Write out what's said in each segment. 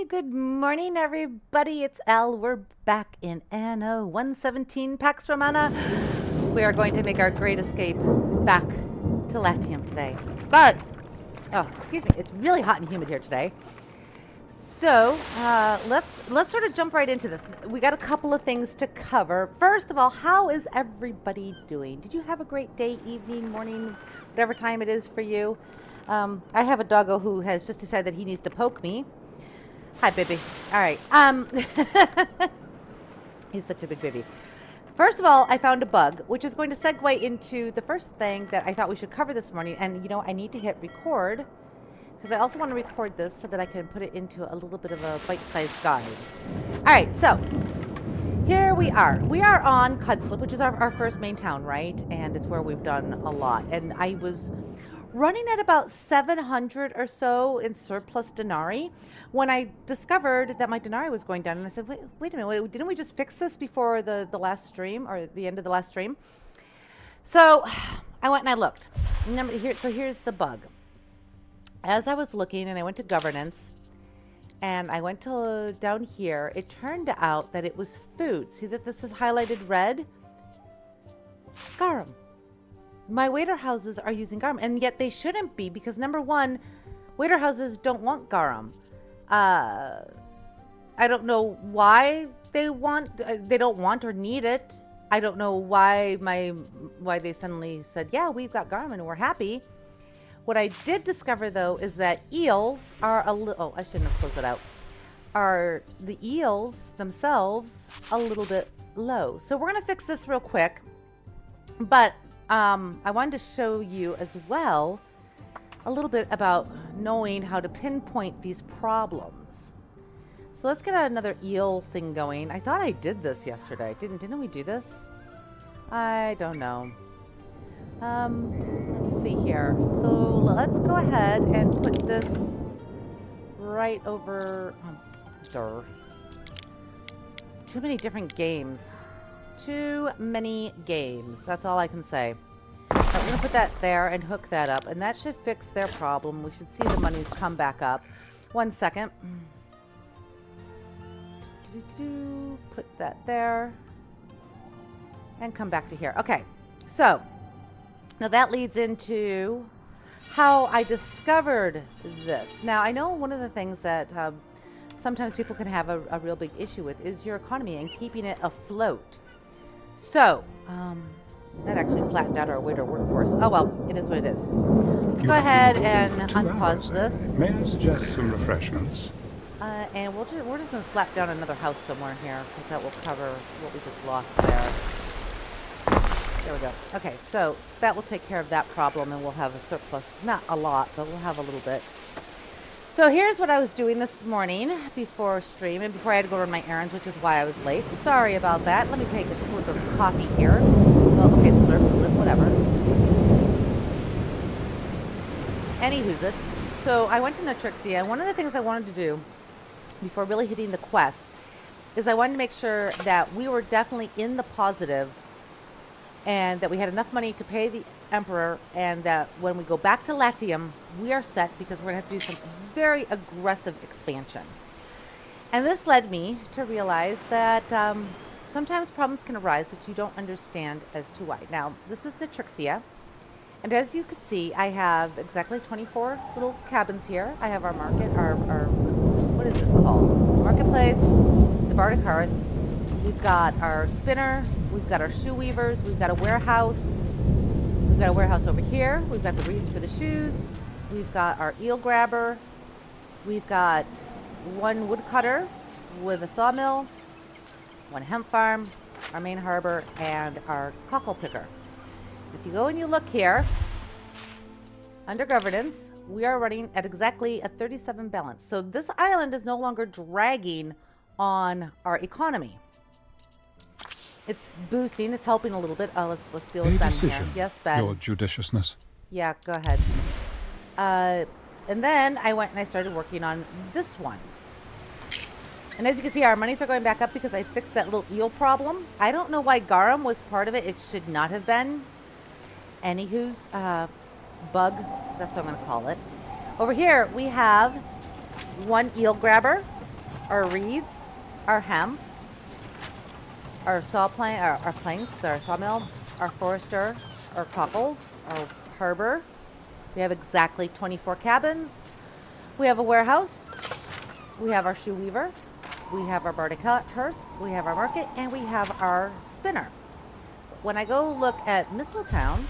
Good morning, everybody. It's Al. We're back in Anno 117 Pax Romana. We are going to make our great escape back to Latium today. But, oh, excuse me, it's really hot and humid here today. So, let's sort of jump right into this. We got a couple of things to cover. First of all, how is everybody doing? Did you have a great day, evening, morning, whatever time it is for you? I have a doggo who has just decided that he needs to poke me. Hi, baby. All right. He's such a big baby. First of all, I found a bug, which is going to segue into the first thing that I thought we should cover this morning. And, you know, I need to hit record because I also want to record this so that I can put it into a little bit of a bite-sized guide. All right. So here we are. We are on Cudslip, which is our first main town, right? And it's where we've done a lot. And I was running at about 700 or so in surplus denarii when I discovered that my denarii was going down. And I said, wait a minute, didn't we just fix this before the last stream or the end of the last stream? So I went and I looked. So here's the bug. As I was looking and I went to governance and I went to down here, it turned out that it was food. See that this is highlighted red? Garum. My waiter houses are using garum, and yet they shouldn't be because, number one, waiter houses don't want garum. I don't know why they don't want or need it. I don't know why they suddenly said, yeah, we've got garum and we're happy. What I did discover, though, is that eels are a little, I shouldn't have closed it out, are the eels themselves a little bit low. So we're going to fix this real quick, but I wanted to show you as well a little bit about knowing how to pinpoint these problems. So let's get another eel thing going. I thought I did this yesterday. Didn't we do this? I don't know. Let's see here. So let's go ahead and put this right over. Too many different games. Too many games. That's all I can say. Right, we're going to put that there and hook that up. And that should fix their problem. We should see the monies come back up. 1 second. Put that there. And come back to here. Okay. So, now that leads into how I discovered this. Now, I know one of the things that sometimes people can have a real big issue with is your economy and keeping it afloat. So, that actually flattened out our waiter workforce. Oh well, it is what it is. Let's go ahead and unpause this. May I suggest some refreshments? And we're just going to slap down another house somewhere here, because that will cover what we just lost there. There we go. Okay, so that will take care of that problem, and we'll have a surplus. Not a lot, but we'll have a little bit. So here's what I was doing this morning before stream and before I had to go run my errands, which is why I was late. Sorry about that. Let me take a slip of coffee here. Well, okay, slip, whatever. Anywhoozits. So I went to Natrixia, and one of the things I wanted to do before really hitting the quest is I wanted to make sure that we were definitely in the positive and that we had enough money to pay the Emperor, and that when we go back to Latium, we are set because we're going to have to do some very aggressive expansion. And this led me to realize that sometimes problems can arise that you don't understand as to why. Now, this is Natrixia, and as you can see, I have exactly 24 little cabins here. I have our market, our what is this called? Marketplace, the Bardic Hearth. We've got our spinner, we've got our shoe weavers, we've got a warehouse. We've got a warehouse over here. We've got the reeds for the shoes. We've got our eel grabber. We've got one woodcutter with a sawmill, one hemp farm, our main harbor, and our cockle picker. If you go and you look here, under governance, we are running at exactly a 37 balance. So this island is no longer dragging on our economy. It's boosting. It's helping a little bit. Let's deal with Ben here. Yes, Ben. Your judiciousness. Yeah, go ahead. And then I went and I started working on this one. And as you can see, our monies are going back up because I fixed that little eel problem. I don't know why garum was part of it. It should not have been. Anywho's bug. That's what I'm going to call it. Over here, we have one eel grabber. our reeds, our hemp, our saw plank, our planks, our sawmill, our forester, our cockles, our harbor. We have exactly 24 cabins. We have a warehouse. We have our shoe weaver. We have our bardic hearth. We have our market, and we have our spinner. When I go look at Mistletown,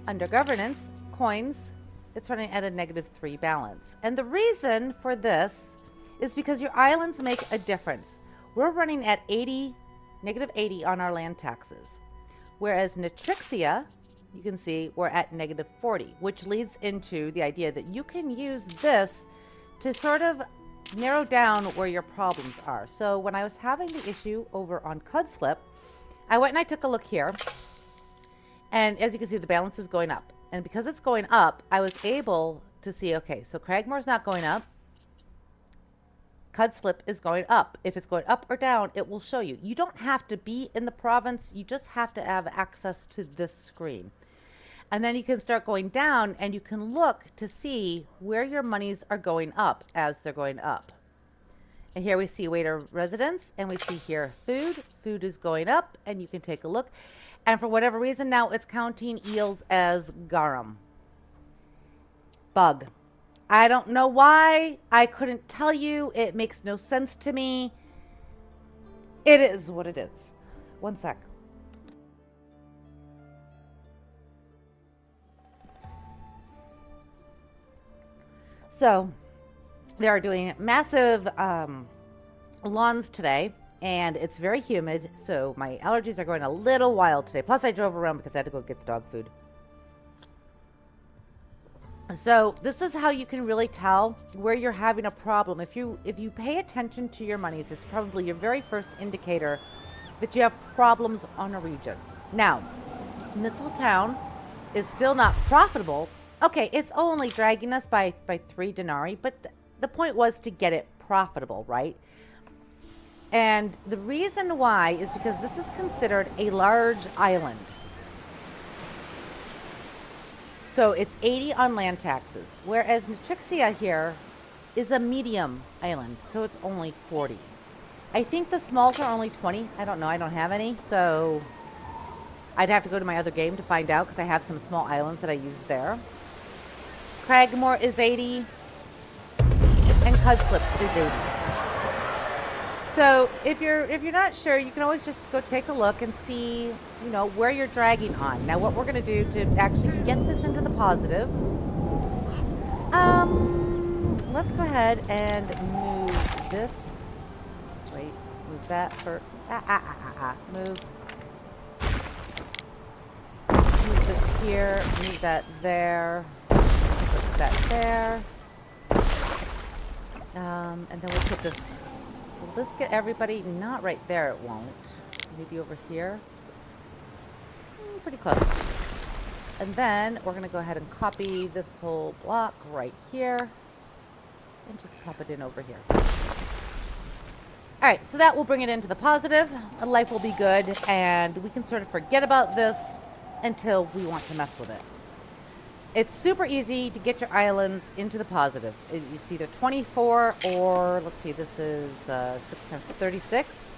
under governance, coins, it's running at a -3 balance. And the reason for this is because your islands make a difference. We're running at -80 on our land taxes. Whereas Natrixia, you can see we're at -40, which leads into the idea that you can use this to sort of narrow down where your problems are. So when I was having the issue over on Cudslip, I went and I took a look here. And as you can see, the balance is going up. And because it's going up, I was able to see, okay, so Cragmore's not going up. Cudslip is going up. If it's going up or down, it will show you. You don't have to be in the province. You just have to have access to this screen. And then you can start going down and you can look to see where your monies are going up as they're going up. And here we see waiter residence, and we see here food. Food is going up, and you can take a look. And for whatever reason, now it's counting eels as garum. Bug. I don't know why. I couldn't tell you. It makes no sense to me. It is what it is. One sec. So, they are doing massive lawns today, and it's very humid, so my allergies are going a little wild today. Plus, I drove around because I had to go get the dog food. So this is how you can really tell where you're having a problem. If you pay attention to your monies, it's probably your very first indicator that you have problems on a region. Now, Mistletown is still not profitable. Okay, it's only dragging us by 3 denarii, but the point was to get it profitable, right? And the reason why is because this is considered a large island. So it's 80 on land taxes, whereas Natrixia here is a medium island, so it's only 40. I think the smalls are only 20. I don't know. I don't have any, so I'd have to go to my other game to find out because I have some small islands that I use there. Cragmore is 80, and Cudslip is 80. So if you're not sure, you can always just go take a look and see, you know, where you're dragging on. Now, what we're going to do to actually get this into the positive, let's go ahead and move this. Wait, move that for move. Move this here. Move that there. Put that there. And then we'll put this. Will this get everybody? Not right there, it won't. Maybe over here. Pretty close. And then we're going to go ahead and copy this whole block right here. And just pop it in over here. Alright, so that will bring it into the positive. Life will be good. And we can sort of forget about this until we want to mess with it. It's super easy to get your islands into the positive. It's either 24 or, let's see, this is 6 times 36.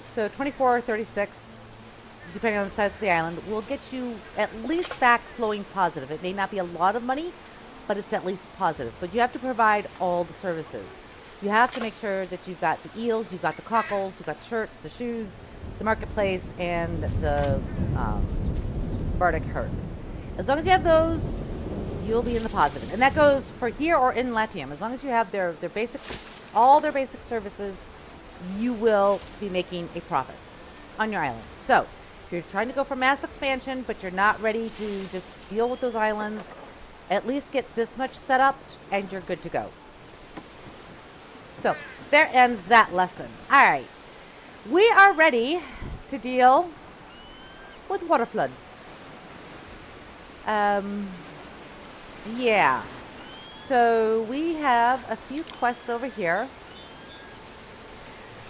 So 24 or 36, depending on the size of the island, will get you at least back flowing positive. It may not be a lot of money, but it's at least positive. But you have to provide all the services. You have to make sure that you've got the eels, you've got the cockles, you've got the shirts, the shoes, the marketplace, and the bardic hearth. As long as you have those, you'll be in the positive. And that goes for here or in Latium. As long as you have their basic, all their basic services, you will be making a profit on your island. So, if you're trying to go for mass expansion, but you're not ready to just deal with those islands, at least get this much set up, and you're good to go. So, there ends that lesson. All right. We are ready to deal with water flood. Yeah. So we have a few quests over here.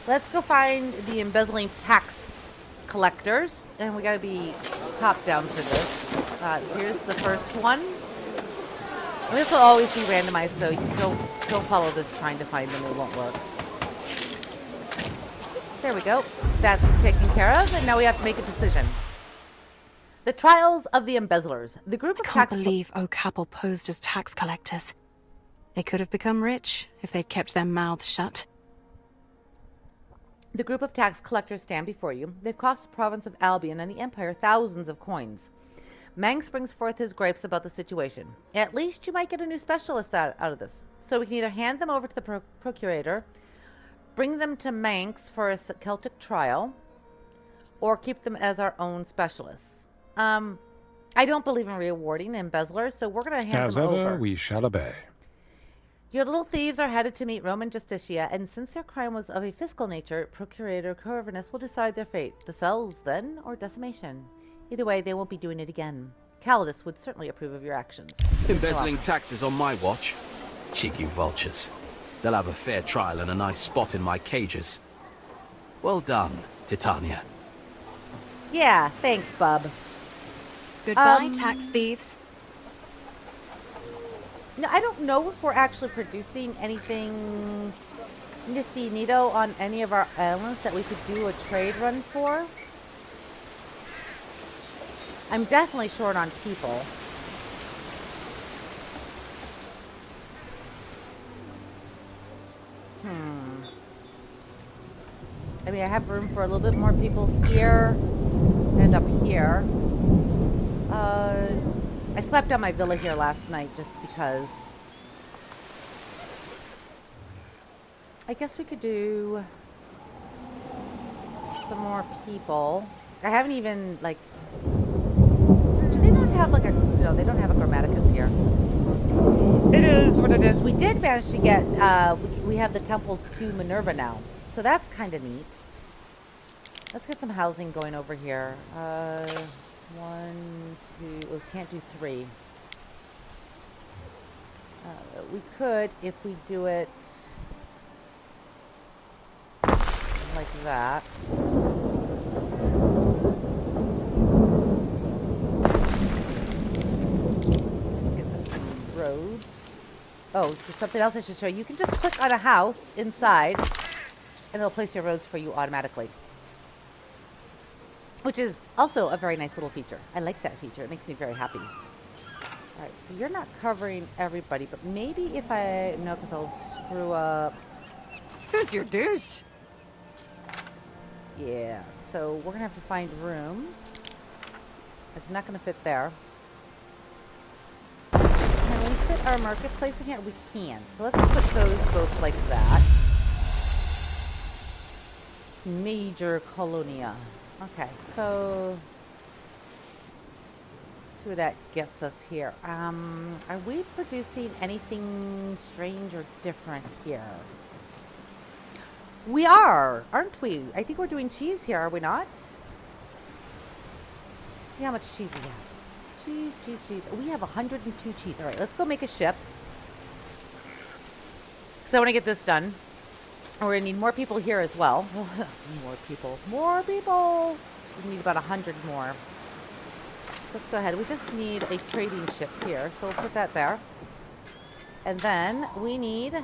Let's go find the embezzling tax collectors. And we gotta be top down for this. Here's the first one. This will always be randomized, so you don't follow this trying to find them. It won't work. There we go. That's taken care of, and now we have to make a decision. The trials of the embezzlers. The group of I can't believe Oak Apple posed as tax collectors. They could have become rich if they'd kept their mouths shut. The group of tax collectors stand before you. They've cost the province of Albion and the Empire thousands of coins. Mangs brings forth his gripes about the situation. At least you might get a new specialist out of this. So we can either hand them over to the procurator, bring them to Manx for a Celtic trial, or keep them as our own specialists. I don't believe in rewarding embezzlers, so we're going to hand them over. As ever, we shall obey. Your little thieves are headed to meet Roman Justicia, and since their crime was of a fiscal nature, Procurator Corvinus will decide their fate. The cells, then, or decimation. Either way, they won't be doing it again. Calidus would certainly approve of your actions. Embezzling taxes on my watch? Cheeky vultures. They'll have a fair trial and a nice spot in my cages. Well done, Titania. Yeah, thanks, bub. Goodbye, tax thieves. No, I don't know if we're actually producing anything nifty neato on any of our islands that we could do a trade run for. I'm definitely short on people. I mean, I have room for a little bit more people here and up here. I slept on my villa here last night just because. I guess we could do some more people. I haven't even, like... Do they not have, like, a... No, they don't have a Grammaticus here. It is what it is. We did manage to get... we have the temple to Minerva now. So that's kind of neat. Let's get some housing going over here. 1, 2... We can't do 3. We could, if we do it... like that. Let's get them some roads. Oh, there's something else I should show you. You can just click on a house inside, and it'll place your roads for you automatically. Which is also a very nice little feature. I like that feature. It makes me very happy. Alright, so you're not covering everybody, but maybe if I... No, because I'll screw up... Who's your deuce? Yeah, so we're going to have to find room. It's not going to fit there. Can we fit our marketplace in here? We can. So let's put those both like that. Major Colonia. Okay, so... Let's see where that gets us here. Are we producing anything strange or different here? We are, aren't we? I think we're doing cheese here, are we not? Let's see how much cheese we have. Cheese, cheese, cheese. We have 102 cheese. All right, let's go make a ship. Because I want to get this done. And we're going to need more people here as well. More people. More people! We need about 100 more. So let's go ahead. We just need a trading ship here. So we'll put that there. And then we need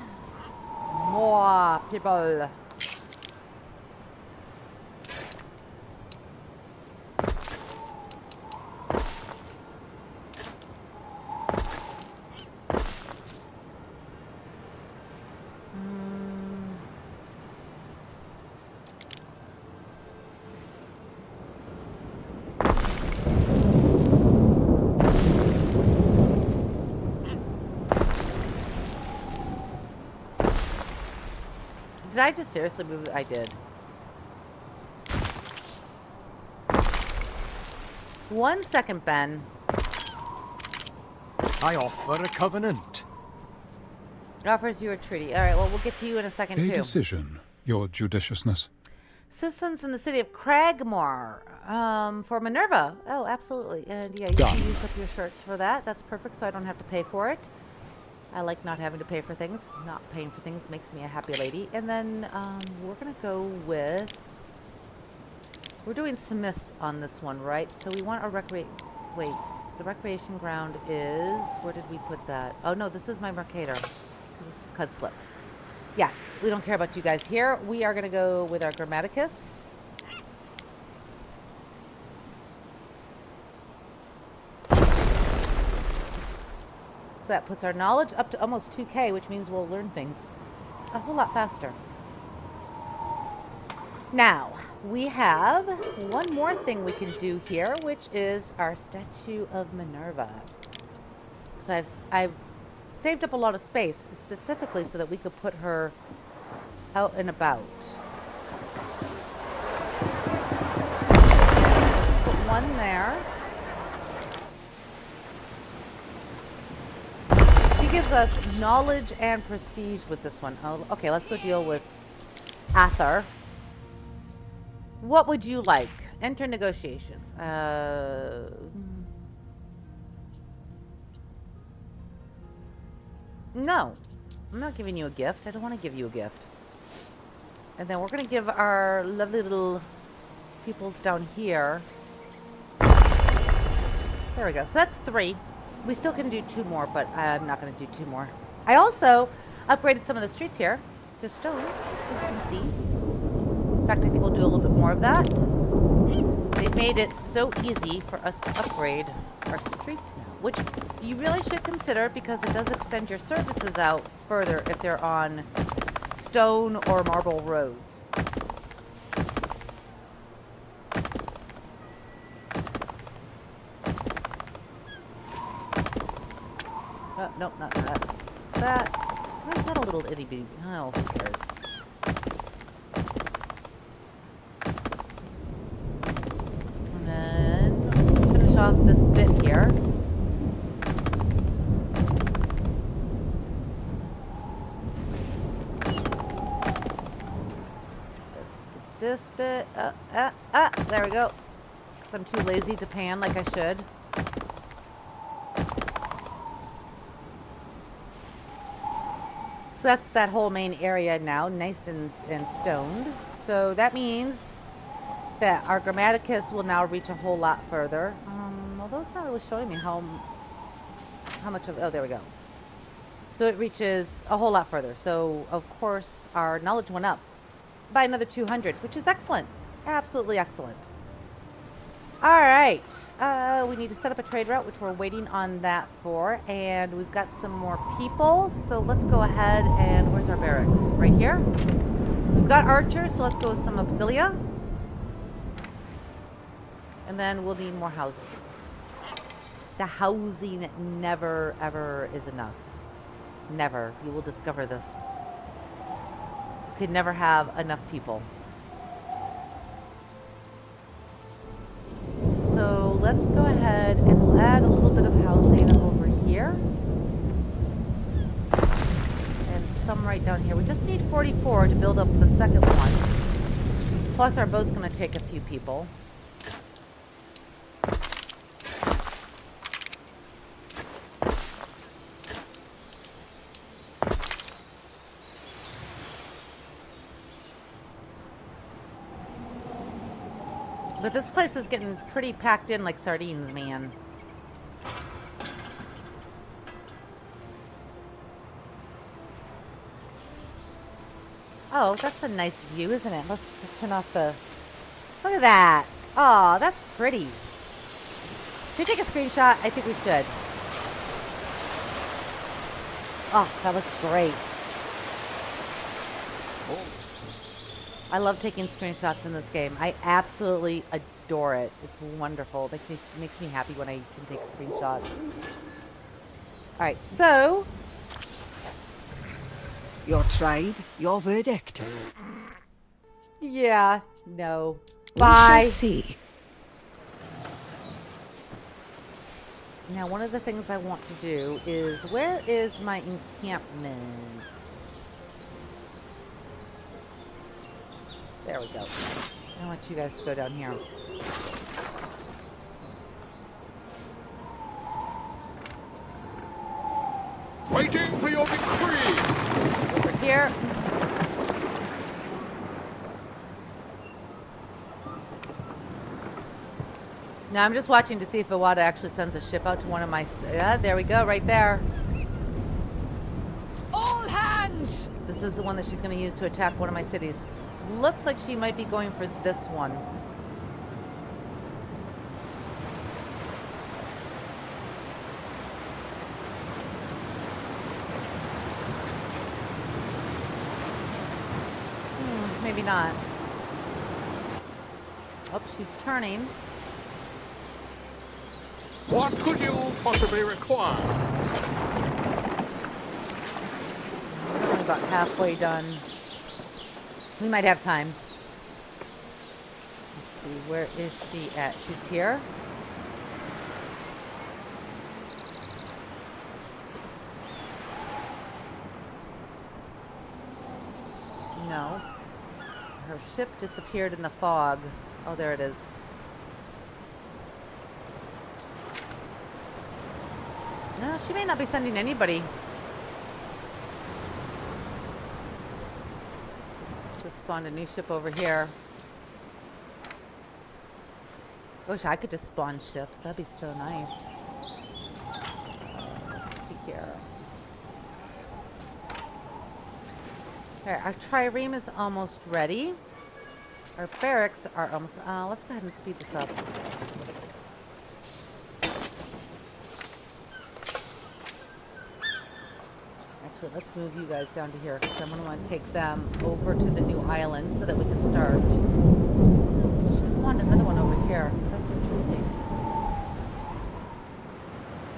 more people. Did I just seriously move? I did. 1 second, Ben. I offer a covenant. Offers you a treaty. All right, well, we'll get to you in a second, A too. decision, your judiciousness. Citizens in the city of Cragmore for Minerva. Oh, absolutely. And yeah, you Done. can use up your shirts for that. That's perfect, so I don't have to pay for it. I like not having to pay for things. Not paying for things makes me a happy lady. And then we're going to go with... We're doing smiths on this one, right? So we want a recreate... Wait. the recreation ground is... Where did we put that? Oh, no, this is my Mercator. This is Cud Slip. Yeah, we don't care about you guys here. We are going to go with our Grammaticus. So that puts our knowledge up to almost 2K, which means we'll learn things a whole lot faster. Now, we have one more thing we can do here, which is our Statue of Minerva. So I've saved up a lot of space, specifically so that we could put her out and about. Put one there. She gives us knowledge and prestige with this one. Oh, okay, let's go deal with Athar. What would you like? Enter negotiations. No. I'm not giving you a gift. I don't want to give you a gift. And then we're going to give our lovely little peoples down here. There we go. So that's 3. We still can do 2 more, but I'm not going to do 2 more. I also upgraded some of the streets here to stone, as you can see. In fact, I think we'll do a little bit more of that. They've made it so easy for us to upgrade our streets now, which you really should consider because it does extend your services out further if they're on stone or marble roads. Nope, not that. That. Why is that a little itty bitty? Oh, who cares? And then let's finish off this bit here. This bit. There we go. Because I'm too lazy to pan like I should. So that's that whole main area now, nice and stoned. So that means that our Grammaticus will now reach a whole lot further. Although it's not really showing me how much of... Oh, there we go. So it reaches a whole lot further. So, of course, our knowledge went up by another 200, which is excellent. Absolutely excellent. All right. We need to set up a trade route, which we're waiting on that for. And we've got some more people. So let's go ahead and... Where's our barracks? Right here. We've got archers, so let's go with some auxilia. And then we'll need more housing. The housing never, ever is enough. Never. You will discover this. You could never have enough people. So let's go ahead and we'll add a little bit of housing over here. And some right down here. We just need 44 to build up the second one. Plus our boat's going to take a few people. But this place is getting pretty packed in like sardines, man. Oh, that's a nice view, isn't it? Let's turn off the... Look at that. Oh, that's pretty. Should we take a screenshot? I think we should. Oh, that looks great. I love taking screenshots in this game. I absolutely adore it. It's wonderful. It makes me happy when I can take screenshots. All right, so Your tribe, your verdict. yeah, no. We Bye. shall see. Now, one of the things I want to do is, where is my encampment? There we go. I want you guys to go down here. Waiting for your victory! Over here. Now I'm just watching to see if Iwata actually sends a ship out to one of my... yeah, there we go, right there. All hands! This is the one that she's going to use to attack one of my cities. Looks like she might be going for this one. Maybe not. Oh, she's turning. What could you possibly require? We're only about halfway done. We might have time. Let's see, where is she at? She's here. No. Her ship disappeared in the fog. Oh, there it is. No, she may not be sending anybody. Just spawned a new ship over here. I wish I could just spawn ships. That'd be so nice. Let's see here. Alright, our trireme is almost ready. Our barracks are almost... let's go ahead and speed this up. Actually, let's move you guys down to here, because I'm going to want to take them over to the new island so that we can start. She spawned another one over here. That's interesting.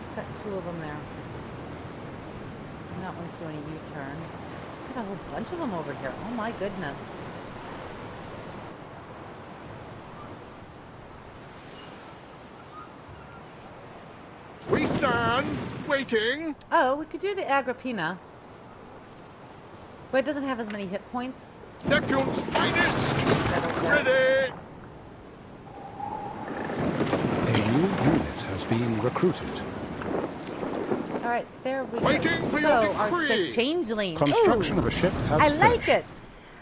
She's got two of them there. And that one's doing a U-turn. Got a whole bunch of them over here. Oh my goodness. We stand, waiting. Oh, we could do the Agrippina. But it doesn't have as many hit points. Neptune's finest. That'll work. Ready. A new unit has been recruited. Alright, there we go. Waiting for So, your the decree. changeling. Construction Ooh, of a ship has I like finished. it.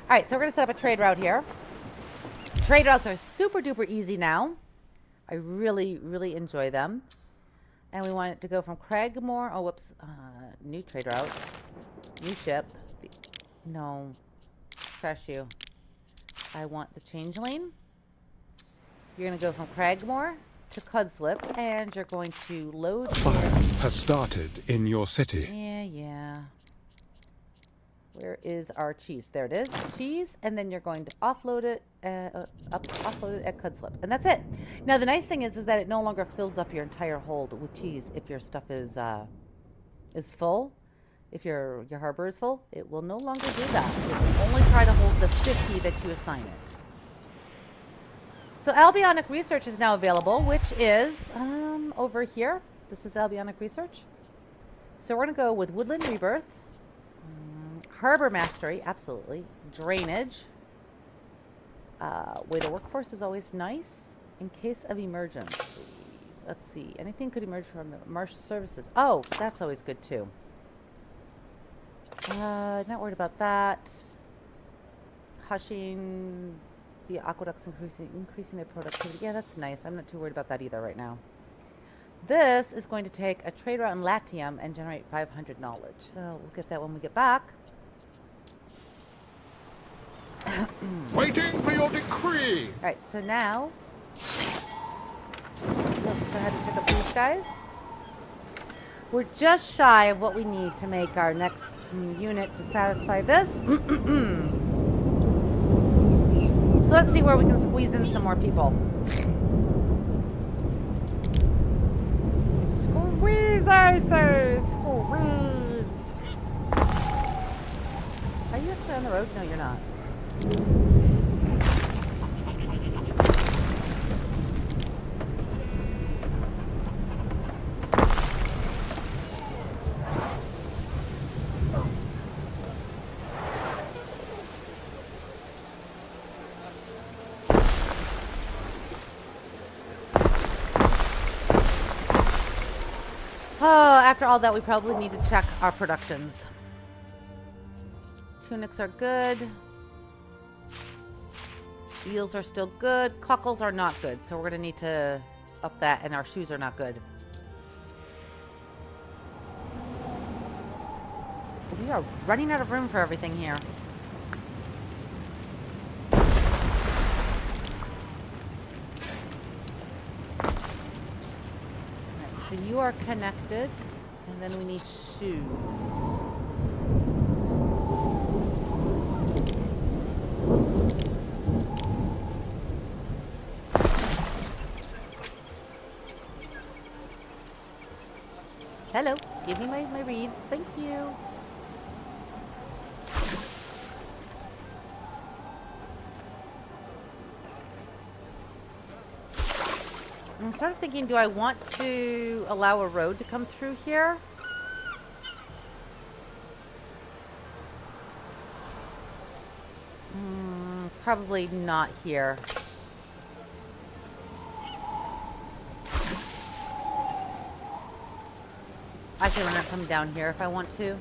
Alright, so we're going to set up a trade route here. Trade routes are super duper easy now. I really, really enjoy them. And we want it to go from Cragmore. Oh, whoops. New trade route. New ship. No. Trash you. I want the changeling. You're going to go from Cragmore to Cudslip. And you're going to load... Fire has started in your city. Yeah. Where is our cheese? There it is. Cheese. And then you're going to offload it, offload it at Cudslip. And that's it. Now, the nice thing is that it no longer fills up your entire hold with cheese if your stuff is full. If your harbor is full, it will no longer do that. It will only try to hold the 50 that you assign it. So Albionic Research is now available, which is over here. This is Albionic Research. So we're going to go with Woodland Rebirth. Harbor Mastery, absolutely. Drainage. Way to workforce is always nice in case of emergency. Let's see. Anything could emerge from the marsh services. Oh, that's always good too. Not worried about that. Hushing the aqueducts, increasing their productivity. Yeah, that's nice. I'm not too worried about that either right now. This is going to take a trade route in Latium and generate 500 knowledge. We'll get that when we get back. Waiting for your decree. Alright, so now let's go ahead and pick up these guys. We're just shy of what we need to make our next unit to satisfy this. So let's see where we can squeeze in some more people. Squeeze, I say! Squeeze! Are you actually on the road? No, you're not. Oh, after all that, we probably need to check our productions. Tunics are good. Eels are still good. Cockles are not good, so we're going to need to up that, and our shoes are not good. We are running out of room for everything here. Alright, so you are connected, and then we need shoes. Hello, give me my reeds, thank you. I'm sort of thinking, do I want to allow a road to come through here? Probably not here. I can run it from down here if I want to.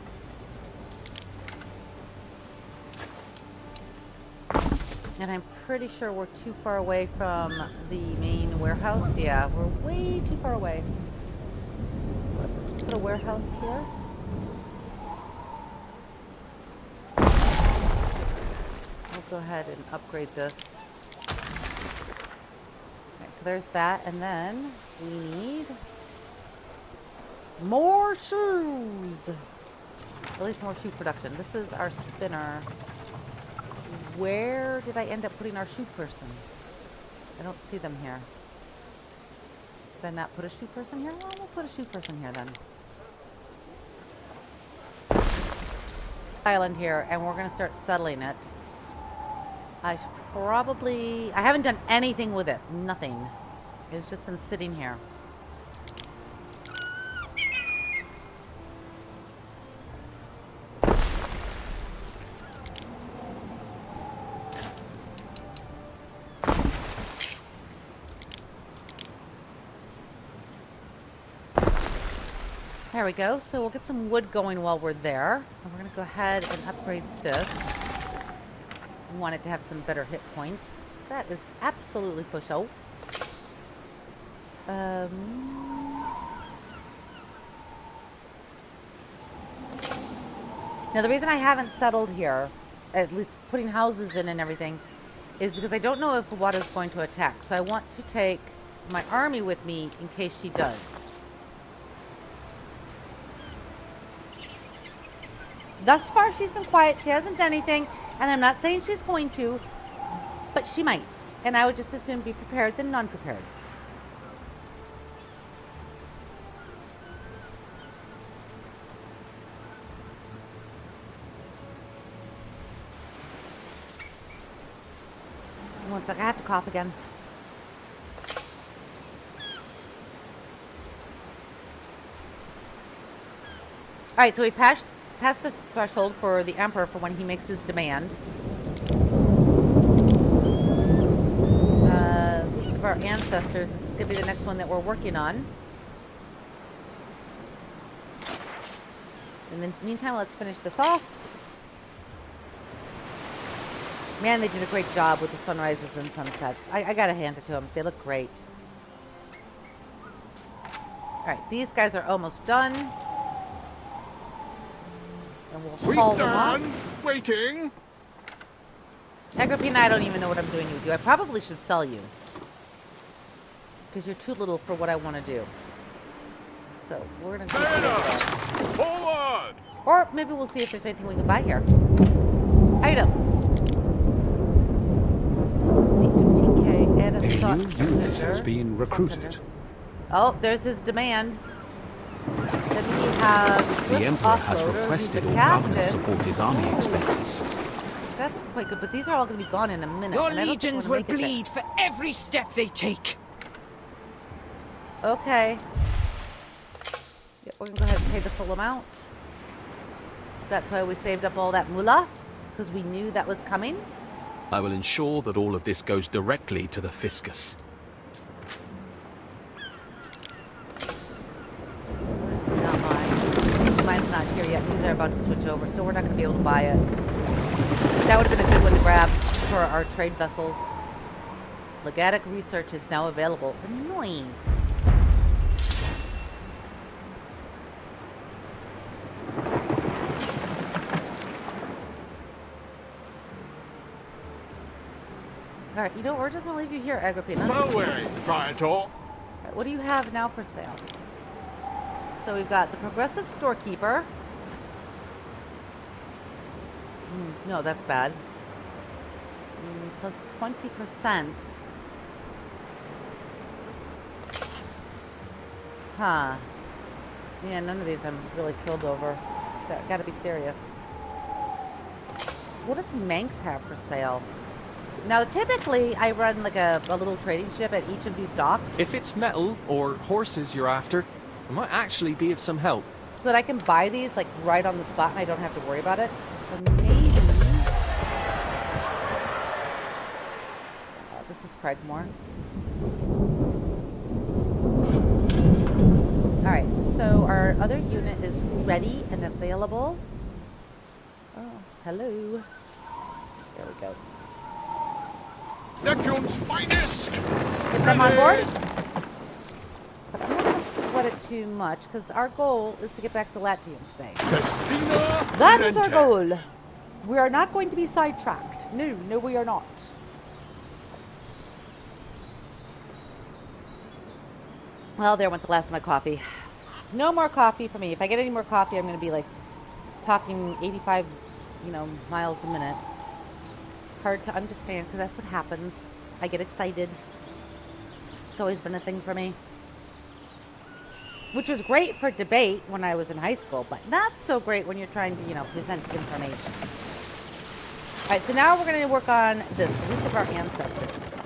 And I'm pretty sure we're too far away from the main warehouse. Yeah, we're way too far away. So let's put a warehouse here. I'll go ahead and upgrade this. Okay, so there's that. And then we need more shoes. At least more shoe production. This is our spinner. Where did I end up putting our shoe person? I don't see them here. Did I not put a shoe person here? Well, we'll put a shoe person here then. Island here, and we're going to start settling it. I should probably... I haven't done anything with it. Nothing. It's just been sitting here. There we go. So we'll get some wood going while we're there. And we're going to go ahead and upgrade this. We want it to have some better hit points. That is absolutely for show. Now the reason I haven't settled here, at least putting houses in and everything, is because I don't know if Wada's going to attack. So I want to take my army with me in case she does. Thus far, she's been quiet. She hasn't done anything. And I'm not saying she's going to, but she might. And I would just as soon be prepared than non-prepared. One sec, I have to cough again. Alright, so we've passed the threshold for the Emperor for when he makes his demand. Roots of our ancestors. This is going to be the next one that we're working on. In the meantime, let's finish this off. Man, they did a great job with the sunrises and sunsets. I gotta hand it to them. They look great. Alright, these guys are almost done. And we'll haul them off. Waiting. Agrippina, I don't even know what I'm doing with you. I probably should sell you. Because you're too little for what I want to do. So, we're gonna go Forward! or maybe we'll see if there's anything we can buy here. Items. Let's see, 15k. Add a A new unit has been recruited. Oh, there's his demand. Then we have The Emperor has offloader, requested who's all a governors captain. support his army expenses. That's quite good, but these are all going to be gone in a minute. Your and I don't think legions we're will gonna make it bleed for every step they take. there. Okay. Yep, we're going to go ahead and pay the full amount. That's why we saved up all that moolah, because we knew that was coming. I will ensure that all of this goes directly to the fiscus. It's not mine. Mine's not here yet. These are about to switch over, so we're not going to be able to buy it. That would have been a good one to grab for our trade vessels. Legatic research is now available. Nice. All right, you know, we're just gonna leave you here, Agripina. So weary, Proprietor. All right, what do you have now for sale? So we've got the progressive storekeeper. No, that's bad. Plus 20%. Huh. Yeah, none of these I'm really thrilled over. Gotta be serious. What does Manx have for sale? Now, typically, I run like a little trading ship at each of these docks. If it's metal or horses you're after, I might actually be of some help. So that I can buy these like right on the spot and I don't have to worry about it. So maybe... this is Craigmore. Alright, so our other unit is ready and available. Oh, hello. There we go. Neptune's finest! Get them on board. But I'm not going to sweat it too much because our goal is to get back to Latium today. Festina That is our Lente. goal. We are not going to be sidetracked. No, no, we are not. Well, there went the last of my coffee. No more coffee for me. If I get any more coffee, I'm going to be like talking 85, miles a minute. Hard to understand because that's what happens. I get excited. It's always been a thing for me. Which was great for debate when I was in high school, but not so great when you're trying to, present information. All right, so now we're going to work on this, the roots of our ancestors.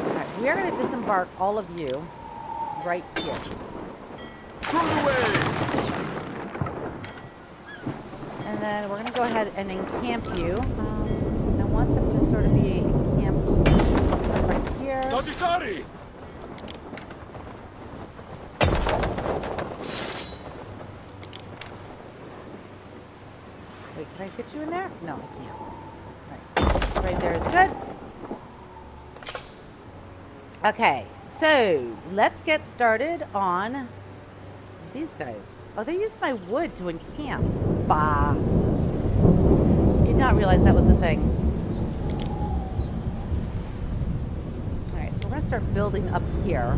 All right, we are going to disembark all of you right here. Through the way! And then we're going to go ahead and encamp you. I want them to sort of be encamped right here. Sagittari! Wait, can I fit you in there? No, I can't. Right there is good. Okay, so let's get started on these guys. Oh, they used my wood to encamp. Bah. Did not realize that was a thing. Alright, so we're going to start building up here.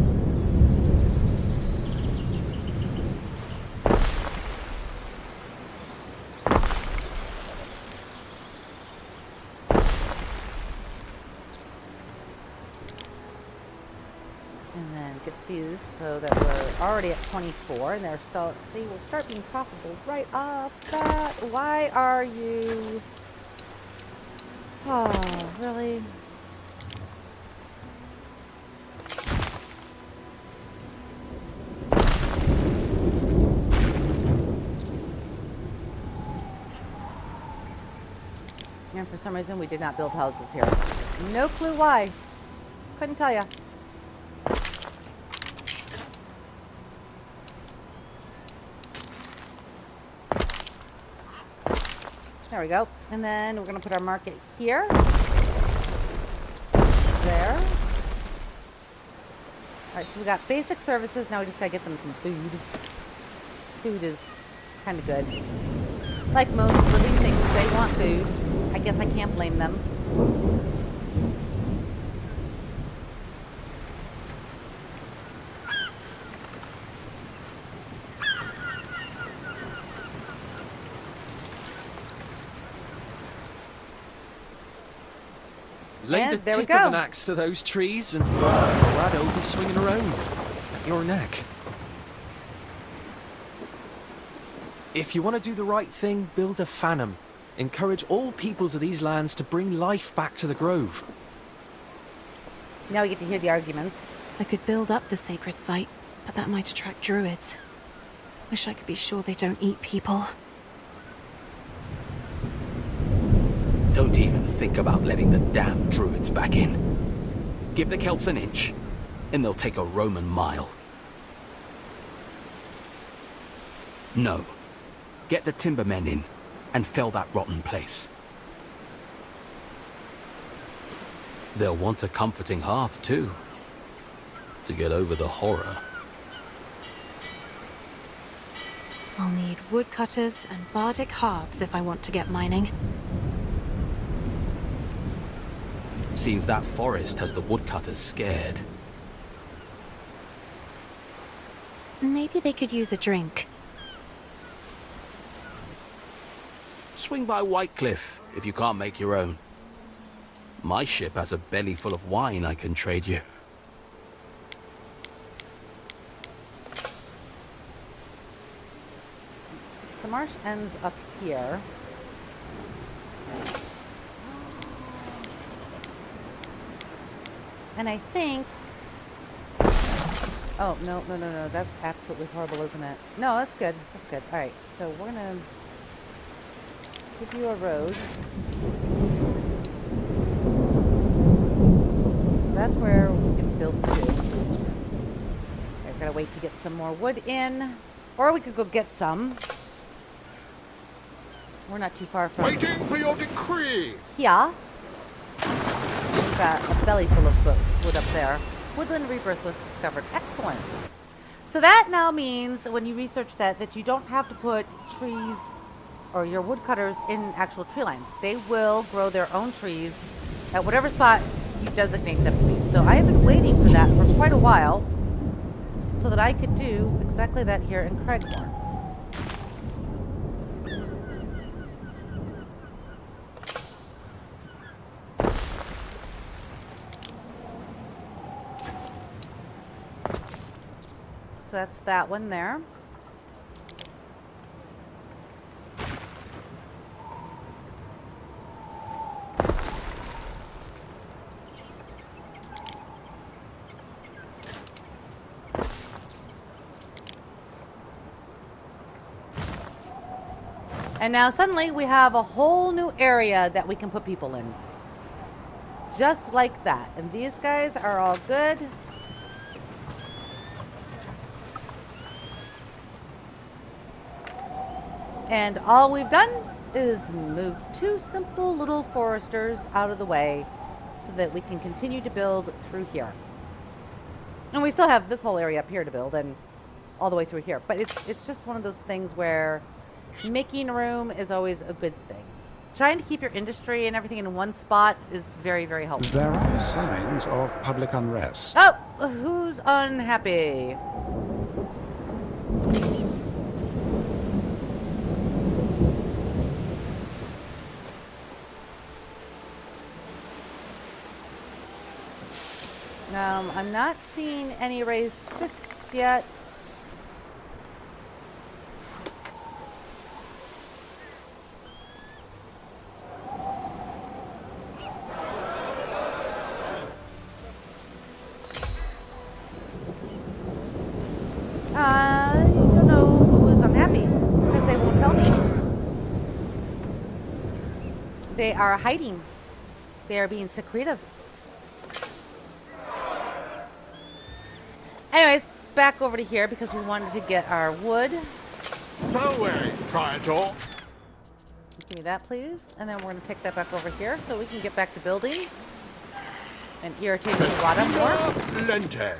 And then get these so that we're already at 24, and they will start being profitable right off bat. Why are you? Oh, really? And for some reason, we did not build houses here. No clue why. Couldn't tell ya. There we go. And then we're going to put our market here. There. Alright, so we got basic services. Now we just got to get them some food. Food is kind of good. Like most living things, they want food. I guess I can't blame them. Lay And the there we tip of go. an axe to those trees and Rado will be swinging around at your neck. If you want to do the right thing, build a Phantom. Encourage all peoples of these lands to bring life back to the Grove. Now we get to hear the arguments. I could build up the sacred site, but that might attract druids. Wish I could be sure they don't eat people. Don't even think about letting the damn druids back in. Give the Celts an inch, and they'll take a Roman mile. No. Get the timbermen in, and fell that rotten place. They'll want a comforting hearth, too, to get over the horror. I'll need woodcutters and bardic hearths if I want to get mining. Seems that forest has the woodcutters scared. Maybe they could use a drink. Swing by Whitecliff if you can't make your own. My ship has a belly full of wine I can trade you. Since the marsh ends up here. And I think... Oh, no. That's absolutely horrible, isn't it? No, that's good. That's good. All right, so we're going to give you a road. So that's where we can build to. I've got to wait to get some more wood in. Or we could go get some. We're not too far from Waiting for your decree. here. We've got a belly full of wood up there. Woodland rebirth was discovered. Excellent. So that now means when you research that you don't have to put trees or your woodcutters in actual tree lines. They will grow their own trees at whatever spot you designate them to be. So I have been waiting for that for quite a while so that I could do exactly that here in Cragmore. So that's that one there. And now suddenly we have a whole new area that we can put people in. Just like that. And these guys are all good. And all we've done is move two simple little foresters out of the way so that we can continue to build through here. And we still have this whole area up here to build and all the way through here. But it's just one of those things where making room is always a good thing. Trying to keep your industry and everything in one spot is very, very helpful. There are signs of public unrest. Oh, who's unhappy? I'm not seeing any raised fists yet. I don't know who is unhappy because they won't tell me. They are hiding. They are being secretive. Anyways, back over to here because we wanted to get our wood. Fareway, Praetor. Give me that, please. And then we're going to take that back over here so we can get back to building and irritating the water more. Lente.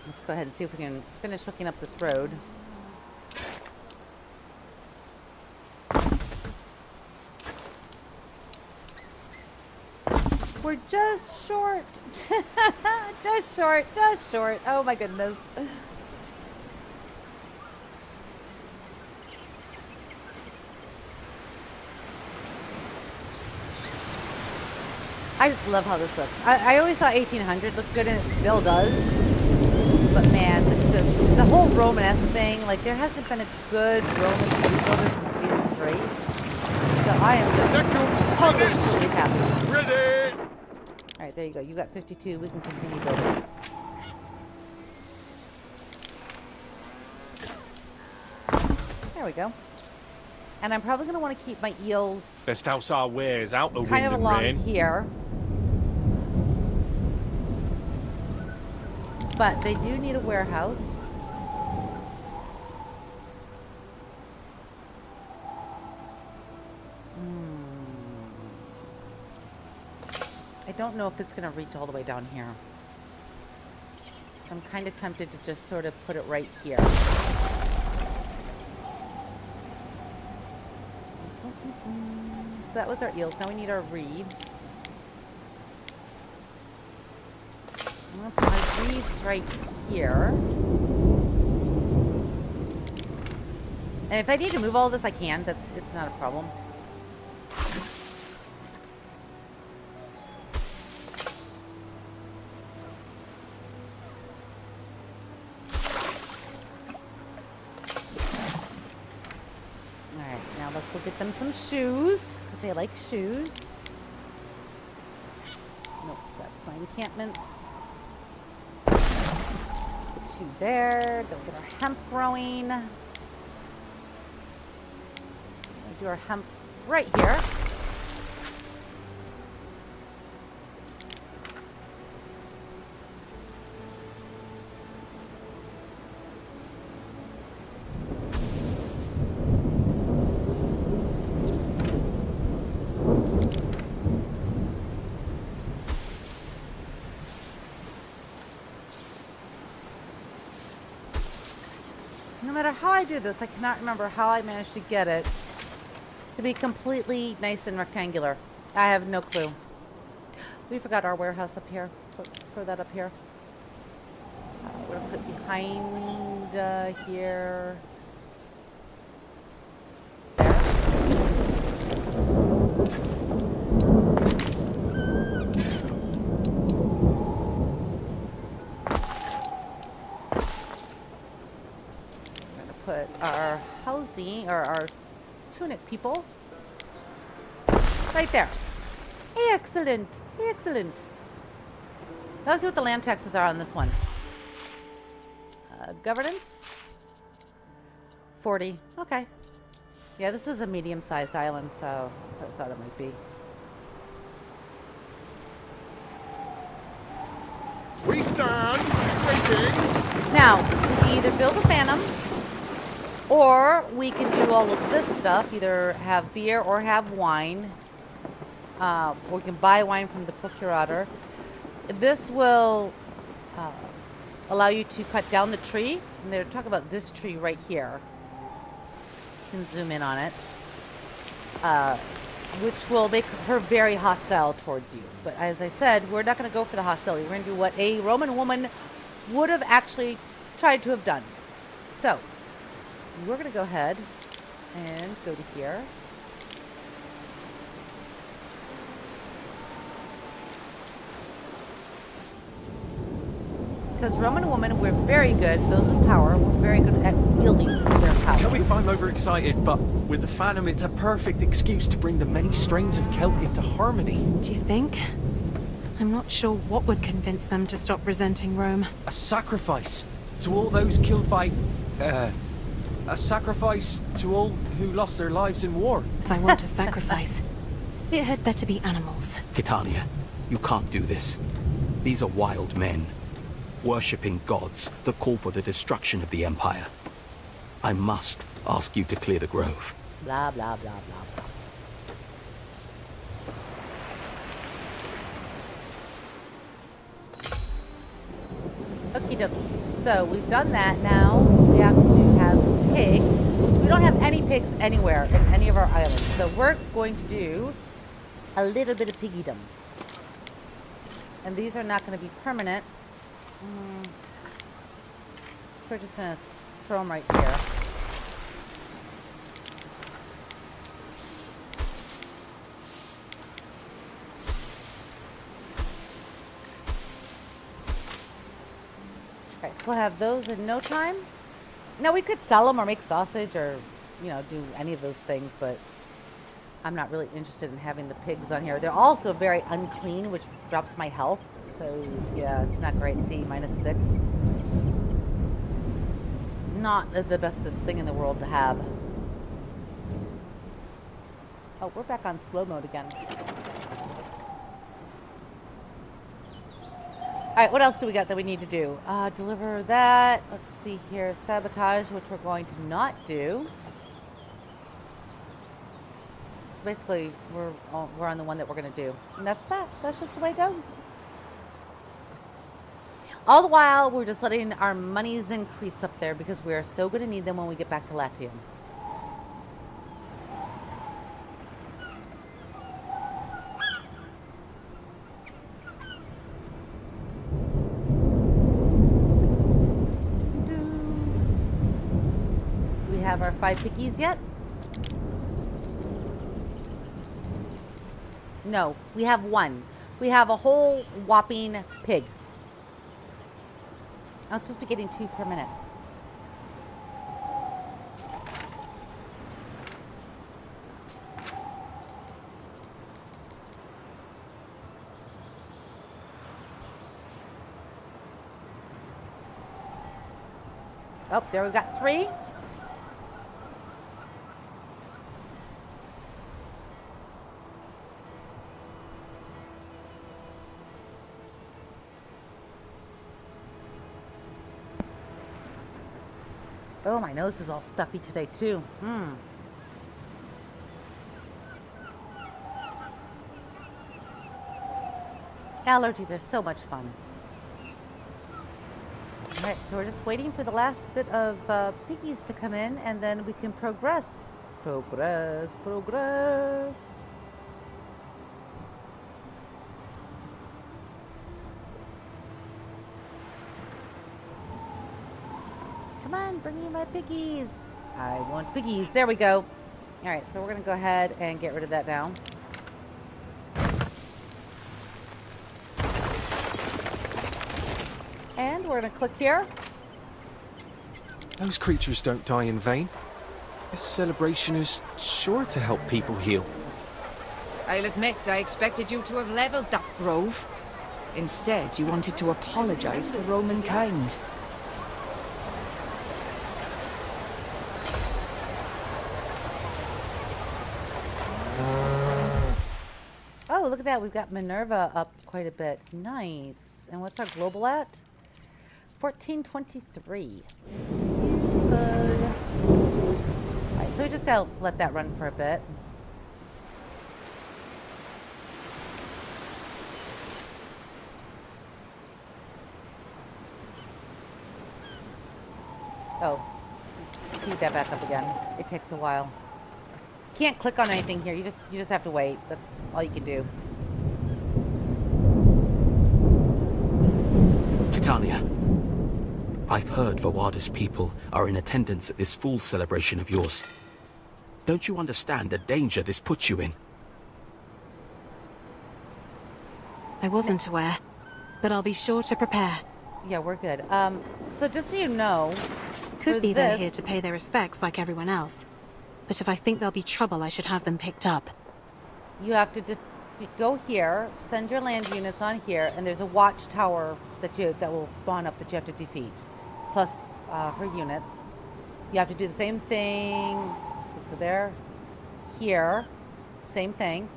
Let's go ahead and see if we can finish hooking up this road. We're just short. Just short, just short. Oh my goodness. I just love how this looks. I always thought 1800 looked good and it still does. But man, it's just the whole Romanesque thing. Like there hasn't been a good Roman city builder since season 3. So I am just totally happy. Ready. All right, there you go. You got 52. We can continue building. There we go. And I'm probably going to want to keep my eels Best house our wares out of kind wind of and along rain. here. But they do need a warehouse. don't know if it's going to reach all the way down here. So I'm kind of tempted to just sort of put it right here. So that was our eels. Now we need our reeds. I'm going to put my reeds right here. And if I need to move all this, I can. It's not a problem. Alright, now let's go get them some shoes, because they like shoes. Nope, that's my encampments. Put you there. Go get our hemp growing. Do our hemp right here. No matter how I do this, I cannot remember how I managed to get it to be completely nice and rectangular. I have no clue. We forgot our warehouse up here, so let's throw that up here. We're gonna put behind here. There. We're gonna put our housing, or our tunic people right there. Excellent. Excellent. Let's see what the land taxes are on this one. Governance 40. Okay. Yeah, this is a medium-sized island, so that's what I thought it might be. We stand waiting. Now, we can either build a phantom, or we can do all of this stuff, either have beer or have wine. Or we can buy wine from the procurator. This will allow you to cut down the tree. And they're talking about this tree right here. You can zoom in on it. Which will make her very hostile towards you. But as I said, we're not going to go for the hostility. We're going to do what a Roman woman would have actually tried to have done. So, we're going to go ahead and go to here. Because Roman women, we're very good, those in power, we're very good at wielding their power. Tell me if I'm overexcited, but with the Phantom, it's a perfect excuse to bring the many strains of Celt into harmony. Do you think? I'm not sure what would convince them to stop resenting Rome. A sacrifice to all those killed by... a sacrifice to all who lost their lives in war. If I want to sacrifice, it had better be animals. Titania, you can't do this. These are wild men, worshipping gods that call for the destruction of the Empire. I must ask you to clear the grove. Blah, blah, blah, blah, blah. Okie dokie. So we've done that. Now we have to have pigs. We don't have any pigs anywhere in any of our islands. So we're going to do a little bit of piggydom. And these are not going to be permanent. So we're just going to throw them right here. Alright, so we'll have those in no time. Now we could sell them or make sausage or, you know, do any of those things, but I'm not really interested in having the pigs on here. They're also very unclean, which drops my health. So, yeah, it's not great. See, -6. Not the bestest thing in the world to have. Oh, we're back on slow mode again. Alright, what else do we got that we need to do? Deliver that. Let's see here. Sabotage, which we're going to not do. So basically, we're on the one that we're going to do. And that's that. That's just the way it goes. All the while, we're just letting our monies increase up there because we are so going to need them when we get back to Latium. Do we have our 5 piggies yet? No, we have 1. We have a whole whopping pig. I'm supposed to be getting 2 per minute. Oh, there we've got 3. Oh, my nose is all stuffy today, too. Allergies are so much fun. All right, so we're just waiting for the last bit of piggies to come in, and then we can progress. Progress. Come on, bring me my piggies. I want piggies. There we go. All right, so we're going to go ahead and get rid of that now. And we're going to click here. Those creatures don't die in vain. This celebration is sure to help people heal. I'll admit I expected you to have leveled that grove. Instead, you wanted to apologize for Roman kind. Oh, look at that. We've got Minerva up quite a bit. Nice. And what's our global at? 1423. Good. Alright, so we just gotta let that run for a bit. Oh, let's speed that back up again. It takes a while. Can't click on anything here. You just have to wait. That's all you can do. Titania, I've heard Vawada's people are in attendance at this fool celebration of yours. Don't you understand the danger this puts you in? I wasn't aware, but I'll be sure to prepare. Yeah, we're good. So just so you know, Could for be they're here this- to pay their respects like everyone else. But if I think there'll be trouble, I should have them picked up. you have to go here, send your land units on here, and there's a watchtower that will spawn up that you have to defeat, plus her units. You have to do the same thing. So there, here, same thing.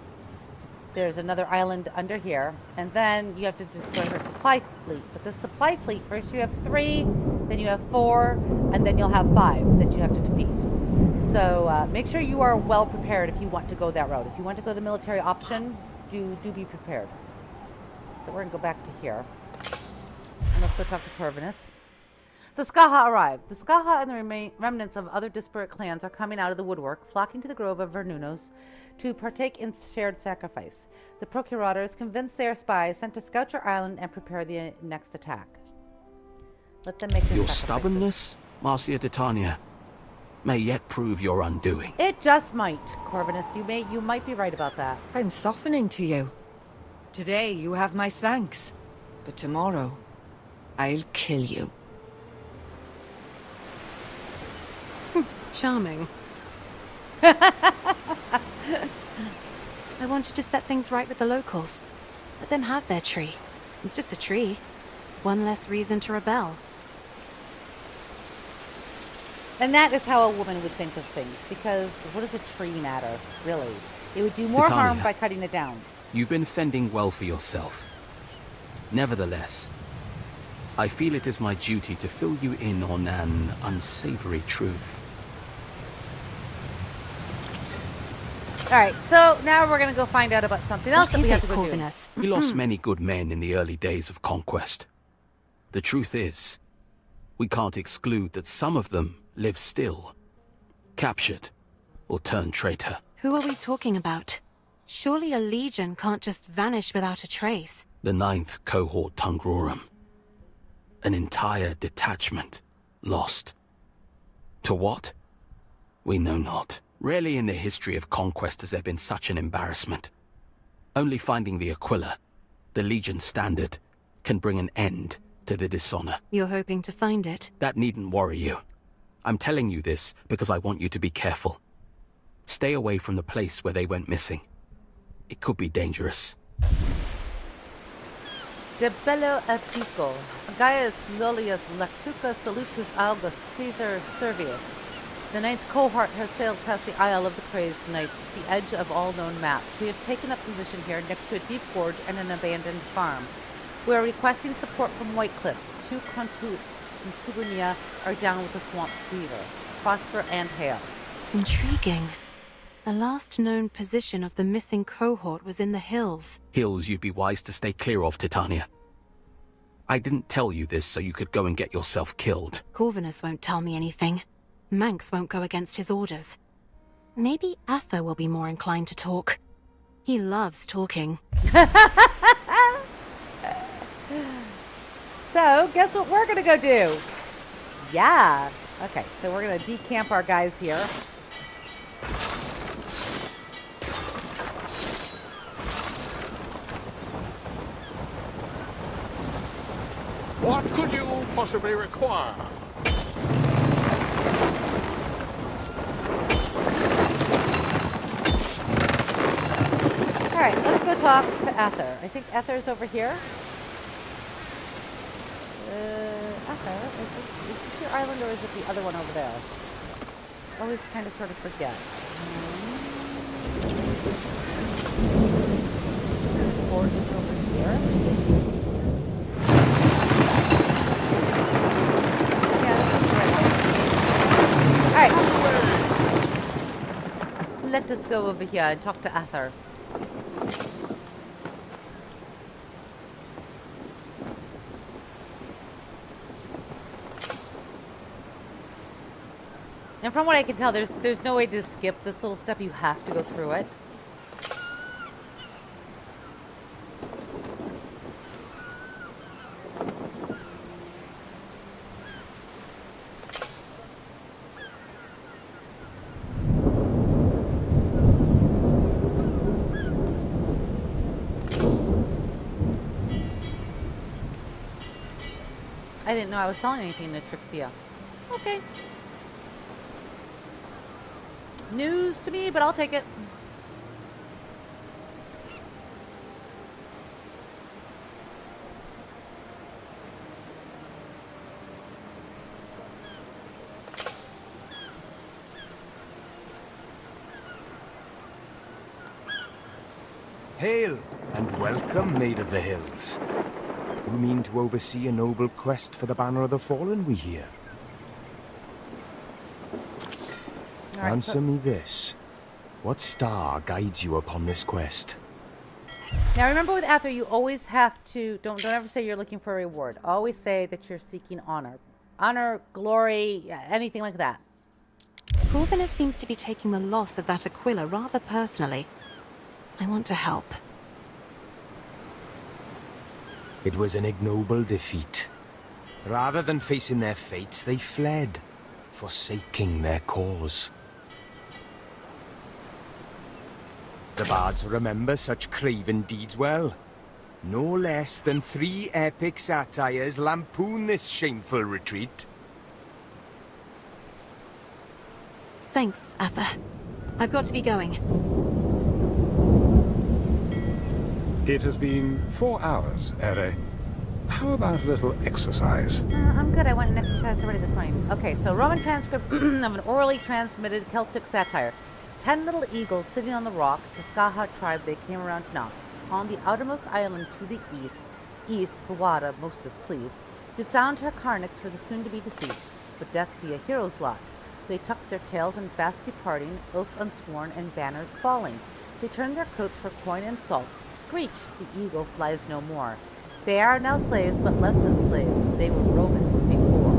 There's another island under here, and then you have to destroy her supply fleet. But the supply fleet, first you have 3, then you have 4, and then you'll have 5 that you have to defeat. So make sure you are well prepared if you want to go that route. If you want to go the military option, do be prepared. So we're gonna go back to here, and let's go talk to Corvinus. The Skaha arrived. The Skaha and the remnants of other disparate clans are coming out of the woodwork, flocking to the grove of Vernunos to partake in shared sacrifice. The Procurator is convinced they are spies sent to scout your island and prepare the next attack. Let them make their Your sacrifices. stubbornness, Marcia Titania, may yet prove your undoing. It just might, Corvinus. You might be right about that. I'm softening to you. Today you have my thanks, but tomorrow I'll kill you. Charming. I wanted to set things right with the locals. Let them have their tree. It's just a tree. One less reason to rebel. And that is how a woman would think of things, because what does a tree matter, really? It would do more harm Titania. by cutting it down. You've been fending well for yourself. Nevertheless, I feel it is my duty to fill you in on an unsavory truth. Alright, so now we're gonna go find out about something else that What we is have it, to go do. Corvinus? We lost many good men in the early days of conquest. The truth is, we can't exclude that some of them live still, captured or turned traitor. Who are we talking about? Surely a legion can't just vanish without a trace. The 9th cohort Tungrorum. An entire detachment lost. To what? We know not. Rarely in the history of conquest has there been such an embarrassment. Only finding the Aquila, the Legion standard, can bring an end to the dishonor. You're hoping to find it? That needn't worry you. I'm telling you this because I want you to be careful. Stay away from the place where they went missing. It could be dangerous. De bello Atico, Gaius Lollius Lactuca Salutus August Caesar Servius. The 9th cohort has sailed past the Isle of the Crazed Knights to the edge of all known maps. We have taken up position here next to a deep gorge and an abandoned farm. We are requesting support from Whitecliff. 2 Contubernia are down with the swamp fever. Prosper and hail. Intriguing. The last known position of the missing cohort was in the hills. Hills you'd be wise to stay clear of, Titania. I didn't tell you this so you could go and get yourself killed. Corvinus won't tell me anything. Manx won't go against his orders. Maybe Atha will be more inclined to talk. He loves talking. So, guess what we're gonna go do? Yeah. Okay, so we're gonna decamp our guys here. What could you possibly require? Alright, let's go talk to Ether. I think Ether's over here. Ether, is this your island or is it the other one over there? I always kind of sort of forget. This port is over here. Yeah, this is right. Alright. Let us go over here and talk to Ether. And from what I can tell, there's no way to skip this little step. You have to go through it. I didn't know I was selling anything to Trixia. Okay. News to me, but I'll take it. Hail, and welcome, Maid of the Hills. You mean to oversee a noble quest for the Banner of the Fallen, we hear? Right, Answer me this. What star guides you upon this quest? Now remember with Ether, you always have to, don't ever say you're looking for a reward. Always say that you're seeking honor. Honor, glory, anything like that. Corvinus seems to be taking the loss of that Aquila rather personally. I want to help. It was an ignoble defeat. Rather than facing their fates, they fled, forsaking their cause. The bards remember such craven deeds well. No less than 3 epic satires lampoon this shameful retreat. Thanks, Atha. I've got to be going. It has been 4 hours, Ere. How about a little exercise? I'm good. I went and exercised already this morning. Okay, so Roman transcript of an orally transmitted Celtic satire. 10 little eagles sitting on the rock, the Skaha tribe they came around to knock. On the outermost island to the east, Fuwada, most displeased, did sound her carnix for the soon-to-be deceased, but death be a hero's lot. They tucked their tails in fast departing, oaths unsworn, and banners falling. They turned their coats for coin and salt. Screech, the eagle flies no more. They are now slaves, but less than slaves. They were Romans before.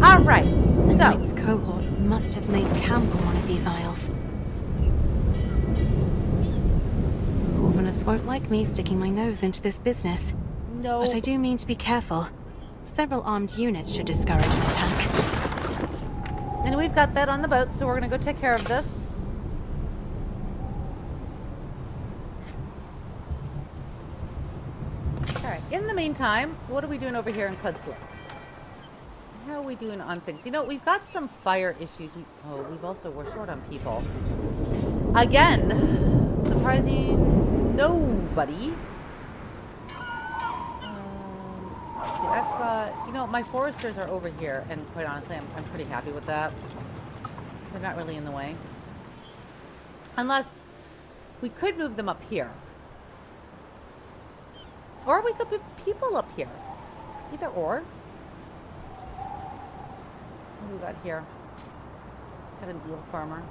All right, The so ninth cohort must have made camp on one of these isles. Corvinus won't like me sticking my nose into this business. no. But I do mean to be careful. Several armed units should discourage an attack. And we've got that on the boat, so we're gonna go take care of this. Alright, in the meantime, what are we doing over here in Cudslet? How are we doing on things? You know, we've got some fire issues. We're short on people. Again, surprising nobody. Let's see, I've got, you know, my foresters are over here, and quite honestly, I'm pretty happy with that. They're not really in the way. Unless we could move them up here. Or we could put people up here. Either or. What do we got here? Got an eel farmer.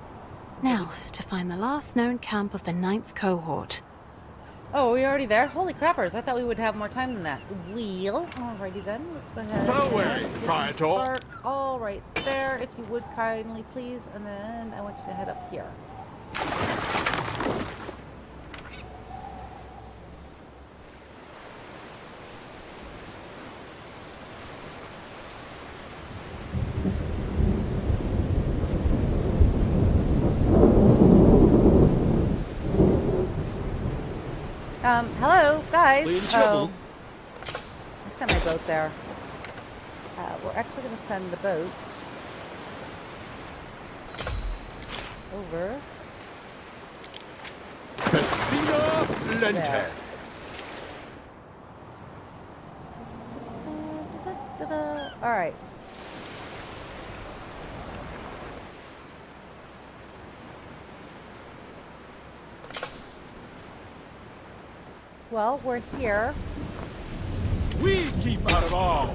Now, to find the last known camp of the ninth cohort. Oh, are we already there? Holy crappers, I thought we would have more time than that. Wheel. Alrighty then, let's go ahead. So weary, and Praetor. park all right there, if you would kindly, please. And then I want you to head up here. Hello, guys. We in trouble? I sent my boat there. We're actually going to send the boat over Festina Lente. there. All right. Well, we're here. We keep out of all.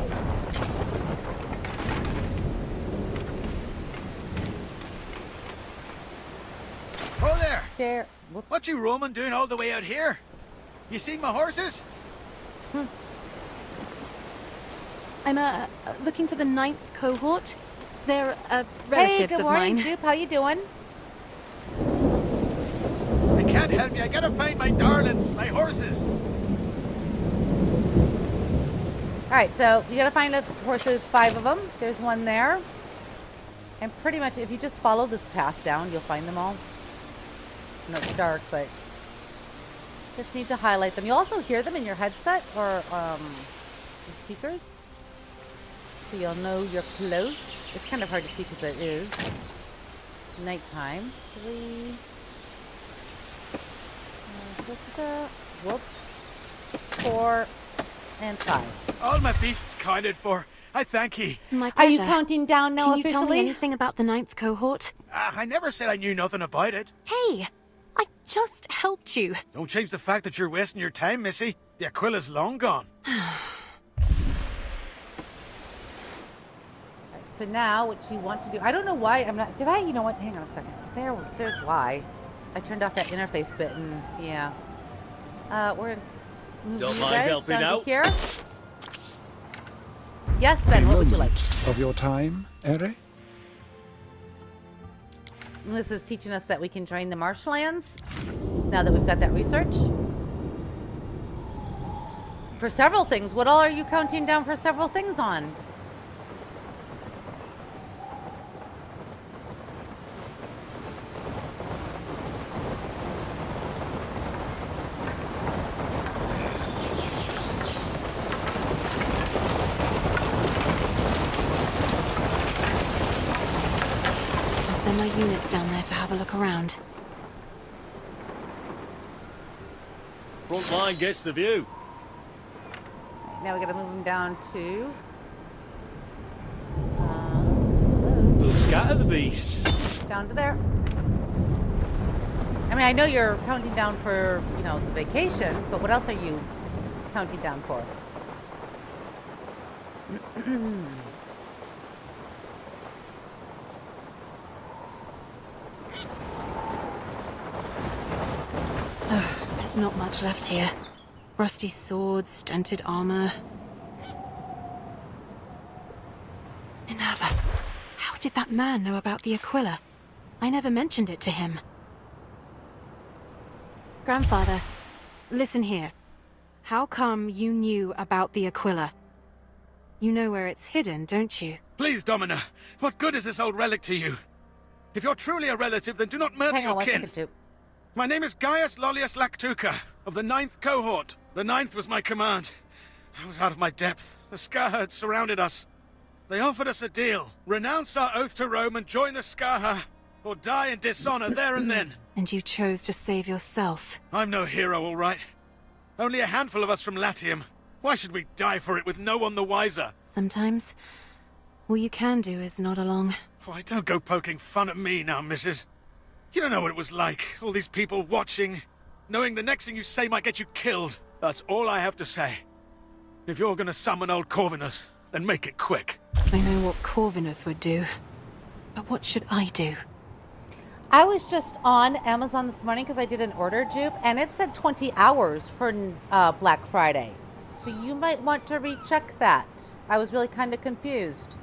Oh there! There. Whoops. What you Roman doing all the way out here? You seen my horses? I'm looking for the ninth cohort. They're Hey, relatives good of morning, mine. Dupe. How you doing? I can't help you. I gotta find my darlings, my horses. All right, so you got to find the horses, 5 of them. There's one there. And pretty much, if you just follow this path down, you'll find them all. I know it's dark, but just need to highlight them. You also hear them in your headset or your speakers, so you'll know you're close. It's kind of hard to see because it is nighttime. 3. Whoop. 4 and 5. All my beasts counted for. I thank ye. My Are pleasure. you counting down now Can you tell me officially? anything about the ninth cohort? I never said I knew nothing about it. Hey, I just helped you. Don't change the fact that you're wasting your time, Missy. The Aquila's long gone. So now what you want to do, I don't know why I'm not, did I, you know what, hang on a second. There's why. I turned off that interface bit and, yeah. We're going to move Don't you mind guys helping down out? to here. Yes, Ben, A what would you like? moment of your time, Ere? And this is teaching us that we can drain the marshlands, now that we've got that research. For several things. What all are you counting down for several things on? I'll send my units down there to have a look around. Front line gets the view. Now we got to move them down to... We'll scatter the beasts. down to there. I mean, I know you're counting down for, you know, the vacation, but what else are you counting down for? There's not much left here. Rusty swords, dented armor. Minerva, how did that man know about the Aquila? I never mentioned it to him. Grandfather, listen here. How come you knew about the Aquila? You know where it's hidden, don't you? Please, Domina, what good is this old relic to you? If you're truly a relative, then do not murder Hang on your one kin. second, too. My name is Gaius Lollius Lactuca, of the 9th cohort. The 9th was my command. I was out of my depth. The Scarherds surrounded us. They offered us a deal. Renounce our oath to Rome and join the Scarher, or die in dishonor there and then. And you chose to save yourself. I'm no hero, all right. Only a handful of us from Latium. Why should we die for it with no one the wiser? Sometimes, all you can do is nod along. Why, don't go poking fun at me now, missus. You don't know what it was like, all these people watching, knowing the next thing you say might get you killed. That's all I have to say. If you're gonna summon old Corvinus, then make it quick. I know what Corvinus would do. But what should I do? I was just on Amazon this morning because I did an order, Jupe, and it said 20 hours for Black Friday. So you might want to recheck that. I was really kind of confused.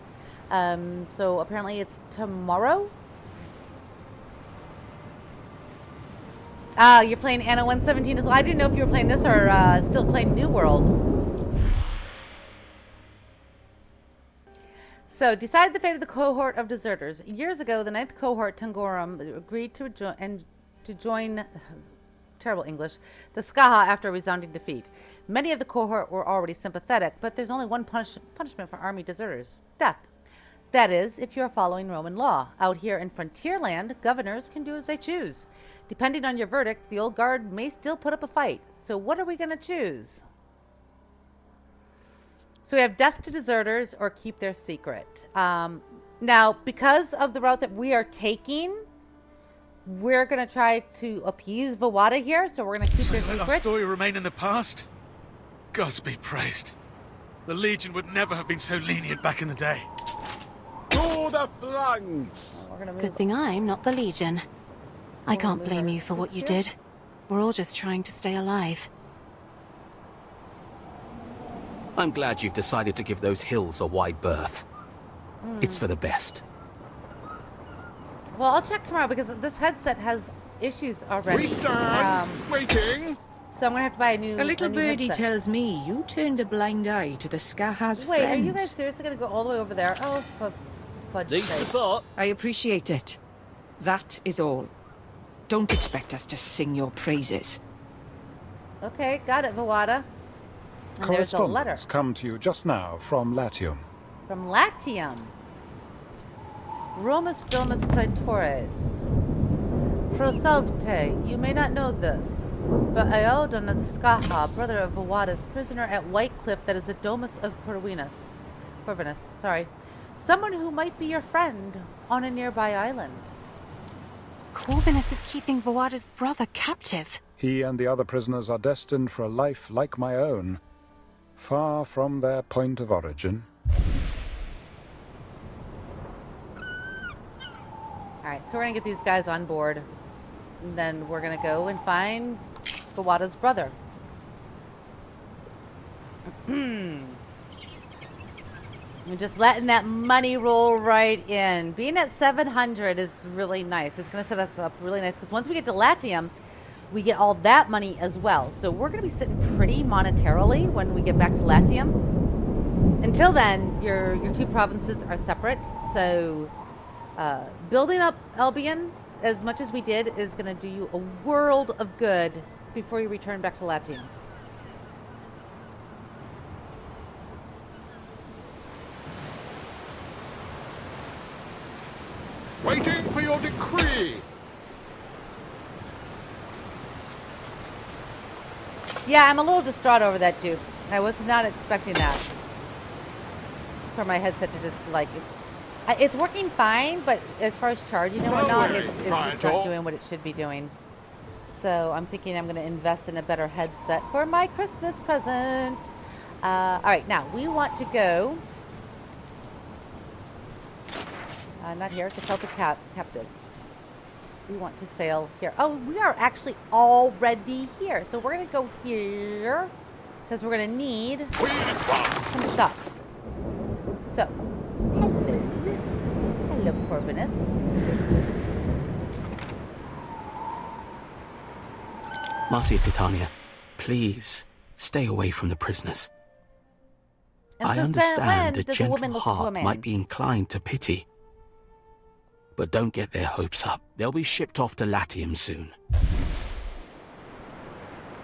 So apparently it's tomorrow? You're playing Anno 117 as well. I didn't know if you were playing this or still playing New World. So, decide the fate of the cohort of deserters. Years ago, the 9th cohort, Tangorum, agreed to join, terrible English, the Skaha after a resounding defeat. Many of the cohort were already sympathetic, but there's only one punishment for army deserters: death. That is, if you're following Roman law. Out here in Frontierland, governors can do as they choose. Depending on your verdict, the old guard may still put up a fight. So what are we going to choose? So we have death to deserters or keep their secret. Now, because of the route that we are taking, we're going to try to appease Vawada here. So we're going to keep their Let secret. our story remain in the past? Gods be praised. The Legion would never have been so lenient back in the day. To the flanks! We're gonna move. Good thing I'm not the Legion. I can't move blame our you for what you troops here. did. We're all just trying to stay alive. I'm glad you've decided to give those hills a wide berth. It's for the best. Well, I'll check tomorrow because this headset has issues already. We stand waiting. So I'm going to have to buy a new A little new birdie headset. tells me you turned a blind eye to the Skaha's Wait, friends. are you guys seriously going to go all the way over there? Oh, for fudge Need sakes. support. I appreciate it. That is all. Don't expect us to sing your praises. Okay, got it, Vawada. And there's a letter Correspondence come to you just now from Latium. from Latium. Romus Domus Praetores. Prosalvte, you may not know this, but Iodon of the Skaha, brother of Vawada, is prisoner at White Cliff that is the Domus of Corvinus, sorry. Someone who might be your friend on a nearby island. Corvinus is keeping Vawada's brother captive. He and the other prisoners are destined for a life like my own, far from their point of origin. Alright, so we're going to get these guys on board. And then we're going to go and find Vawada's brother. And just letting that money roll right in. Being at 700 is really nice. It's going to set us up really nice because once we get to Latium, we get all that money as well. So we're going to be sitting pretty monetarily when we get back to Latium. Until then, your two provinces are separate. So building up Albion as much as we did is going to do you a world of good before you return back to Latium. Waiting for your decree. Yeah, I'm a little distraught over that, Jupe. I was not expecting that. For my headset to just, like, it's working fine, but as far as charging and whatnot, it's just not doing what it should be doing. So I'm thinking I'm going to invest in a better headset for my Christmas present. All right, now we want to go. Not here, to Celtic captives. we want to sail here. Oh, we are actually already here. So we're going to go here because we're going to need some stuff. So, hello. Hello, Corvinus. Marcia Titania, please stay away from the prisoners. And I since then, understand when a does a gentle woman listen to a heart man? might be inclined to pity. But don't get their hopes up. They'll be shipped off to Latium soon.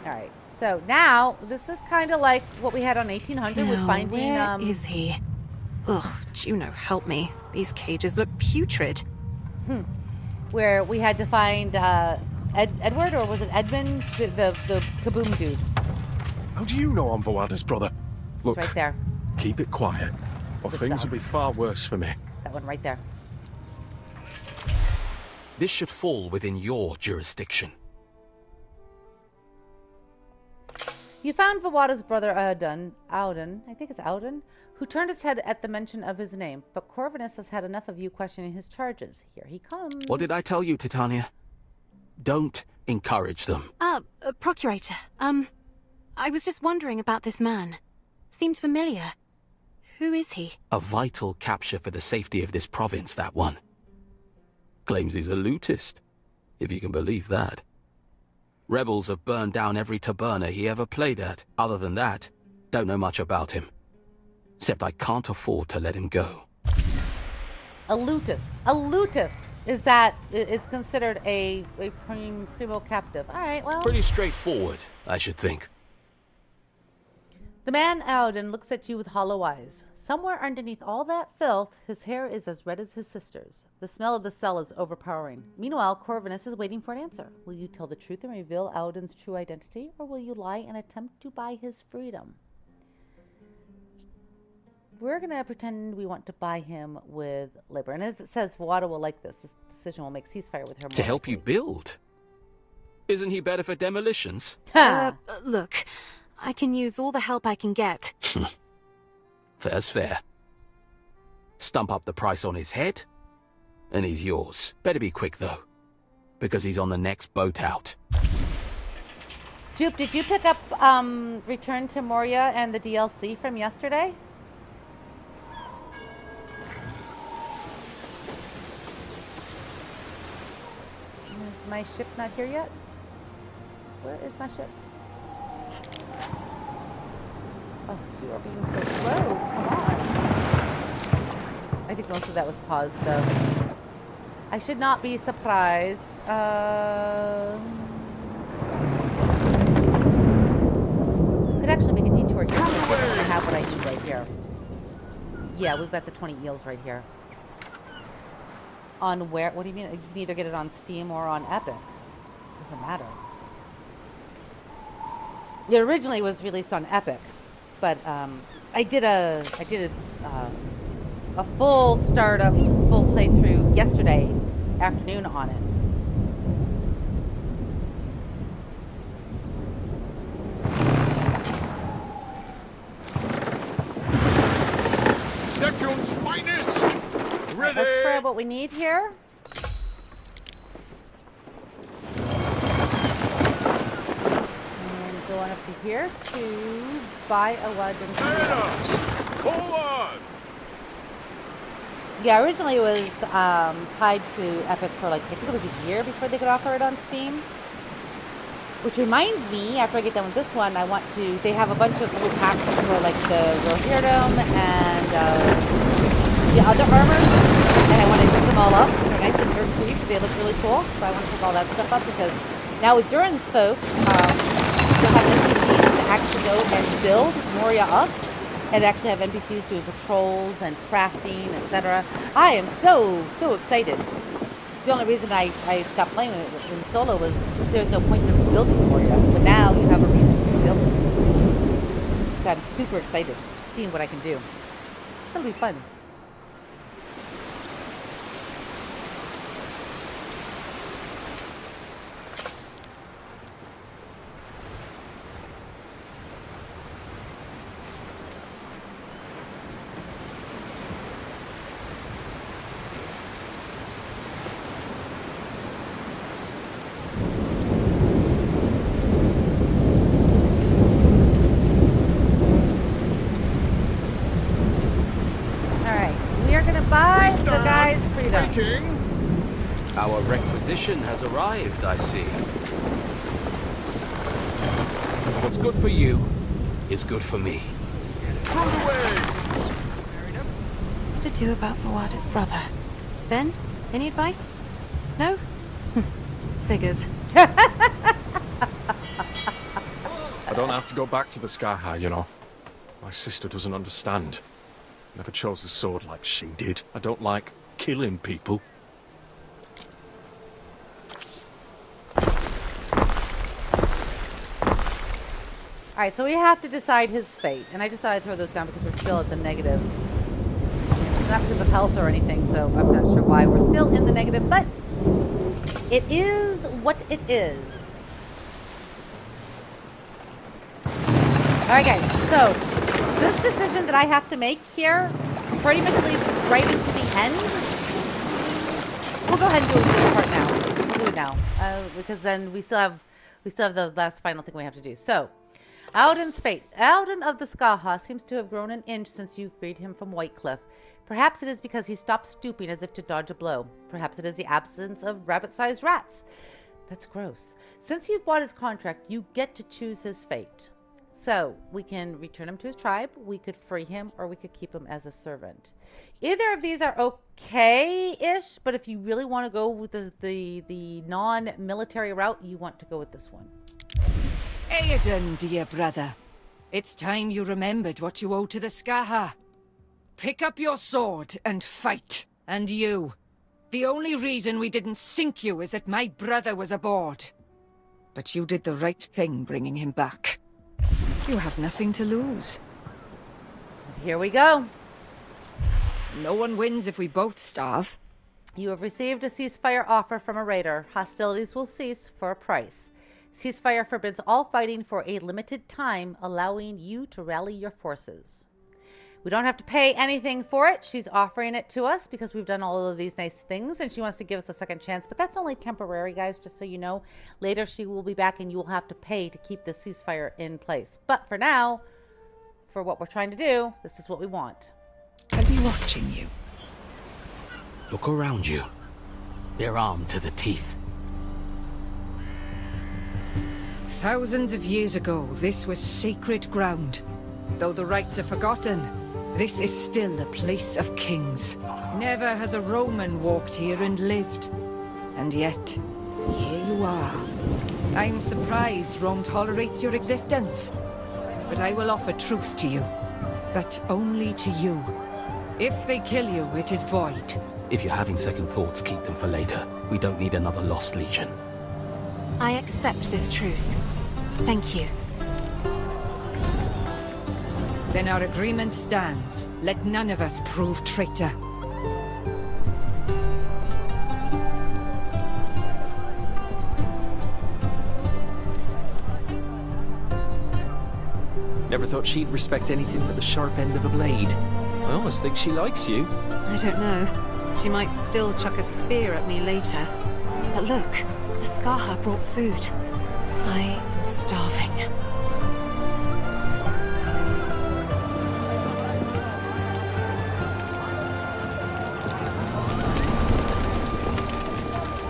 All right. So now this is kind of like what we had on 1800 with Now, finding. where is he? Ugh, Juno, help me. These cages look putrid. Where we had to find Edward, or was it Edmund, the kaboom dude? How do you know I'm Vawada's brother? Look, It's right there. keep it quiet, or The things sound. will be far worse for me. That one right there. This should fall within your jurisdiction. You found Vawada's brother Auden, I think it's Auden, who turned his head at the mention of his name. But Corvinus has had enough of you questioning his charges. Here he comes. What did I tell you, Titania? Don't encourage them. Procurator, I was just wondering about this man. Seemed familiar. Who is he? A vital capture for the safety of this province, that one. Claims he's a lootist, if you can believe that. Rebels have burned down every taberna he ever played at. Other than that, don't know much about him. Except I can't afford to let him go. A lootist. A lootist is considered a primo captive. All right, well. Pretty straightforward, I should think. The man Auden looks at you with hollow eyes. Somewhere underneath all that filth, his hair is as red as his sister's. The smell of the cell is overpowering. Meanwhile, Corvinus is waiting for an answer. Will you tell the truth and reveal Auden's true identity, or will you lie and attempt to buy his freedom? We're going to pretend we want to buy him with labor. And as it says, Vawada will like this. This decision will make ceasefire with her more To help you likely. build? Isn't he better for demolitions? Look, I can use all the help I can get. Fair's fair. Stump up the price on his head, and he's yours. Better be quick, though, because he's on the next boat out. Jupe, did you pick up Return to Moria and the DLC from yesterday? Is my ship not here yet? Where is my ship? Oh, you are being so slow. Come on. I think most of that was paused, though. I should not be surprised. We could actually make a detour here. I have what I need right here. Yeah, we've got the 20 eels right here. On where? What do you mean? You can either get it on Steam or on Epic. Doesn't matter. It originally was released on Epic, but I did a full startup, full playthrough yesterday afternoon on it. Neptune's finest! Ready! Let's grab what we need here. And go on up to here to buy a wagon. Hold on! Yeah, originally it was tied to Epic for like, I think it was a year before they could offer it on Steam. Which reminds me, after I get done with this one, they have a bunch of little packs for like the Rohirrim and the other armors, and I want to pick them all up. They're nice and dirt-free, they look really cool, so I want to pick all that stuff up because now with Durin's folk, you'll have NPCs to actually go and build Moria up, and actually have NPCs doing patrols and crafting, etc. I am so excited. The only reason I stopped playing it in solo was there's no point in building Moria, but now you have a reason to build it. So I'm super excited, seeing what I can do. It'll be fun. going? Our requisition has arrived, I see. What's good for you is good for me. What to do about Fawada's brother? Ben, any advice? No? Figures. I don't have to go back to the Skaha, you know. My sister doesn't understand. Never chose the sword like she did. I don't like killing people. Alright, so we have to decide his fate. And I just thought I'd throw those down because we're still at the negative. It's not because of health or anything, so I'm not sure why we're still in the negative, but it is what it is. Alright guys, so this decision that I have to make here pretty much leads right into the end. We'll go ahead and do this part now. We'll do it now. Because then we still have the last final thing we have to do. So Alden's fate. Alden of the Skaha seems to have grown an inch since you freed him from Whitecliff. Perhaps it is because he stopped stooping as if to dodge a blow. Perhaps it is the absence of rabbit-sized rats. That's gross. Since you've bought his contract, you get to choose his fate. So we can return him to his tribe, we could free him, or we could keep him as a servant. Either of these are okay-ish, but if you really want to go with the non-military route, you want to go with this one. Aedan, dear brother. It's time you remembered what you owe to the Skaha. Pick up your sword and fight. And you. The only reason we didn't sink you is that my brother was aboard. But you did the right thing bringing him back. You have nothing to lose. Here we go. No one wins if we both starve. You have received a ceasefire offer from a raider. Hostilities will cease for a price. Ceasefire forbids all fighting for a limited time, allowing you to rally your forces. We don't have to pay anything for it. She's offering it to us because we've done all of these nice things, and she wants to give us a second chance. But that's only temporary, guys, just so you know. Later, she will be back, and you will have to pay to keep this ceasefire in place. But for now, for what we're trying to do, this is what we want. I'll be watching you. Look around you. They're armed to the teeth. Thousands of years ago, this was sacred ground. Though the rites are forgotten, this is still a place of kings. Never has a Roman walked here and lived. And yet, here you are. I'm surprised Rome tolerates your existence. But I will offer truce to you. But only to you. If they kill you, it is void. If you're having second thoughts, keep them for later. We don't need another lost legion. I accept this truce. Thank you. Then our agreement stands. Let none of us prove traitor. Never thought she'd respect anything but the sharp end of a blade. I almost think she likes you. I don't know. She might still chuck a spear at me later. But look, the Skaha brought food. I am starving.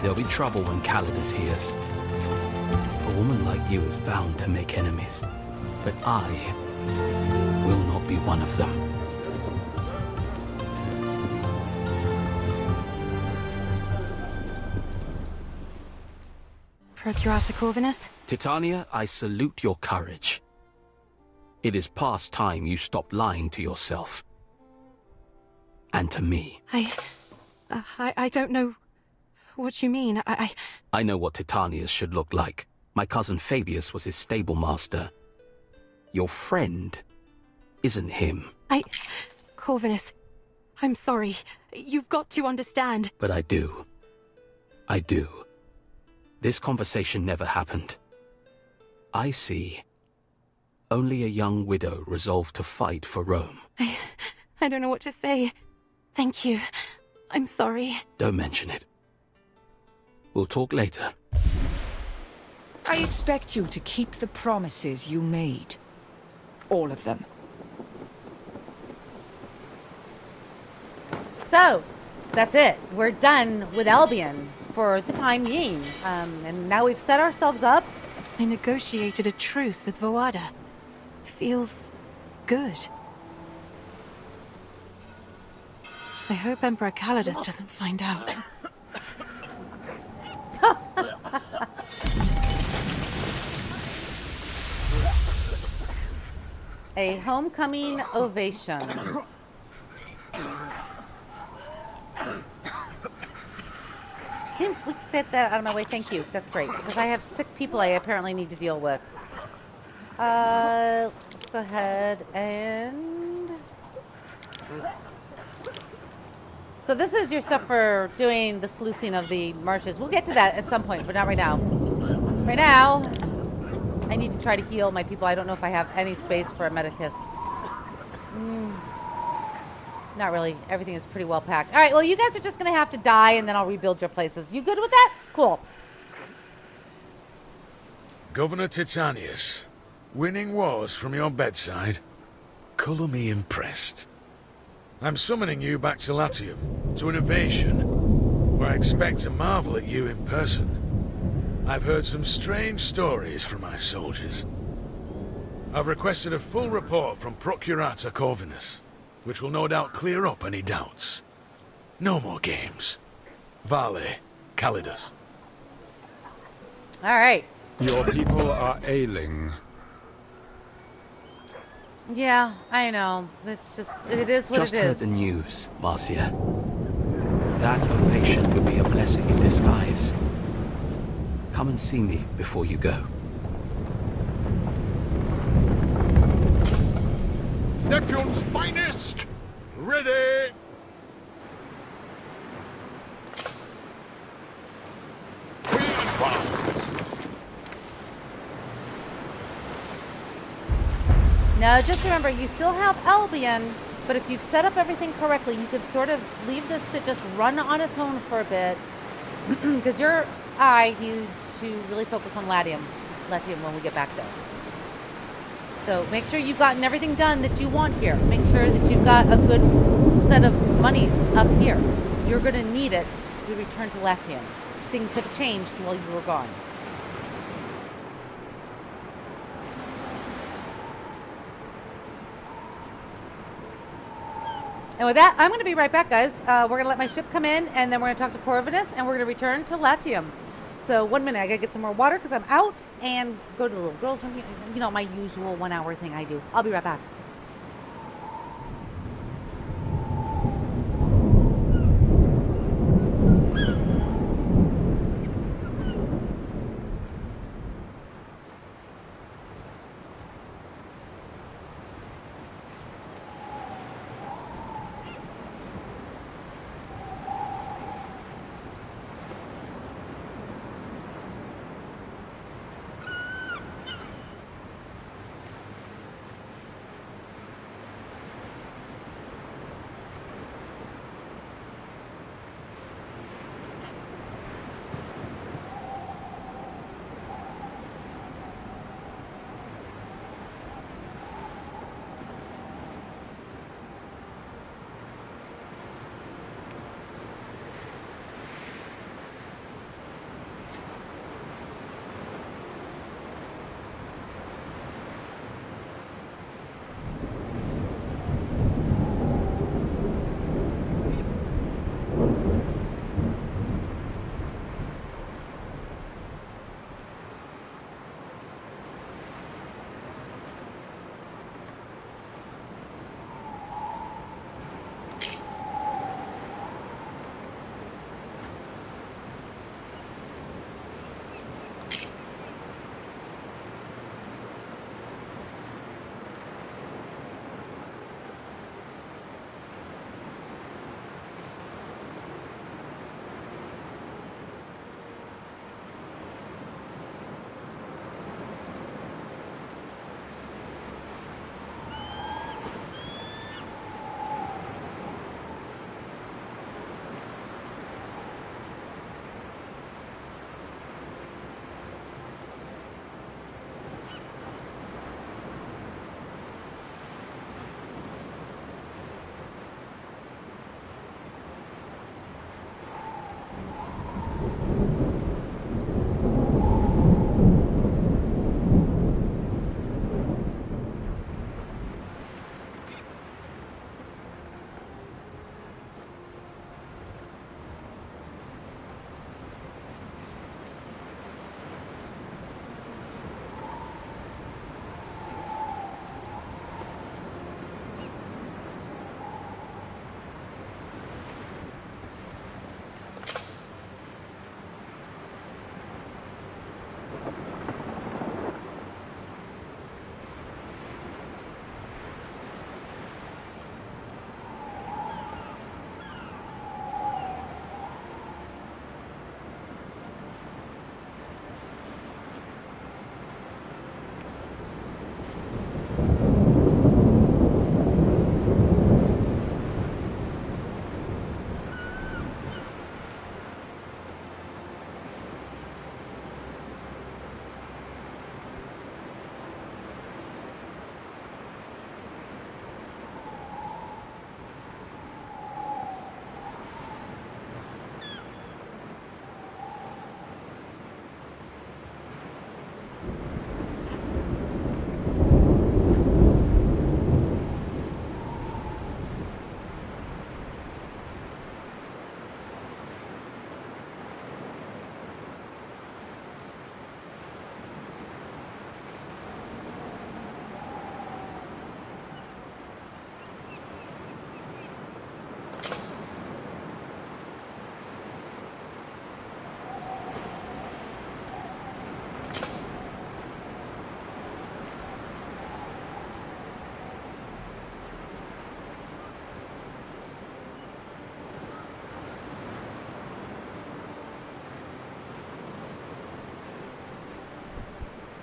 There'll be trouble when Calidus hears. A woman like you is bound to make enemies. But I will not be one of them. Procurator Corvinus? Titania, I salute your courage. It is past time you stopped lying to yourself. And to me. I don't know what you mean. I know what Titania's should look like. My cousin Fabius was his stable master. Your friend isn't him. Corvinus, I'm sorry. You've got to understand. But I do. I do. This conversation never happened. I see only a young widow resolved to fight for Rome. I don't know what to say. Thank you. I'm sorry. Don't mention it. We'll talk later. I expect you to keep the promises you made. All of them. So, that's it. We're done with Albion for the time being. And now we've set ourselves up. I negotiated a truce with Voada. Feels good. I hope Emperor Calidus doesn't find out. A homecoming ovation. Can we get that out of my way? Thank you. That's great. Because I have sick people I apparently need to deal with. Let's go ahead and... So this is your stuff for doing the sluicing of the marshes. We'll get to that at some point, but not right now. Right now, I need to try to heal my people. I don't know if I have any space for a medicus. Not really. Everything is pretty well packed. All right, well, you guys are just going to have to die, and then I'll rebuild your places. You good with that? Cool. Governor Titanius, winning wars from your bedside? Colour me impressed. I'm summoning you back to Latium, to an invasion, where I expect to marvel at you in person. I've heard some strange stories from my soldiers. I've requested a full report from Procurator Corvinus, which will no doubt clear up any doubts. No more games. Vale, Calidus. All right. Your people are ailing. Yeah, I know. It's just, it is what Just it heard is. the news, Marcia. That ovation could be a blessing in disguise. Come and see me before you go. Neptune's finest! Ready! We advance! Now, just remember, you still have Albion, but if you've set up everything correctly, you could sort of leave this to just run on its own for a bit. Because your eye needs to really focus on Latium when we get back there. So make sure you've gotten everything done that you want here. Make sure that you've got a good set of monies up here. You're going to need it to return to Latium. Things have changed while you were gone. And with that, I'm going to be right back, guys. We're going to let my ship come in, and then we're going to talk to Corvinus, and we're going to return to Latium. So 1 minute, I got to get some more water because I'm out, and go to the little girls' room. You know, my usual 1 hour thing I do. I'll be right back.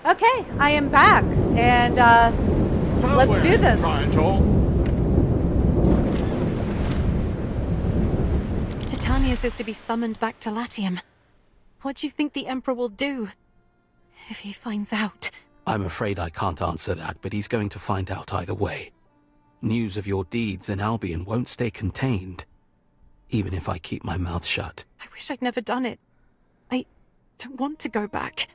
Okay, I am back, and let's do this. Titanius is to be summoned back to Latium. What do you think the Emperor will do if he finds out? I'm afraid I can't answer that, but he's going to find out either way. News of your deeds in Albion won't stay contained, even if I keep my mouth shut. I wish I'd never done it. I don't want to go back.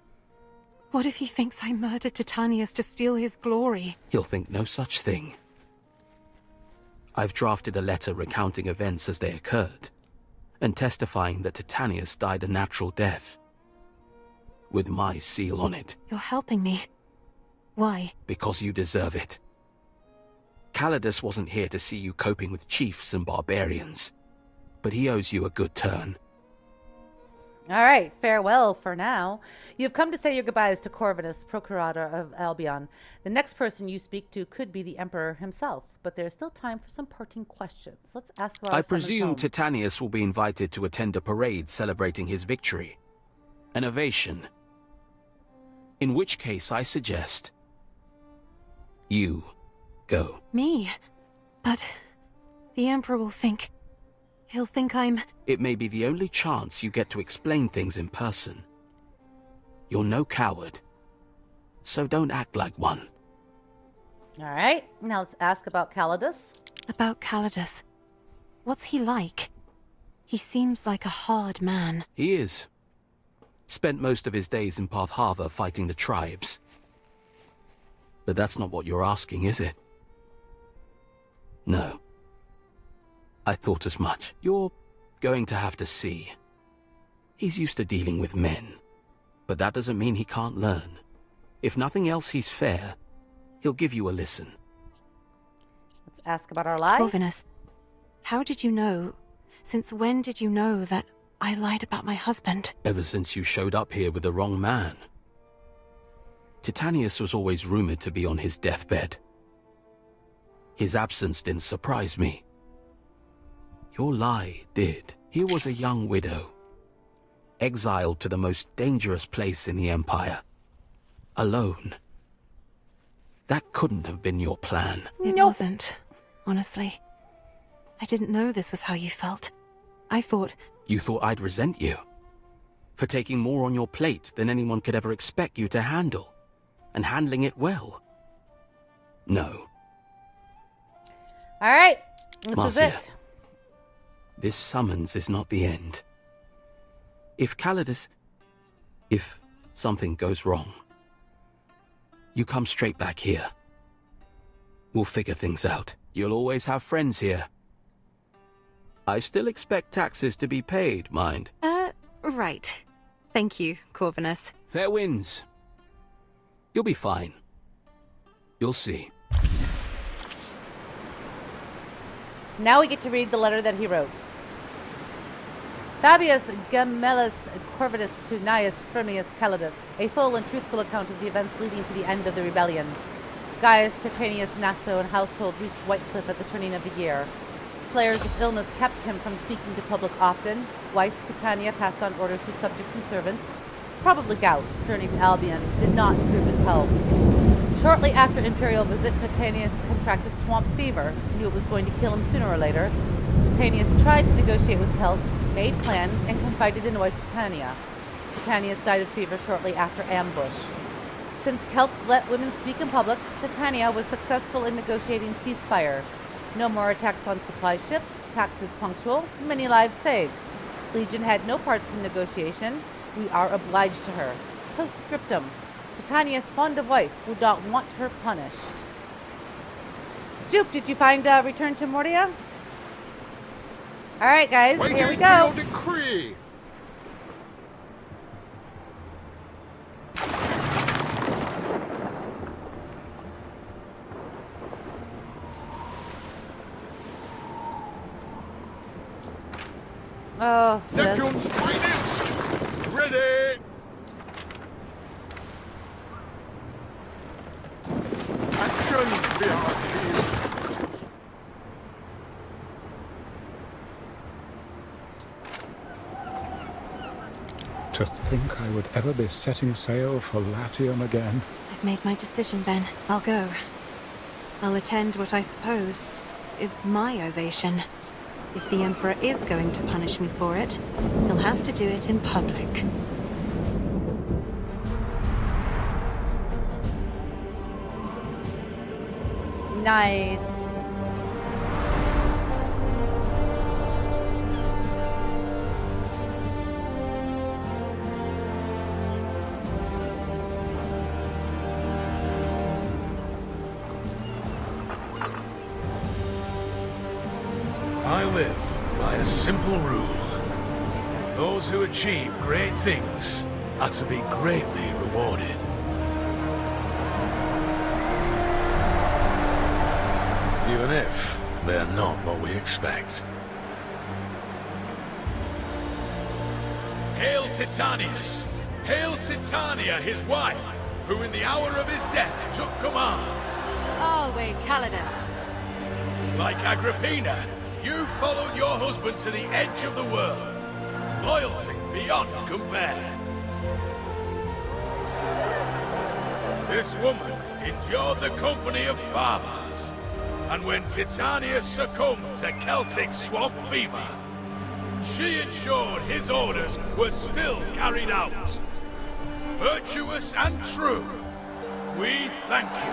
What if he thinks I murdered Titanius to steal his glory? He'll think no such thing. I've drafted a letter recounting events as they occurred, and testifying that Titanius died a natural death, with my seal on it. You're helping me. Why? Because you deserve it. Calidus wasn't here to see you coping with chiefs and barbarians, but he owes you a good turn. All right, farewell for now. You've come to say your goodbyes to Corvinus, Procurator of Albion. The next person you speak to could be the Emperor himself, but there's still time for some parting questions. Let's ask about I our summons presume home. Titanius will be invited to attend a parade celebrating his victory. An ovation. In which case I suggest you go. Me? But the Emperor will think... He'll think I'm... It may be the only chance you get to explain things in person. You're no coward, so don't act like one. All right, now let's ask about Calidus. About Calidus. What's he like? He seems like a hard man. He is. Spent most of his days in Path Harbor fighting the tribes. But that's not what you're asking, is it? No. I thought as much. You're going to have to see. He's used to dealing with men, but that doesn't mean he can't learn. If nothing else, he's fair. He'll give you a listen. Let's ask about our lives. Corvinus, how did you know? Since when did you know that I lied about my husband? Ever since you showed up here with the wrong man. Titanius was always rumored to be on his deathbed. His absence didn't surprise me. Your lie did. He was a young widow, exiled to the most dangerous place in the Empire. Alone. That couldn't have been your plan. It wasn't, honestly. I didn't know this was how you felt. I thought... You thought I'd resent you? For taking more on your plate than anyone could ever expect you to handle, and handling it well? No. All right, this Marcia, is it. This summons is not the end. If Calidus... If something goes wrong, you come straight back here. We'll figure things out. You'll always have friends here. I still expect taxes to be paid, mind. Right. Thank you, Corvinus. Fair winds. You'll be fine. You'll see. Now we get to read the letter that he wrote. Fabius Gemellus Corvinus to Gnaeus Firmius Calidus, a full and truthful account of the events leading to the end of the rebellion. Gaius Titanius Naso and household reached Whitecliff at the turning of the year. Flares of illness kept him from speaking to public often. Wife Titania passed on orders to subjects and servants. Probably gout, journey to Albion, did not improve his health. Shortly after Imperial visit, Titanius contracted swamp fever, knew it was going to kill him sooner or later. Titanius tried to negotiate with Celts, made plans, and confided in wife Titania. Titanius died of fever shortly after ambush. Since Celts let women speak in public, Titania was successful in negotiating ceasefire. No more attacks on supply ships, taxes punctual, many lives saved. Legion had no parts in negotiation. We are obliged to her. Postscriptum. Titanius fond of wife, would not want her punished. Duke, did you find Return to Mordia? Alright guys, here we go. Decree. Oh, Neptune's this. finest! Ready! Action, be our chief. To think I would ever be setting sail for Latium again. I've made my decision, Ben. I'll go. I'll attend what I suppose is my ovation. If the Emperor is going to punish me for it, he'll have to do it in public. Nice. I live by a simple rule. Those who achieve great things are to be greatly rewarded. Even if they're not what we expect. Hail Titanius! Hail Titania, his wife, who in the hour of his death took command. Oh, wait, Calidus. Like Agrippina, you followed your husband to the edge of the world. Loyalty beyond compare. This woman endured the company of barbars. And when Titanius succumbed to Celtic swamp fever, she ensured his orders were still carried out. Virtuous and true, we thank you.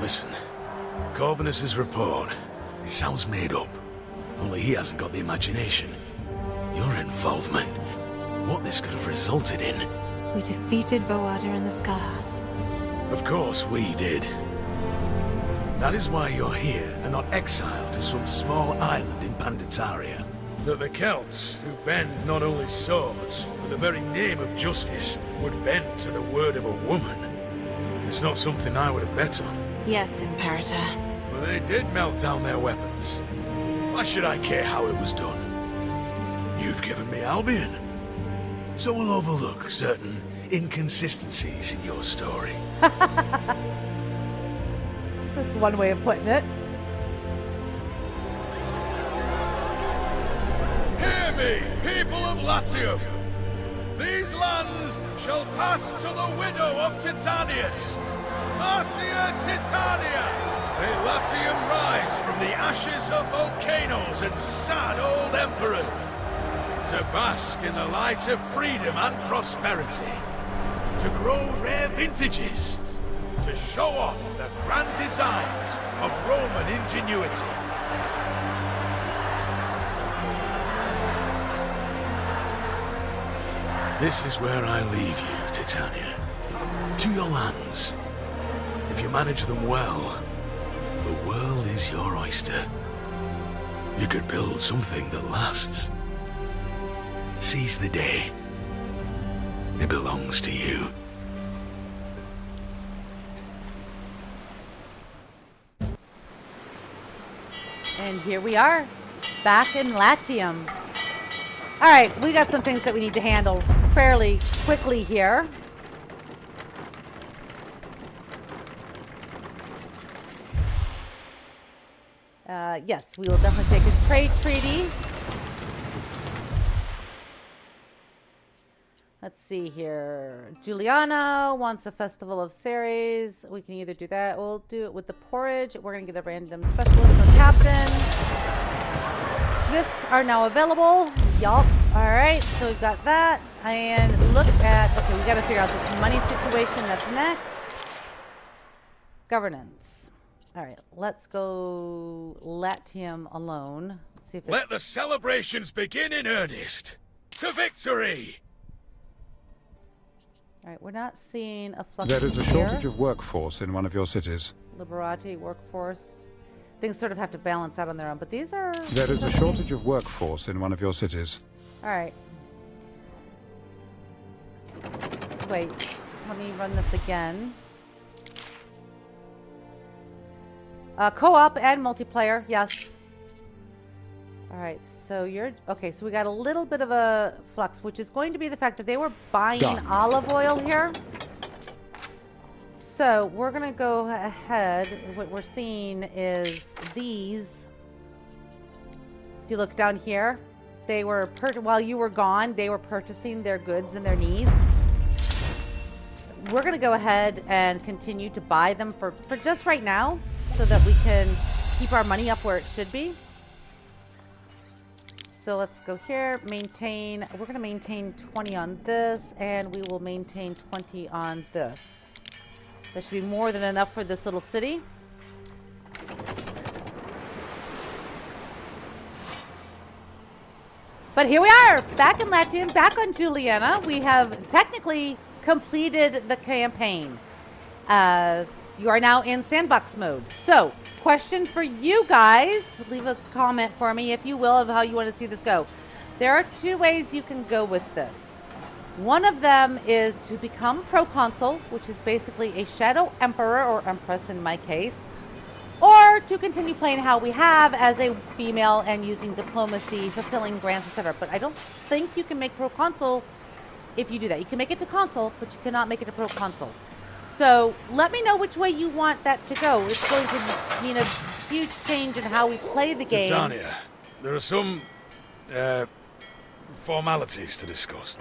Listen, Corvinus's report, it sounds made up. Only he hasn't got the imagination. Your involvement, what this could have resulted in. We defeated Voada and the Scar. Of course we did. That is why you're here and not exiled to some small island in Panditaria. That the Celts, who bend not only swords, but the very name of justice, would bend to the word of a woman. It's not something I would have bet on. Yes, Imperator. But they did melt down their weapons. Why should I care how it was done? You've given me Albion. So we'll overlook certain inconsistencies in your story. That's one way of putting it. Hear me, people of Latium! These lands shall pass to the widow of Titanius, Marcia Titania! May Latium rise from the ashes of volcanoes and sad old emperors, to bask in the light of freedom and prosperity, to grow rare vintages, to show off the grand designs of Roman ingenuity. This is where I leave you, Titania. To your lands. If you manage them well, the world is your oyster. You could build something that lasts. Seize the day. It belongs to you. And here we are, back in Latium. All right, we got some things that we need to handle fairly quickly here. Yes, we will definitely take a trade treaty. Let's see here. Juliana wants a festival of Ceres. We can either do that. We'll do it with the porridge. We're going to get a random specialist for captain. Smiths are now available. Yup. All right, so we've got that. And look at, okay, we got to figure out this money situation. That's next. Governance. All right, let's go Latium alone. Let's see if it's... Let the celebrations begin in earnest. To victory! All right, we're not seeing a flux. There is a shortage of workforce in one of your cities. Liberati, workforce. Things sort of have to balance out on their own, but these are... There is a shortage of workforce in one of your cities. All right. Wait, let me run this again. Co-op and multiplayer, yes. All right, so you're... Okay, so we got a little bit of a flux, which is going to be the fact that they were buying Done. olive oil here. So we're going to go ahead. What we're seeing is these. If you look down here, they were, while you were gone, they were purchasing their goods and their needs. We're going to go ahead and continue to buy them for just right now so that we can keep our money up where it should be. So let's go here, maintain. We're going to maintain 20 on this, and we will maintain 20 on this. That should be more than enough for this little city. But here we are, back in Latium, back on Juliana. We have technically completed the campaign. You are now in sandbox mode. So, question for you guys. Leave a comment for me, if you will, of how you want to see this go. There are two ways you can go with this. One of them is to become proconsul, which is basically a shadow emperor or empress in my case, or to continue playing how we have as a female and using diplomacy, fulfilling grants, etc. But I don't think you can make proconsul if you do that. You can make it to consul, but you cannot make it to proconsul. So let me know which way you want that to go. It's going to mean a huge change in how we play the game. Titania, there are some formalities to discuss.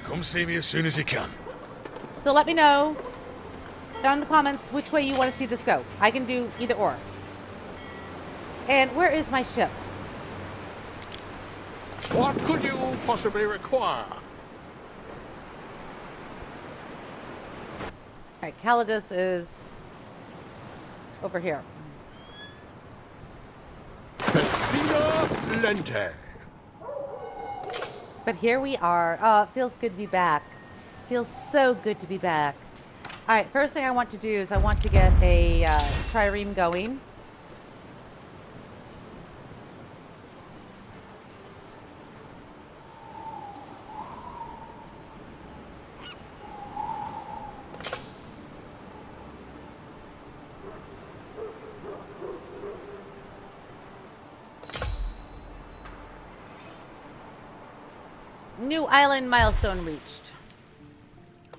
Come see me as soon as you can. So let me know down in the comments which way you want to see this go. I can do either or. And where is my ship? What could you possibly require? All right, Calidus is over here. Festina Lente. But here we are. Oh, it feels good to be back. Feels so good to be back. All right, first thing I want to do is I want to get a trireme going. New island milestone reached.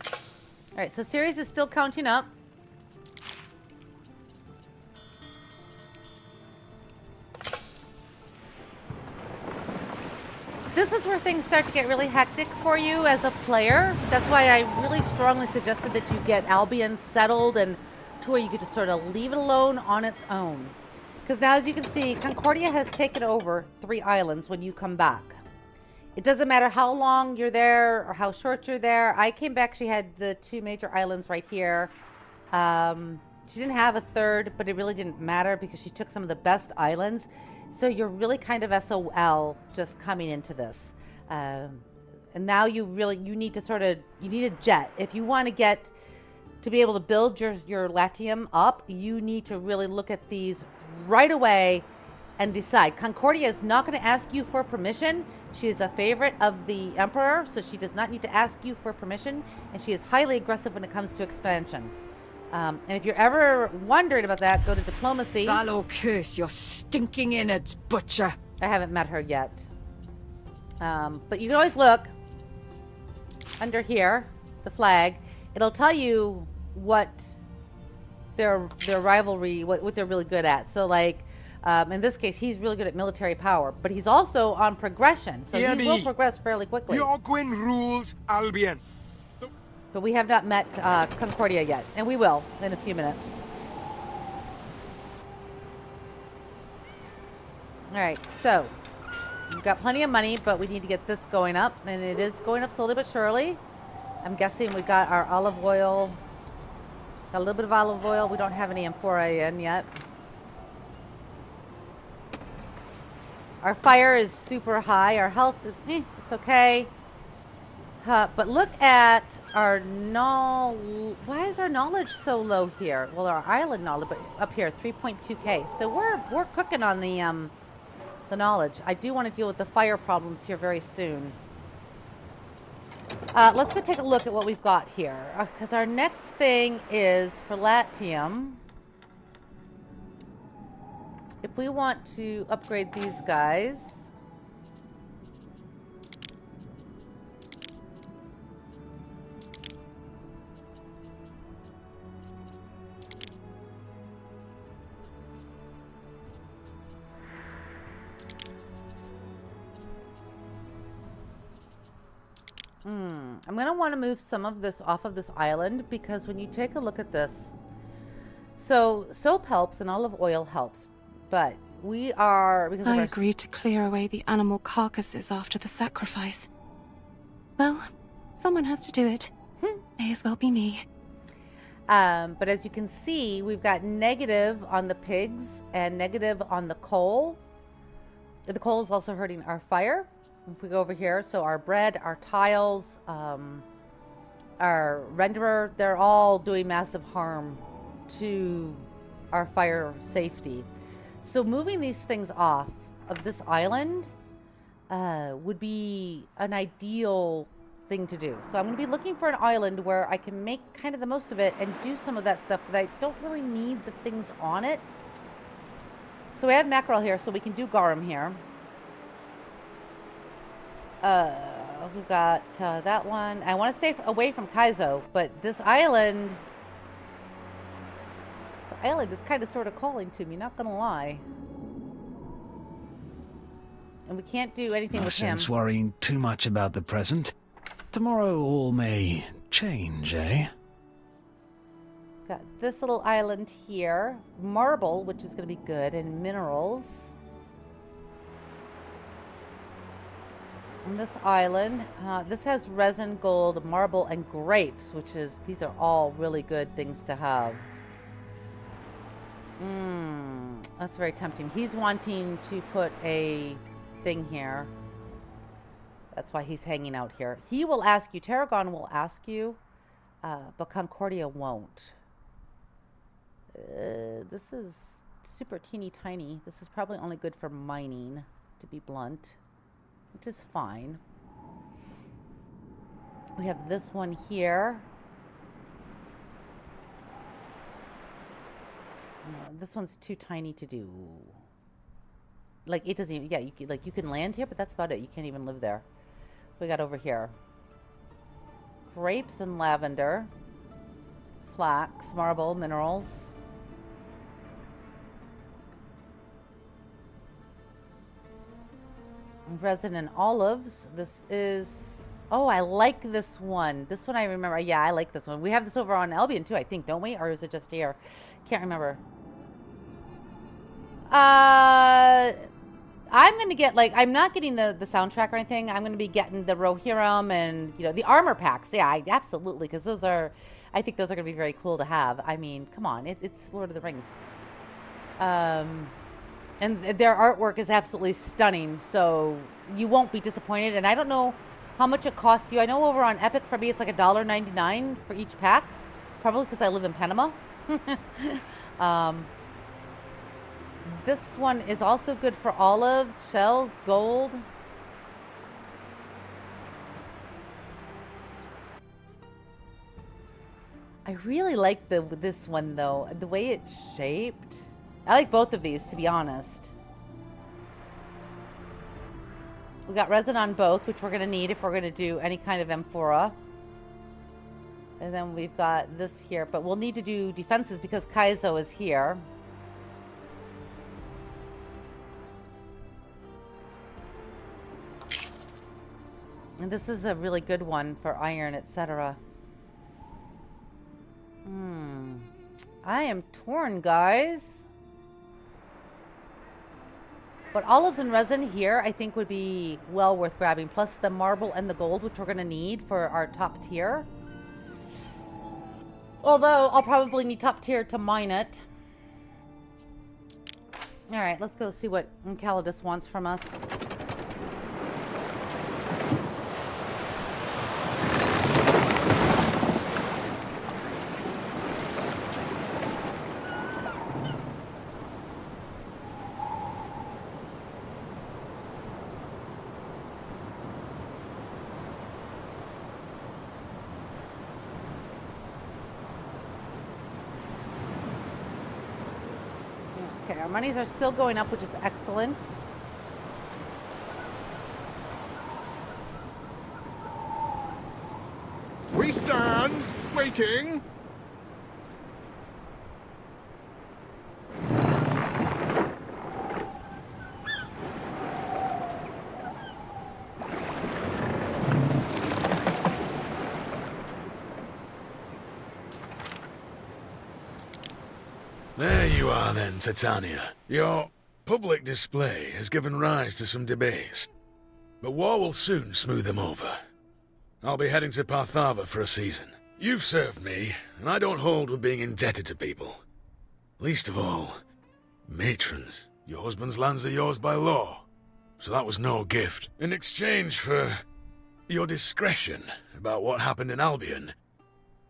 All right, so series is still counting up. This is where things start to get really hectic for you as a player. That's why I really strongly suggested that you get Albion settled and to where you could just sort of leave it alone on its own. Because now, as you can see, Concordia has taken over 3 islands when you come back. It doesn't matter how long you're there or how short you're there. I came back, she had the 2 major islands right here. She didn't have a third, but it really didn't matter because she took some of the best islands. So you're really kind of SOL just coming into this. And now you need to you need a jet. If you want to get to be able to build your Latium up, you need to really look at these right away and decide. Concordia is not going to ask you for permission. She is a favorite of the Emperor, so she does not need to ask you for permission, and she is highly aggressive when it comes to expansion. And if you're ever wondering about that, go to diplomacy. Valor curse your stinking innards, butcher. I haven't met her yet. But you can always look under here, the flag. It'll tell you what their rivalry, what they're really good at. So like, in this case, he's really good at military power, but he's also on progression, so he will progress fairly quickly. Yorgwin rules Albion. But we have not met Concordia yet, and we will in a few minutes. All right, so we've got plenty of money, but we need to get this going up, and it is going up slowly but surely. I'm guessing we got our olive oil, got a little bit of olive oil. We don't have any amphora in yet. Our fire is super high. Our health is, it's okay. But look at our knowledge. Why is our knowledge so low here? Well, our island knowledge, but up here, 3.2k. So we're cooking on the knowledge. I do want to deal with the fire problems here very soon. Let's go take a look at what we've got here, because our next thing is for Latium. If we want to upgrade these guys, I'm going to want to move some of this off of this island because when you take a look at this, so soap helps and olive oil helps, but we are... because I of our... agreed to clear away the animal carcasses after the sacrifice. Well, someone has to do it. May as well be me. But as you can see, we've got negative on the pigs and negative on the coal. The coal is also hurting our fire. If we go over here, so our bread, our tiles, our renderer, they're all doing massive harm to our fire safety. So moving these things off of this island would be an ideal thing to do. So I'm going to be looking for an island where I can make kind of the most of it and do some of that stuff, but I don't really need the things on it. So we have mackerel here, so we can do garum here. We've got that one. I want to stay away from Kaizo, but this island is kind of sort of calling to me, not gonna lie. And we can't do anything with him. No sense worrying too much about the present. Tomorrow all may change, eh? Got this little island here. Marble, which is going to be good, and minerals. On this island, this has resin, gold, marble, and grapes, which is... these are all really good things to have. That's very tempting. He's wanting to put a thing here. That's why he's hanging out here. He will ask you. Tarragon will ask you, but Concordia won't. This is super teeny tiny. This is probably only good for mining, to be blunt, which is fine. We have this one here. This one's too tiny to do. Like, it doesn't even... yeah, you can land here, but that's about it. You can't even live there. We got over here grapes and lavender, flax, marble, minerals. Resin and olives. This is... oh, I like this one. This one I remember. Yeah, I like this one. We have this over on Albion too, I think, don't we? Or is it just here? Can't remember. I'm going to get, like, I'm not getting the soundtrack or anything. I'm going to be getting the Rohirrim and, you know, the armor packs. Yeah, absolutely, because those are, I think those are going to be very cool to have. I mean, come on, it's Lord of the Rings. And their artwork is absolutely stunning, so you won't be disappointed. And I don't know how much it costs you. I know over on Epic, for me, it's like $1.99 for each pack, probably because I live in Panama. This one is also good for olives, shells, gold. I really like this one though, the way it's shaped. I like both of these, to be honest. We got resin on both, which we're going to need if we're going to do any kind of amphora. And then we've got this here, but we'll need to do defenses because Kaizo is here. And this is a really good one for iron, etc. I am torn, guys. But olives and resin here, I think, would be well worth grabbing. Plus the marble and the gold, which we're going to need for our top tier. Although, I'll probably need top tier to mine it. Alright, let's go see what Calidus wants from us. Okay, our monies are still going up, which is excellent. We stand, waiting. There you are then, Titania. Your public display has given rise to some debates, but war will soon smooth them over. I'll be heading to Parthava for a season. You've served me, and I don't hold with being indebted to people. Least of all, matrons. Your husband's lands are yours by law, so that was no gift. In exchange for your discretion about what happened in Albion,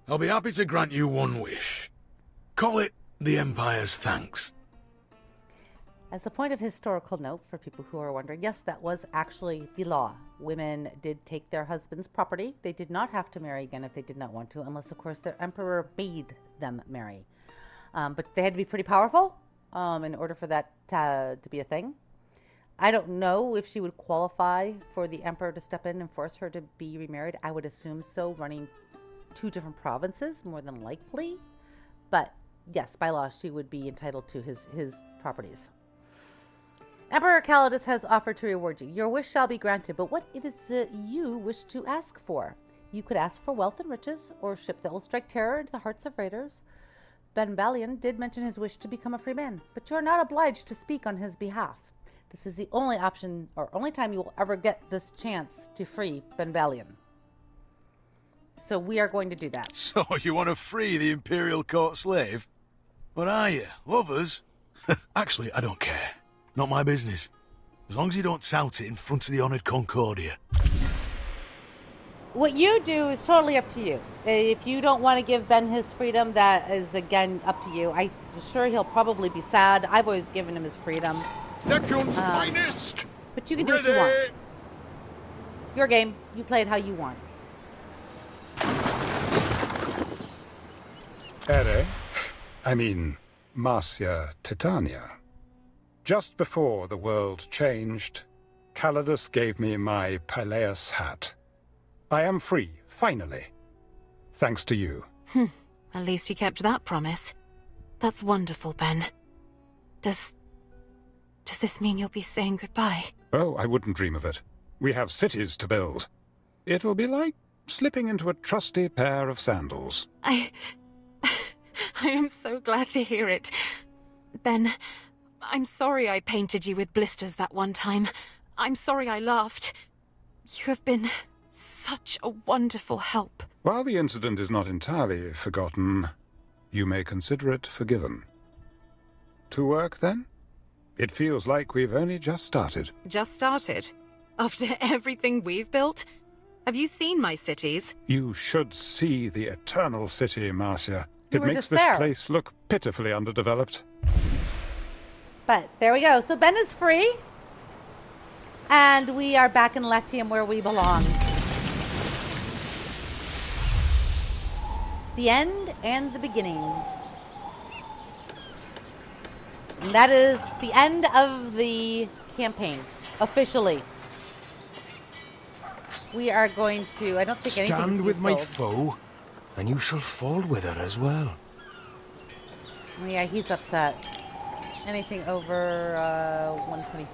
I'll be happy to grant you one wish. Call it the Empire's thanks. As a point of historical note for people who are wondering, yes, that was actually the law. Women did take their husband's property. They did not have to marry again if they did not want to, unless, of course, their emperor made them marry. But they had to be pretty powerful in order for that to be a thing. I don't know if she would qualify for the emperor to step in and force her to be remarried. I would assume so, running 2 different provinces, more than likely. But yes, by law, she would be entitled to his properties. Emperor Calidus has offered to reward you. Your wish shall be granted, but what it is you wish to ask for? You could ask for wealth and riches, or a ship that will strike terror into the hearts of raiders. Ben Balian did mention his wish to become a free man, but you are not obliged to speak on his behalf. This is the only option, or only time you will ever get this chance to free Ben Balian. So we are going to do that. So you want to free the Imperial Court slave? What are you, lovers? Actually, I don't care. Not my business. As long as you don't tout it in front of the Honoured Concordia. What you do is totally up to you. If you don't want to give Ben his freedom, that is, again, up to you. I'm sure he'll probably be sad. I've always given him his freedom. Neptune's finest! But you can do what you want. Your game. You play it how you want. Marcia Titania. Just before the world changed, Calidus gave me my Peleus hat. I am free, finally. Thanks to you. At least you kept that promise. That's wonderful, Ben. Does this mean you'll be saying goodbye? Oh, I wouldn't dream of it. We have cities to build. It'll be like slipping into a trusty pair of sandals. I am so glad to hear it. Ben, I'm sorry I painted you with blisters that one time. I'm sorry I laughed. You have been such a wonderful help. While the incident is not entirely forgotten, you may consider it forgiven. To work, then? It feels like we've only just started. Just started? After everything we've built? Have you seen my cities? You should see the Eternal City, Marcia. You It were makes just this there. place look pitifully underdeveloped. But there we go. So Ben is free. And we are back in Latium where we belong. The end and the beginning. And that is the end of the campaign, officially. We are going to, I don't think anything is Stand being with my sold. foe, and you shall fall with her as well. Yeah, he's upset. Anything over 120.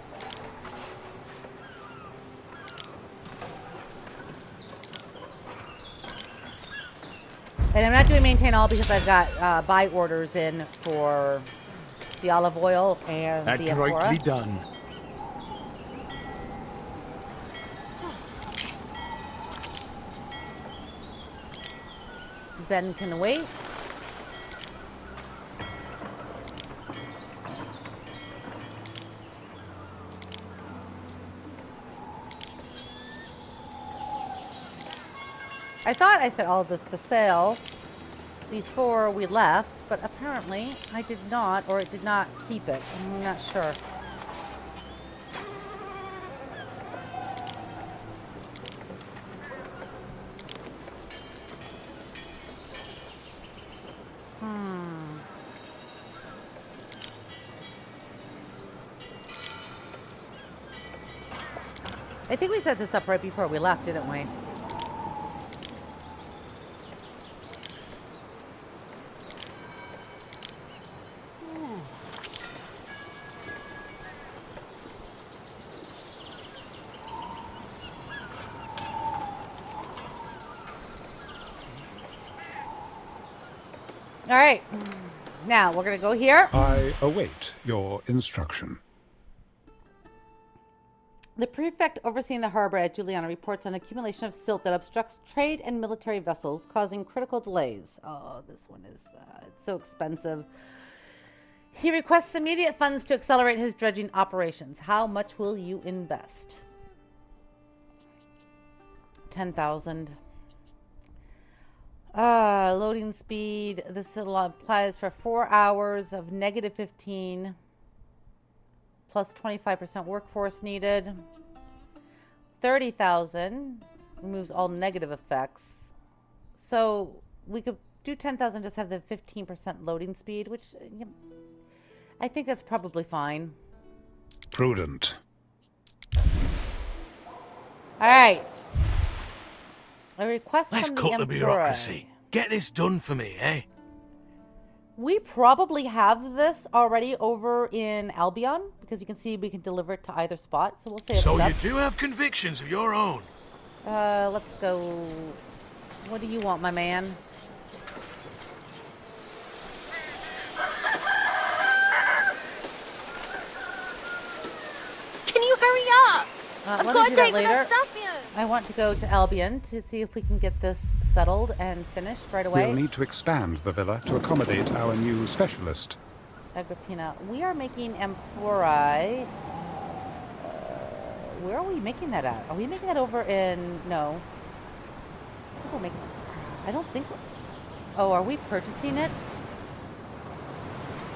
And I'm not doing maintain all because I've got buy orders in for the olive oil and the Adroitly amphora. done. Ben can wait. I thought I set all of this to sale before we left, but apparently I did not, or it did not keep it. I'm not sure. I think we set this up right before we left, didn't we? All right. Now, we're going to go here. I await your instruction. The prefect overseeing the harbor at Juliana reports on accumulation of silt that obstructs trade and military vessels, causing critical delays. Oh, this one is it's so expensive. He requests immediate funds to accelerate his dredging operations. How much will you invest? 10,000. Loading speed. This applies for 4 hours of -15. Plus 25% workforce needed. 30,000 removes all negative effects. So we could do 10,000, just have the 15% loading speed, which I think that's probably fine. Prudent. All right. A request Let's from the cut the Emperor. bureaucracy. Get this done for me, eh? We probably have this already over in Albion, because you can see we can deliver it to either spot. So we'll say it's So up. you do have convictions of your own. Let's go. What do you want, my man? Can you hurry up? I've let got me a do that date with later. Albion. I want to go to Albion to see if we can get this settled and finished right away. We'll need to expand the villa to accommodate our new specialist. Agrippina, we are making amphorae. Where are we making that at? Are we making that over in... No. I think we're making... I don't think... Oh, are we purchasing it?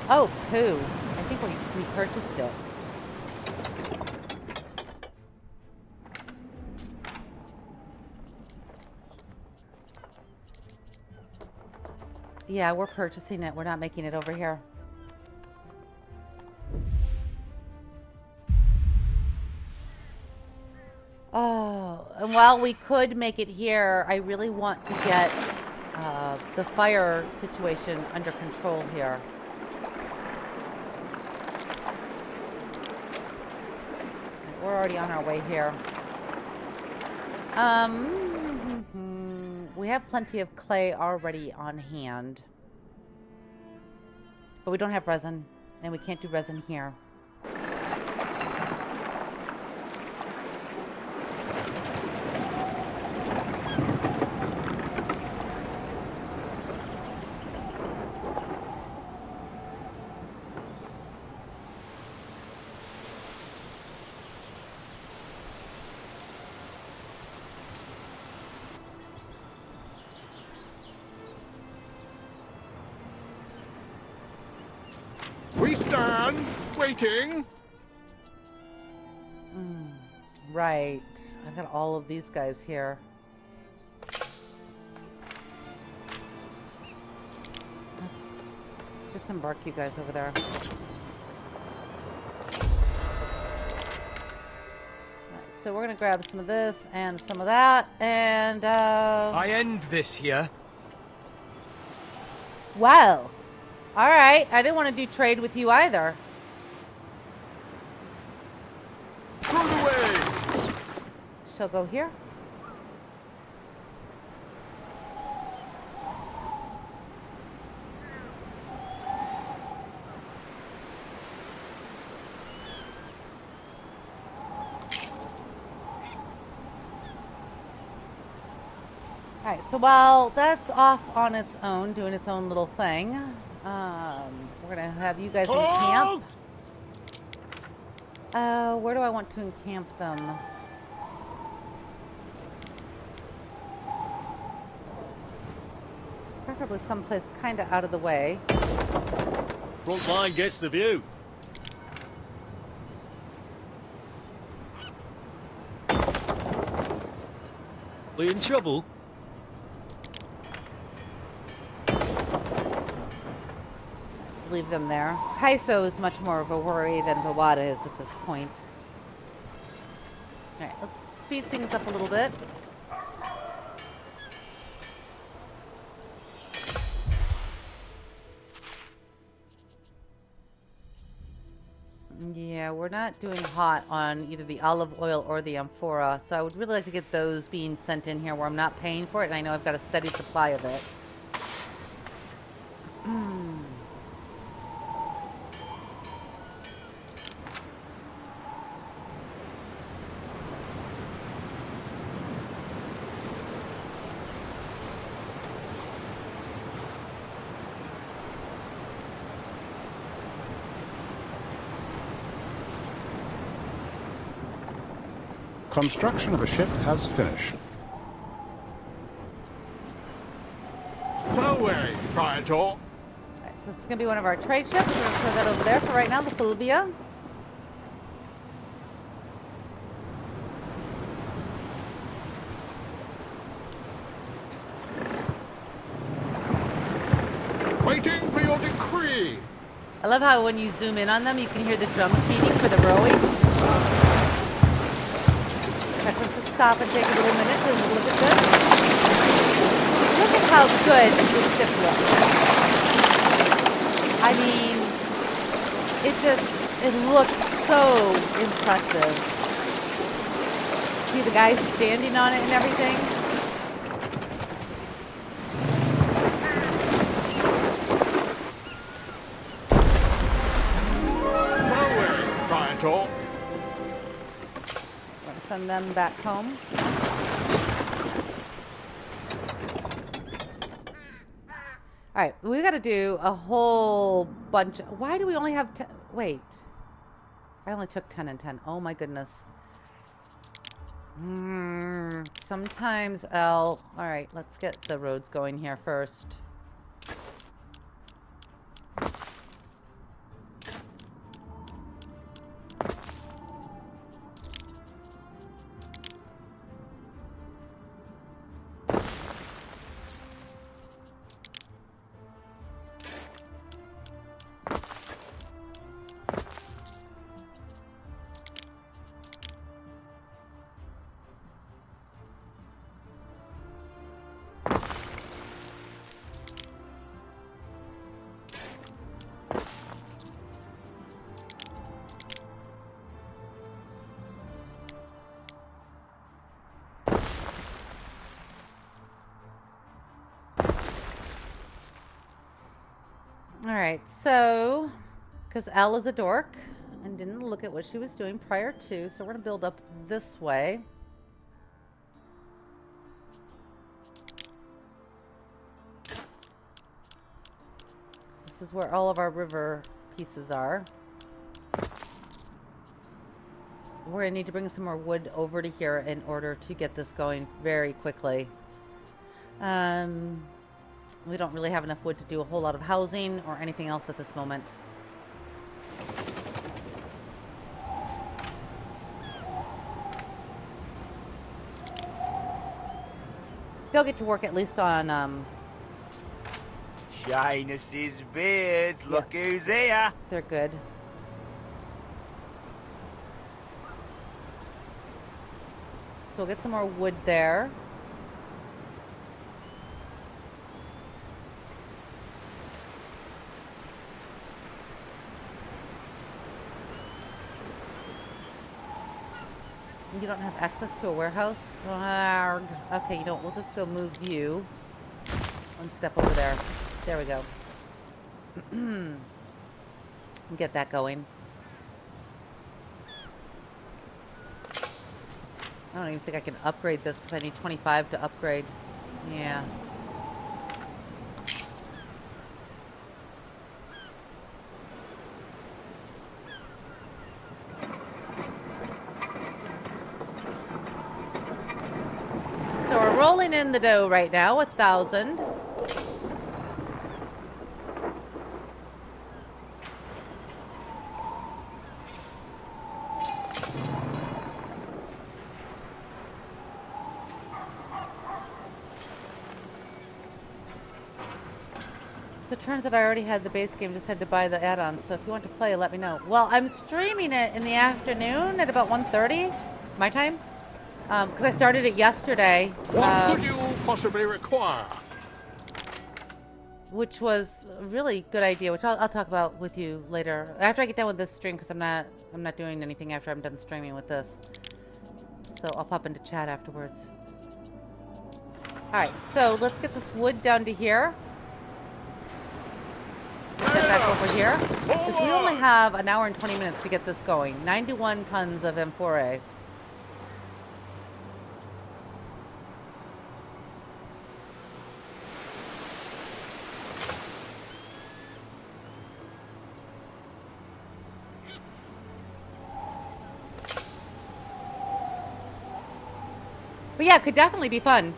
Oh, poo. I think we purchased it. Yeah, we're purchasing it. We're not making it over here. Oh, and while we could make it here, I really want to get the fire situation under control here. We're already on our way here. We have plenty of clay already on hand. But we don't have resin, and we can't do resin here. We stand waiting. Right. I've got all of these guys here. Let's disembark you guys over there. Alright, so we're gonna grab some of this and some of that, and I end this here. well. Alright, I didn't want to do trade with you either. Through the waves. She'll go here. Alright, so while that's off on its own, doing its own little thing, we're gonna have you guys encamp. Where do I want to encamp them? Preferably someplace kind of out of the way. Front line gets the view. We in trouble? Leave them there. Kaiso is much more of a worry than Vawada is at this point. Alright, let's speed things up a little bit. Yeah, we're not doing hot on either the olive oil or the amphora, so I would really like to get those being sent in here where I'm not paying for it, and I know I've got a steady supply of it. Construction of a ship has finished. So Praetor. Alright, so this is going to be one of our trade ships. We're going to throw that over there for right now, the Fulvia. Waiting for your decree. I love how when you zoom in on them, you can hear the drums beating for the rowing. Alright, let's just stop and take a little minute to look at this. Look at how good this ship looks. I mean, it looks so impressive. See the guys standing on it and everything? Praetor. Want to send them back home. All right, we got to do a whole bunch. Why do we only have 10? Wait. I only took 10 and 10. Oh my goodness. Sometimes All right, let's get the roads going here first. Alright, so, because Elle is a dork and didn't look at what she was doing prior to, so we're going to build up this way. This is where all of our river pieces are. We're going to need to bring some more wood over to here in order to get this going very quickly. We don't really have enough wood to do a whole lot of housing or anything else at this moment. They'll get to work at least on, Shyness's beards, look who's here. They're good. So we'll get some more wood there. You don't have access to a warehouse? Okay, you don't. We'll just go move you one step over there. There we go. Get that going. I don't even think I can upgrade this because I need 25 to upgrade. Yeah. So we're rolling in the dough right now, 1,000. So it turns out I already had the base game, just had to buy the add-ons. So if you want to play, let me know. Well, I'm streaming it in the afternoon at about 1:30, my time. Because I started it yesterday. What could you possibly require? Which was a really good idea, which I'll talk about with you later. After I get done with this stream, because I'm not doing anything after I'm done streaming with this. So I'll pop into chat afterwards. Alright, so let's get this wood down to here. Get back over here. Because we only have an hour and 20 minutes to get this going. 91 tons of M4A. But yeah, it could definitely be fun.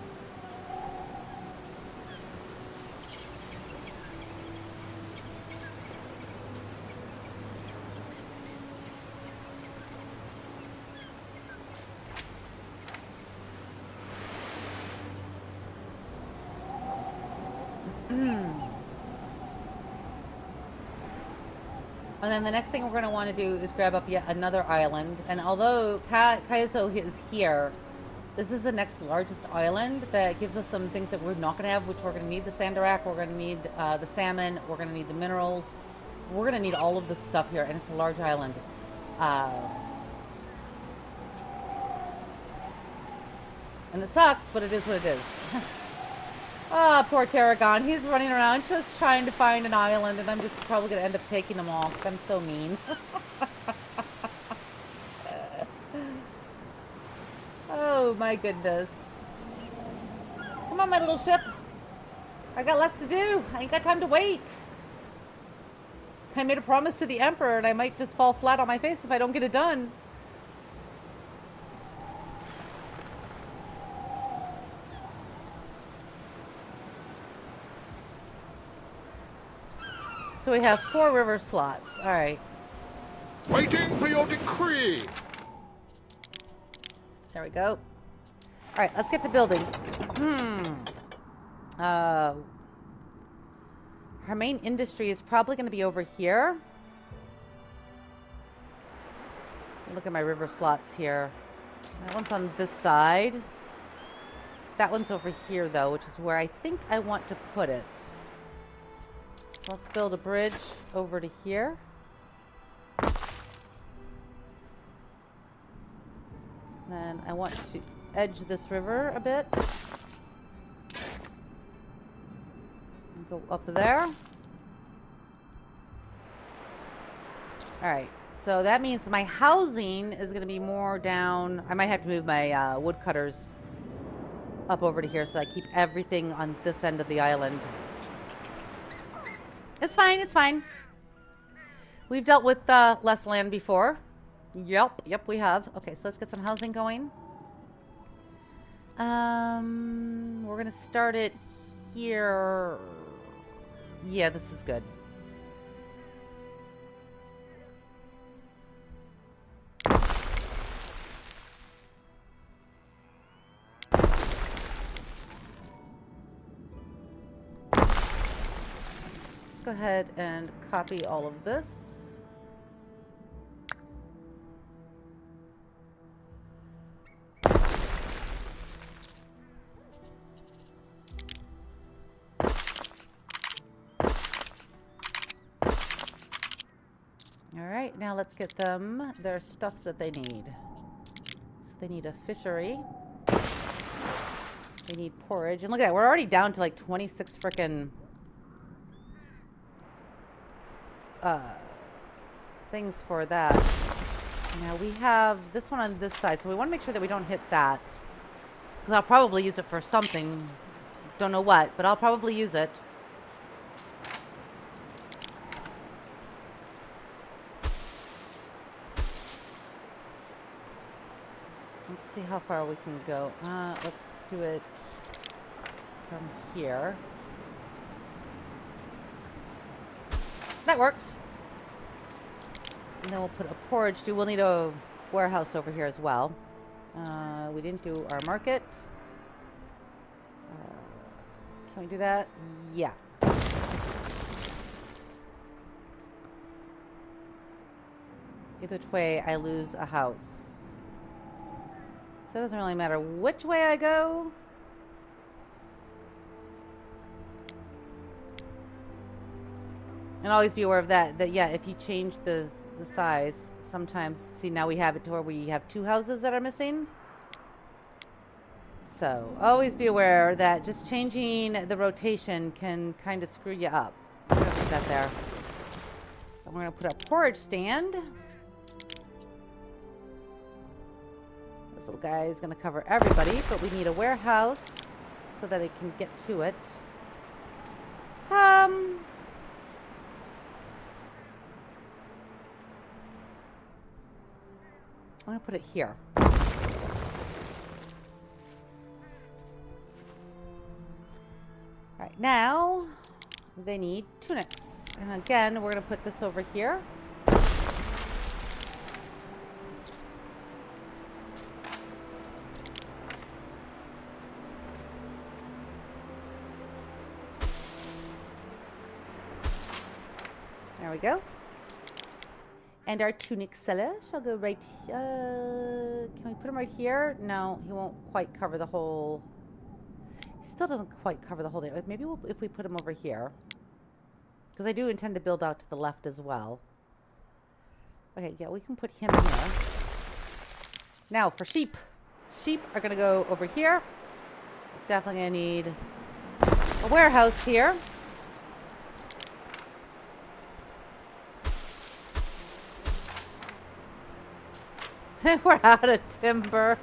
And then the next thing we're going to want to do is grab up yet another island. And although Kaizo is here, this is the next largest island that gives us some things that we're not going to have, which we're going to need the sandarak, we're going to need the salmon, we're going to need the minerals. We're going to need all of this stuff here, and it's a large island. And it sucks, but it is what it is. Ah, poor Tarragon. He's running around just trying to find an island, and I'm just probably going to end up taking them all, because I'm so mean. Oh, my goodness. Come on, my little ship. I got less to do. I ain't got time to wait. I made a promise to the Emperor, and I might just fall flat on my face if I don't get it done. So we have 4 river slots. All right. Waiting for your decree. There we go. All right, let's get to building. Our main industry is probably going to be over here. Look at my river slots here. That one's on this side. That one's over here, though, which is where I think I want to put it. So let's build a bridge over to here. Then I want to edge this river a bit. And go up there. Alright, so that means my housing is going to be more down. I might have to move my woodcutters up over to here so I keep everything on this end of the island. It's fine, it's fine. We've dealt with less land before. Yep, we have. Okay, so let's get some housing going. We're gonna start it here. Yeah, this is good. Let's go ahead and copy all of this. Alright, now let's get them their stuffs that they need. So they need a fishery. They need porridge. And look at that, we're already down to like 26 frickin' things for that. Now we have this one on this side, so we want to make sure that we don't hit that. Because I'll probably use it for something. Don't know what, but I'll probably use it. Let's see how far we can go. Let's do it from here. That works. And then we'll put a porridge. We'll need a warehouse over here as well. We didn't do our market. Can we do that? Yeah. Either way, I lose a house. So it doesn't really matter which way I go. And always be aware of that, yeah, if you change the size, sometimes, see, now we have it to where we have 2 houses that are missing. So always be aware that just changing the rotation can kind of screw you up. I'm going to put that there. And we're going to put a porridge stand. This little guy is going to cover everybody, but we need a warehouse so that it can get to it. I'm going to put it here. now they need tunics. And again, we're going to put this over here. There we go. And our tunic seller shall go right here. Can we put him right here? No, he won't quite cover the whole... He still doesn't quite cover the whole day. Maybe if we put him over here. Because I do intend to build out to the left as well. Okay, yeah, we can put him here. Now, for sheep. Sheep are going to go over here. Definitely going to need a warehouse here. We're out of timber.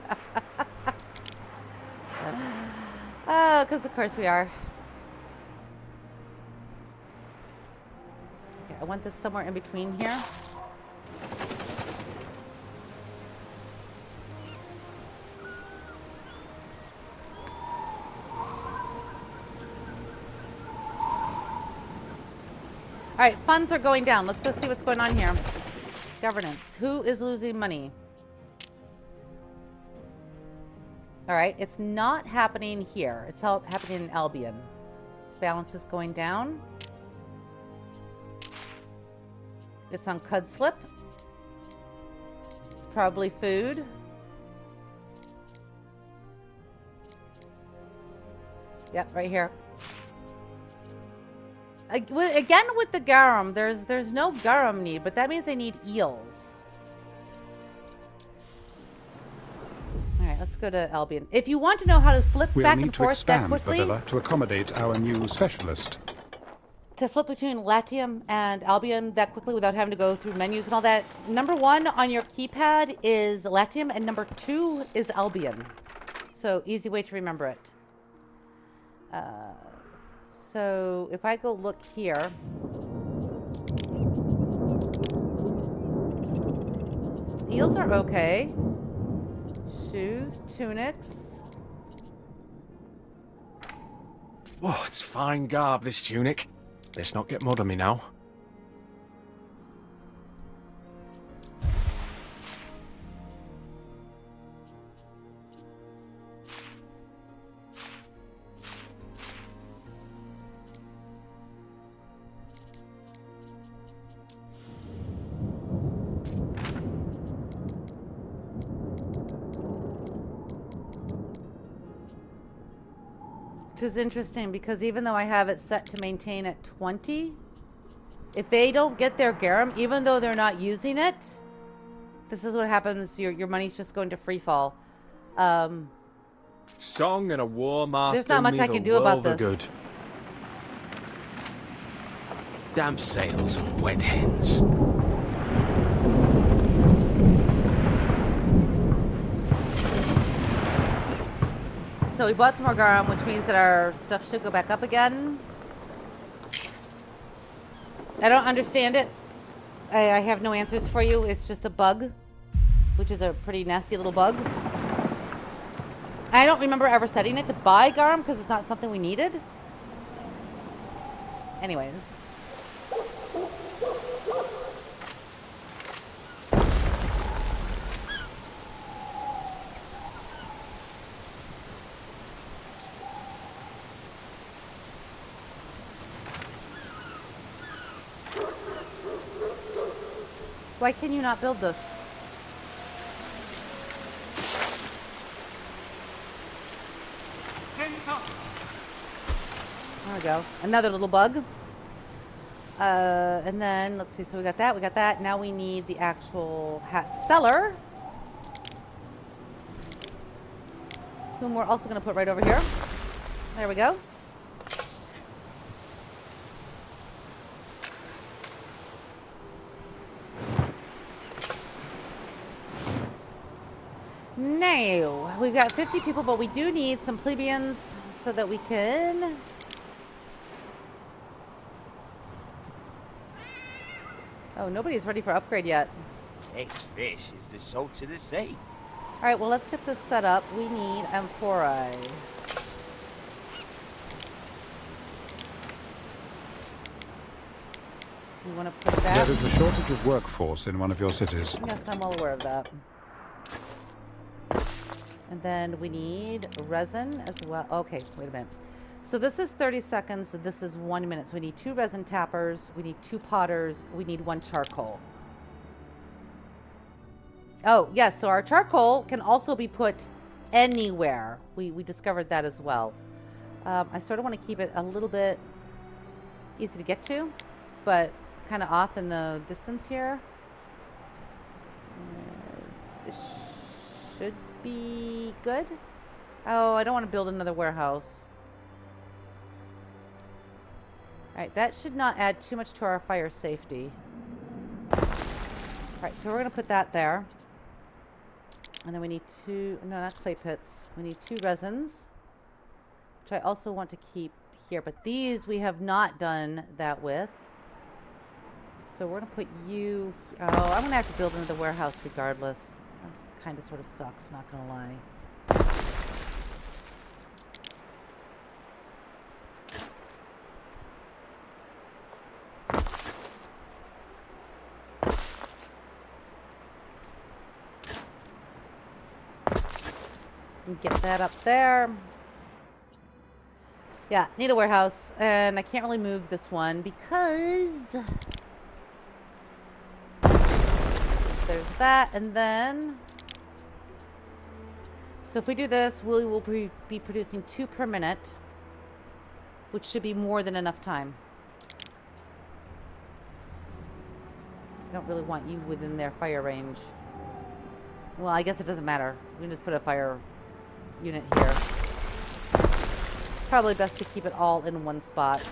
Oh, because of course we are. Okay, I want this somewhere in between here. All right, funds are going down. Let's go see what's going on here. Governance. Who is losing money? All right, it's not happening here. It's happening in Albion. Balance is going down. It's on Cud Slip. It's probably food. Yep, right here. Again with the garum, there's no garum need, but that means I need eels. Alright, let's go to Albion. If you want to know how to flip back and forth that quickly... the villa to accommodate our new specialist. To flip between Latium and Albion that quickly without having to go through menus and all that, number 1 on your keypad is Latium and number 2 is Albion. So, easy way to remember it. So, if I go look here... Eels are okay. Shoes, tunics. Oh, it's fine garb, this tunic. Let's not get mud on me now. Which is interesting because even though I have it set to maintain at 20, if they don't get their garum, even though they're not using it, this is what happens. Your money's just going to free fall. Song and a war march. There's not much I can do about this. Good. Damp sails and wet hens. So we bought some more garum, which means that our stuff should go back up again. I don't understand it. I have no answers for you. It's just a bug, which is a pretty nasty little bug. I don't remember ever setting it to buy garum because it's not something we needed. Anyways. Why can you not build this? There we go. Another little bug. And then, let's see. So we got that. We got that. Now we need the actual hat seller. Whom we're also going to put right over here. There we go. Now, we've got 50 people, but we do need some plebeians so that we can... Oh, nobody's ready for upgrade yet. This fish is the salt of the sea. All right, well, let's get this set up. We need amphorae. You want to put that? There is a shortage of workforce in one of your cities. Yes, I'm well aware of that. And then we need resin as well. Okay, wait a minute. So this is 30 seconds. So this is 1 minute. So we need 2 resin tappers. We need 2 potters. We need 1 charcoal. Oh, yes. So our charcoal can also be put anywhere. We discovered that as well. I sort of want to keep it a little bit easy to get to, but kind of off in the distance here. This should be good. Oh, I don't want to build another warehouse. Alright, that should not add too much to our fire safety. Alright, so we're going to put that there. And then we need 2, no, not clay pits. We need 2 resins, which I also want to keep here. But these we have not done that with. So we're going to put you... Oh, I'm going to have to build another warehouse regardless. That kind of sort of sucks, not going to lie. Get that up there. Yeah, need a warehouse. And I can't really move this one because... So there's that. And then... So if we do this, we will be producing 2 per minute, which should be more than enough time. I don't really want you within their fire range. Well, I guess it doesn't matter. We can just put a fire unit here. Probably best to keep it all in one spot.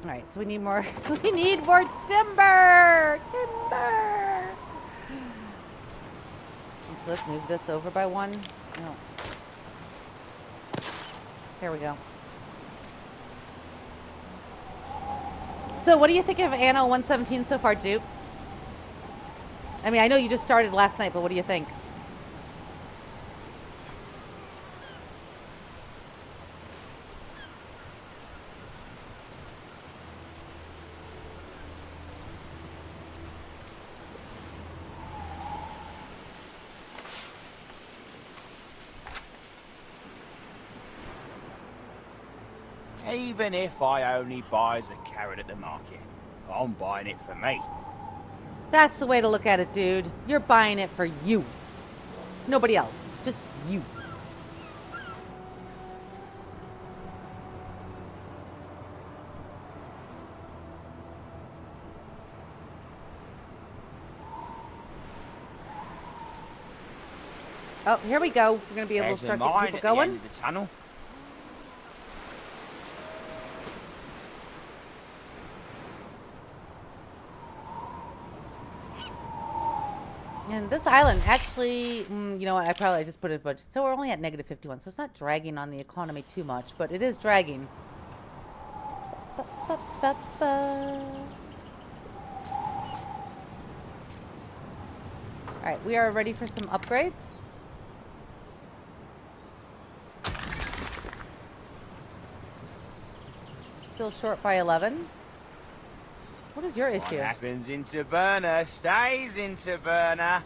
Alright, so we need more we need more timber! Timber! So let's move this over by 1. No. There we go. So what are you thinking of Anno 117 so far, Jupe? I mean, I know you just started last night, but what do you think? Even if I only buy as a carrot at the market, I'm buying it for me. That's the way to look at it, dude. You're buying it for you. Nobody else. Just you. Oh, here we go. We're going to be able to start getting people going. At the end of the tunnel. And this island actually, you know what, I just put it a bunch. So we're only at -51, so it's not dragging on the economy too much, but it is dragging. Alright, we are ready for some upgrades. Still short by 11. What is your issue? What happens in Taberna stays in Taberna.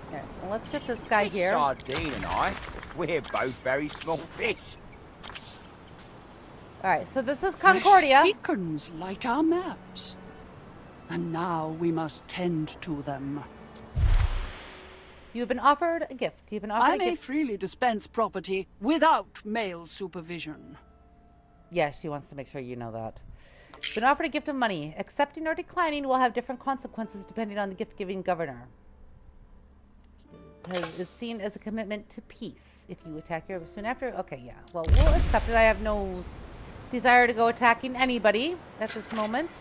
Okay, well, let's get this guy here. Sardine and I, we're both very small fish. Alright, so this is Concordia. Fresh beacons light our maps. And now we must tend to them. You've been offered a gift. You've been offered I a may gift. freely dispense property without male supervision. Yes, she wants to make sure you know that. Been offered a gift of money. Accepting or declining will have different consequences depending on the gift-giving governor. Is seen as a commitment to peace. If you attack Europe soon after... Okay, yeah. Well, we'll accept it. I have no desire to go attacking anybody at this moment.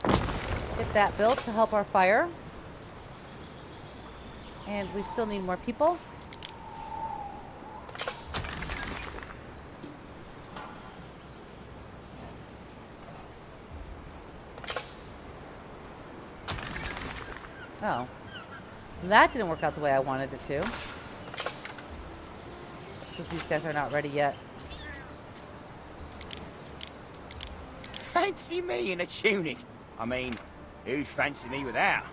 Get that built to help our fire. And we still need more people. Oh. That didn't work out the way I wanted it to. Because these guys are not ready yet. Fancy me in a tunic? I mean, who'd fancy me without?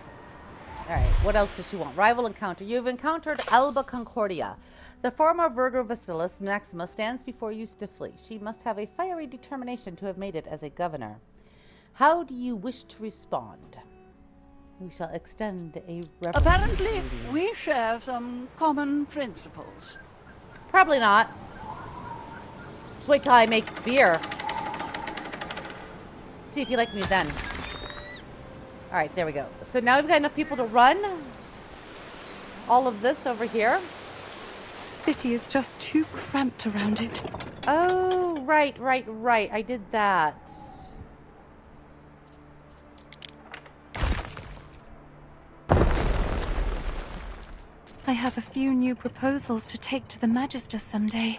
Alright, what else does she want? Rival encounter. You've encountered Alba Concordia. The former Virgo Vestilis Maxima stands before you stiffly. She must have a fiery determination to have made it as a governor. How do you wish to respond? We shall extend a reverence. Apparently, we share some common principles. Probably not. Just wait till I make beer. See if you like me then. Alright, there we go. So now we've got enough people to run all of this over here. City is just too cramped around it. Oh, right. I did that. I have a few new proposals to take to the Magister someday.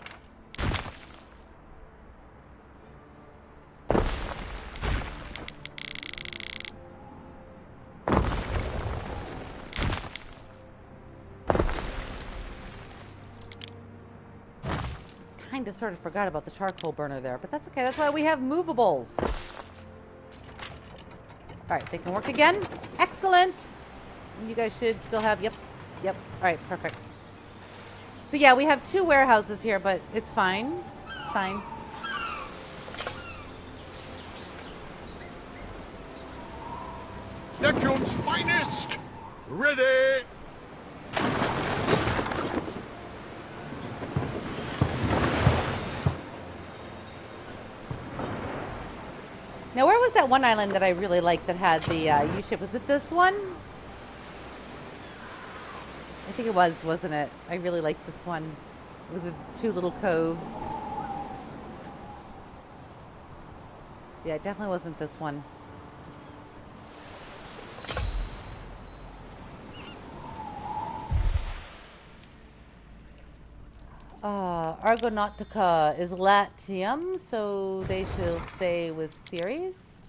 Kinda sort of forgot about the charcoal burner there, but that's okay. That's why we have movables. Alright, they can work again. Excellent. You guys should still have, yep. Alright, perfect. So yeah, we have 2 warehouses here, but it's fine. It's fine. Neptune's finest! Ready! Now, where was that one island that I really liked that had the U-ship? Was it this one? I think it was, wasn't it? I really liked this one with its 2 little coves. Yeah, it definitely wasn't this one. Argonautica is Latium, so they shall stay with Ceres.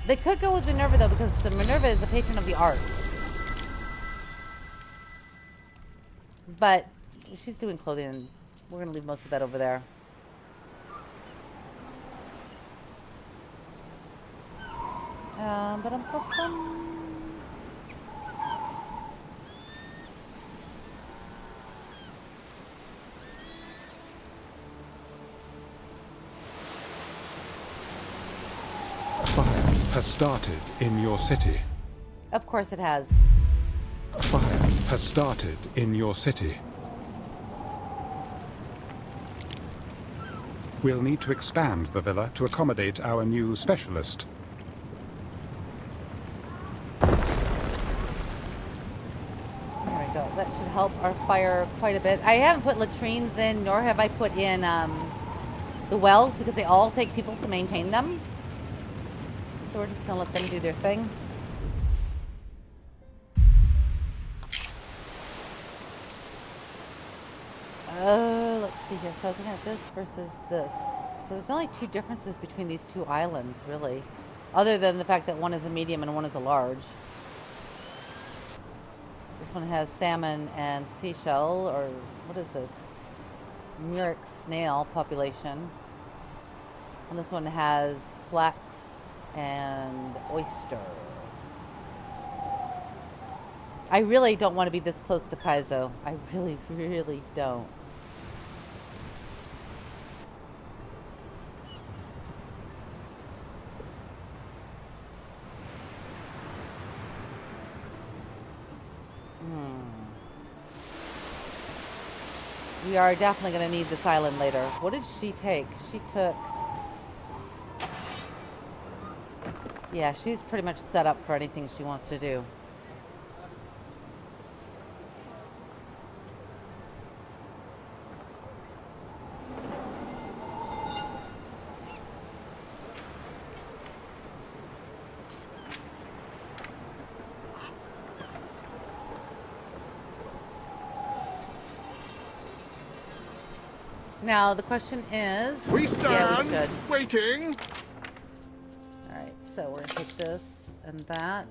They could go with Minerva, though, because Minerva is a patron of the arts. But she's doing clothing. We're going to leave most of that over there. Ba-dum-bum-bum. Fire has started in your city. Of course it has. Fire has started in your city. We'll need to expand the villa to accommodate our new specialist. There we go. That should help our fire quite a bit. I haven't put latrines in, nor have I put in the wells, because they all take people to maintain them. So we're just going to let them do their thing. Let's see here. So I was looking at this versus this. So there's only 2 differences between these 2 islands, really. Other than the fact that one is a medium and one is a large. This one has salmon and seashell, or what is this? Murex snail population. And this one has flax and oyster. I really don't want to be this close to Kaizo. I really, really don't. We are definitely going to need this island later. What did she take? She took... Yeah, she's pretty much set up for anything she wants to do. Now, the question is... We stand, yeah, we should. waiting. Alright, so we're going to take this and that.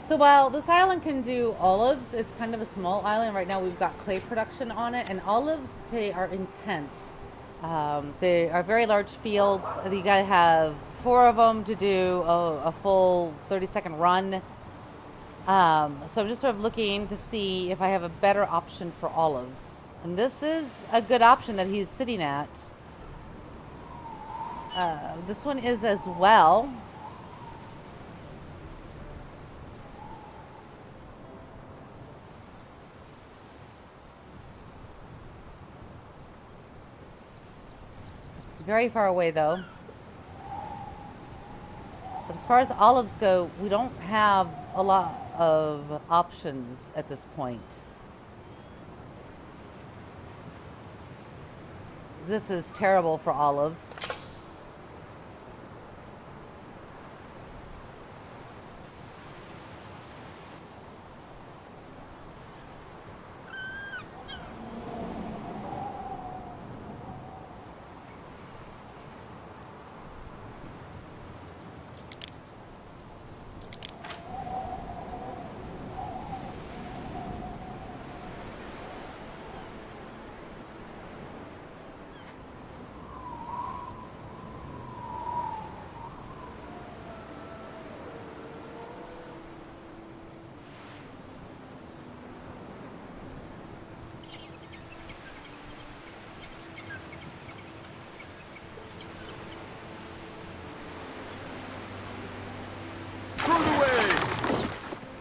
So while this island can do olives, it's kind of a small island. Right now we've got clay production on it, and olives they are intense. They are very large fields. You gotta have 4 of them to do a full 30-second run. So I'm just sort of looking to see if I have a better option for olives. And this is a good option that he's sitting at. This one is as well. Very far away though. But as far as olives go, we don't have a lot of options at this point. This is terrible for olives.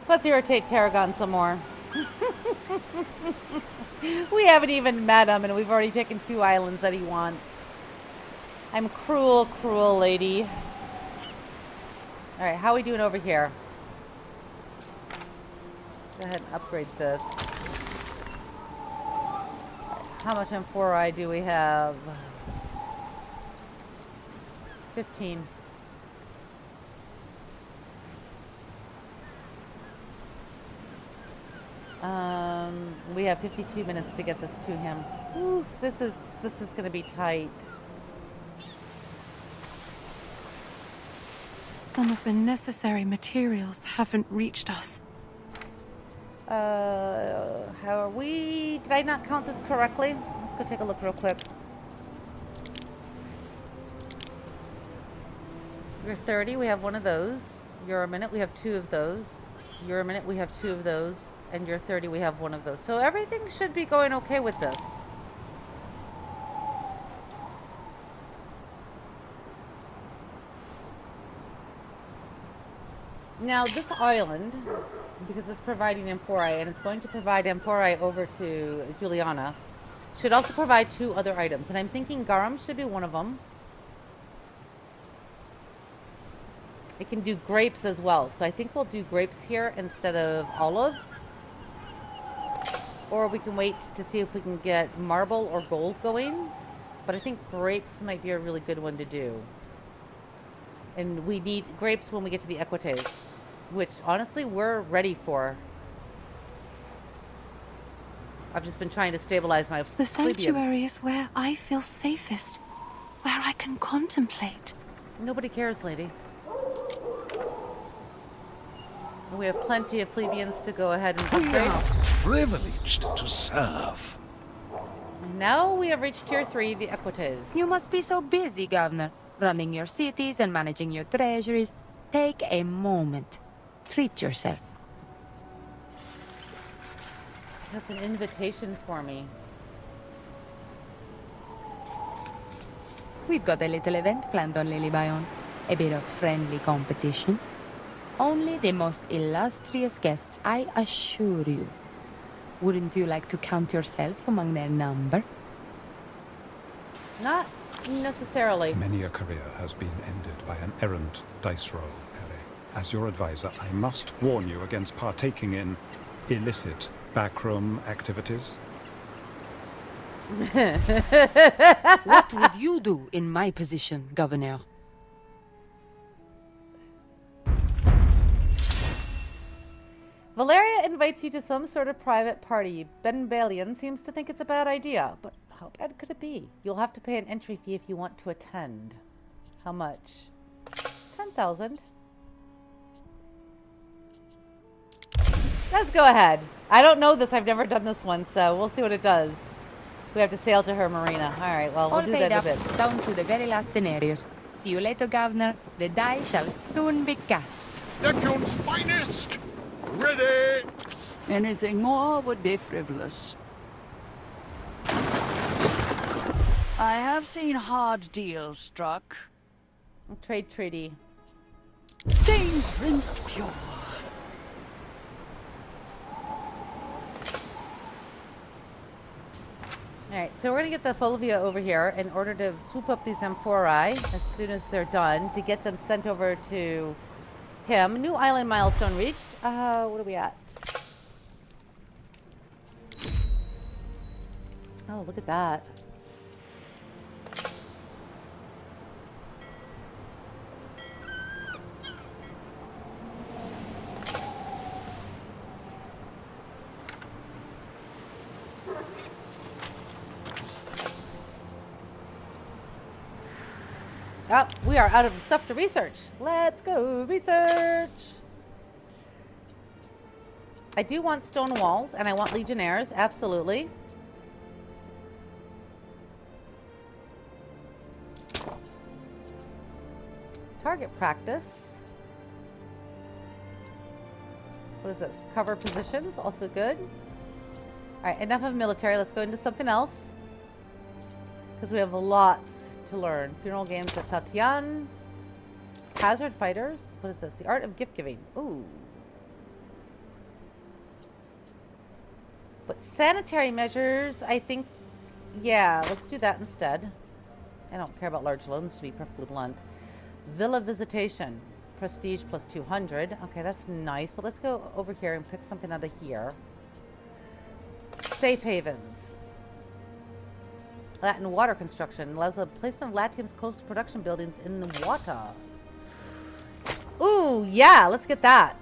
Let's irritate Tarragon some more. We haven't even met him, and we've already taken 2 islands that he wants. I'm cruel, cruel lady. Alright, how are we doing over here? Let's go ahead and upgrade this. How much amphora do we have? 15. We have 52 minutes to get this to him. Oof, this is going to be tight. Some of the necessary materials haven't reached us. How are we? Did I not count this correctly? Let's go take a look real quick. You're 30, we have 1 of those. You're a minute, we have 2 of those. You're a minute, we have 2 of those. And you're 30, we have 1 of those. So everything should be going okay with this. Now this island, because it's providing amphorae, and it's going to provide amphorae over to Juliana, should also provide 2 other items. And I'm thinking garum should be one of them. It can do grapes as well. So I think we'll do grapes here instead of olives. Or we can wait to see if we can get marble or gold going. But I think grapes might be a really good one to do. And we need grapes when we get to the Equites, which honestly we're ready for. I've just been trying to stabilize my The sanctuary plebeians. is where I feel safest, where I can contemplate. Nobody cares, lady. We have plenty of plebeians to go ahead and We upgrade. are privileged to serve. Now we have reached tier 3, the Equites. You must be so busy, Governor, running your cities and managing your treasuries. Take a moment. Treat yourself. That's an invitation for me. We've got a little event planned on Lily Bion. A bit of friendly competition. Only the most illustrious guests, I assure you. Wouldn't you like to count yourself among their number? Not necessarily. Many a career has been ended by an errant dice roll, Ellie. As your advisor, I must warn you against partaking in illicit backroom activities. What would you do in my position, Governor? Valeria invites you to some sort of private party. Ben Balian seems to think it's a bad idea, but how bad could it be? You'll have to pay an entry fee if you want to attend. How much? 10,000. Let's go ahead. I don't know this. I've never done this one, so we'll see what it does. We have to sail to her marina. All right, well, we'll All do paid that in a up, bit. down to the very last denarius. See you later, Governor. The die shall soon be cast. Legion's finest! Ready! Anything more would be frivolous. I have seen hard deals struck. Trade treaty. Stains rinsed pure. Alright, so we're going to get the Fulvia over here in order to swoop up these amphorae as soon as they're done to get them sent over to him. New island milestone reached. What are we at? Oh, look at that. Oh, we are out of stuff to research. Let's go research. I do want stone walls, and I want legionnaires, absolutely. Target practice. What is this? Cover positions, also good. All right, enough of military. Let's go into something else. Because we have lots to learn. Funeral games at Tatian. Hazard fighters. What is this? The art of gift giving. Ooh. But sanitary measures, I think, yeah, let's do that instead. I don't care about large loans, to be perfectly blunt. Villa visitation. Prestige plus 200. Okay, that's nice. But let's go over here and pick something out of here. Safe havens. Latin water construction allows the placement of Latium's coastal production buildings in the water. Ooh, yeah, let's get that.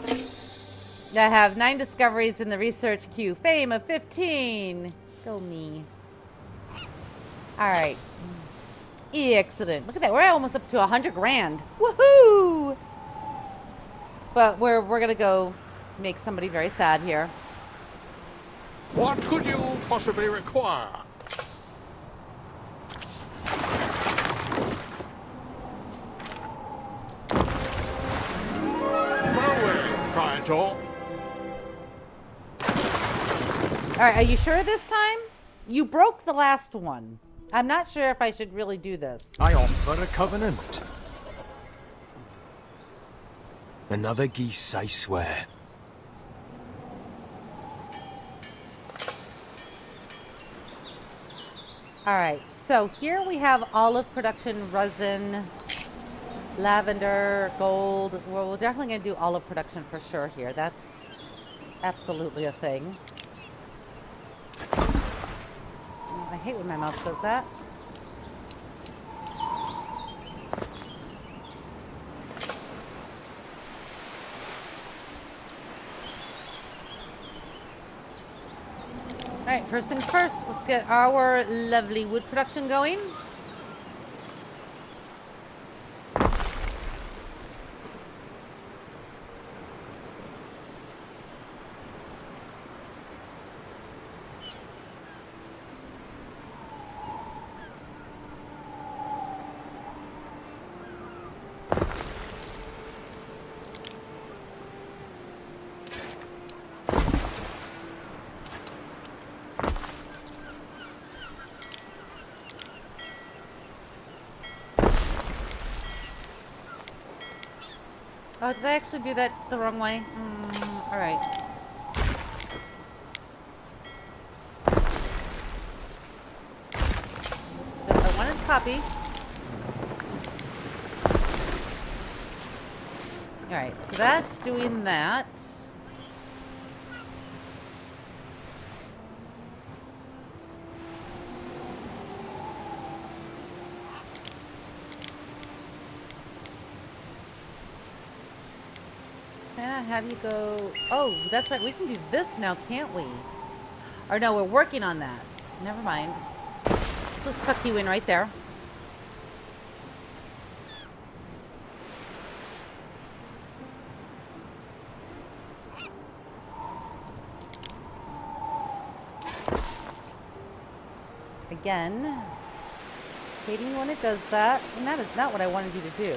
I have 9 discoveries in the research queue. Fame of 15. Go me. All right. Excellent. Look at that. We're almost up to 100 grand. Woohoo! But we're gonna go make somebody very sad here. What could you possibly require? Farewell, Praetor. All right, are you sure this time? You broke the last one. I'm not sure if I should really do this. I offer a covenant. Another geese, I swear. All right, so here we have olive production, resin, lavender, gold. Well, we're definitely going to do olive production for sure here. That's absolutely a thing. Oh, I hate when my mouse does that. All right, first things first, let's get our lovely wood production going. Oh, did I actually do that the wrong way? All right. I wanted to copy. All right, so that's doing that. Have you go... Oh, that's right. We can do this now, can't we? Or no, we're working on that. Never mind. Let's tuck you in right there. again. Hating when it does that. And that is not what I wanted you to do.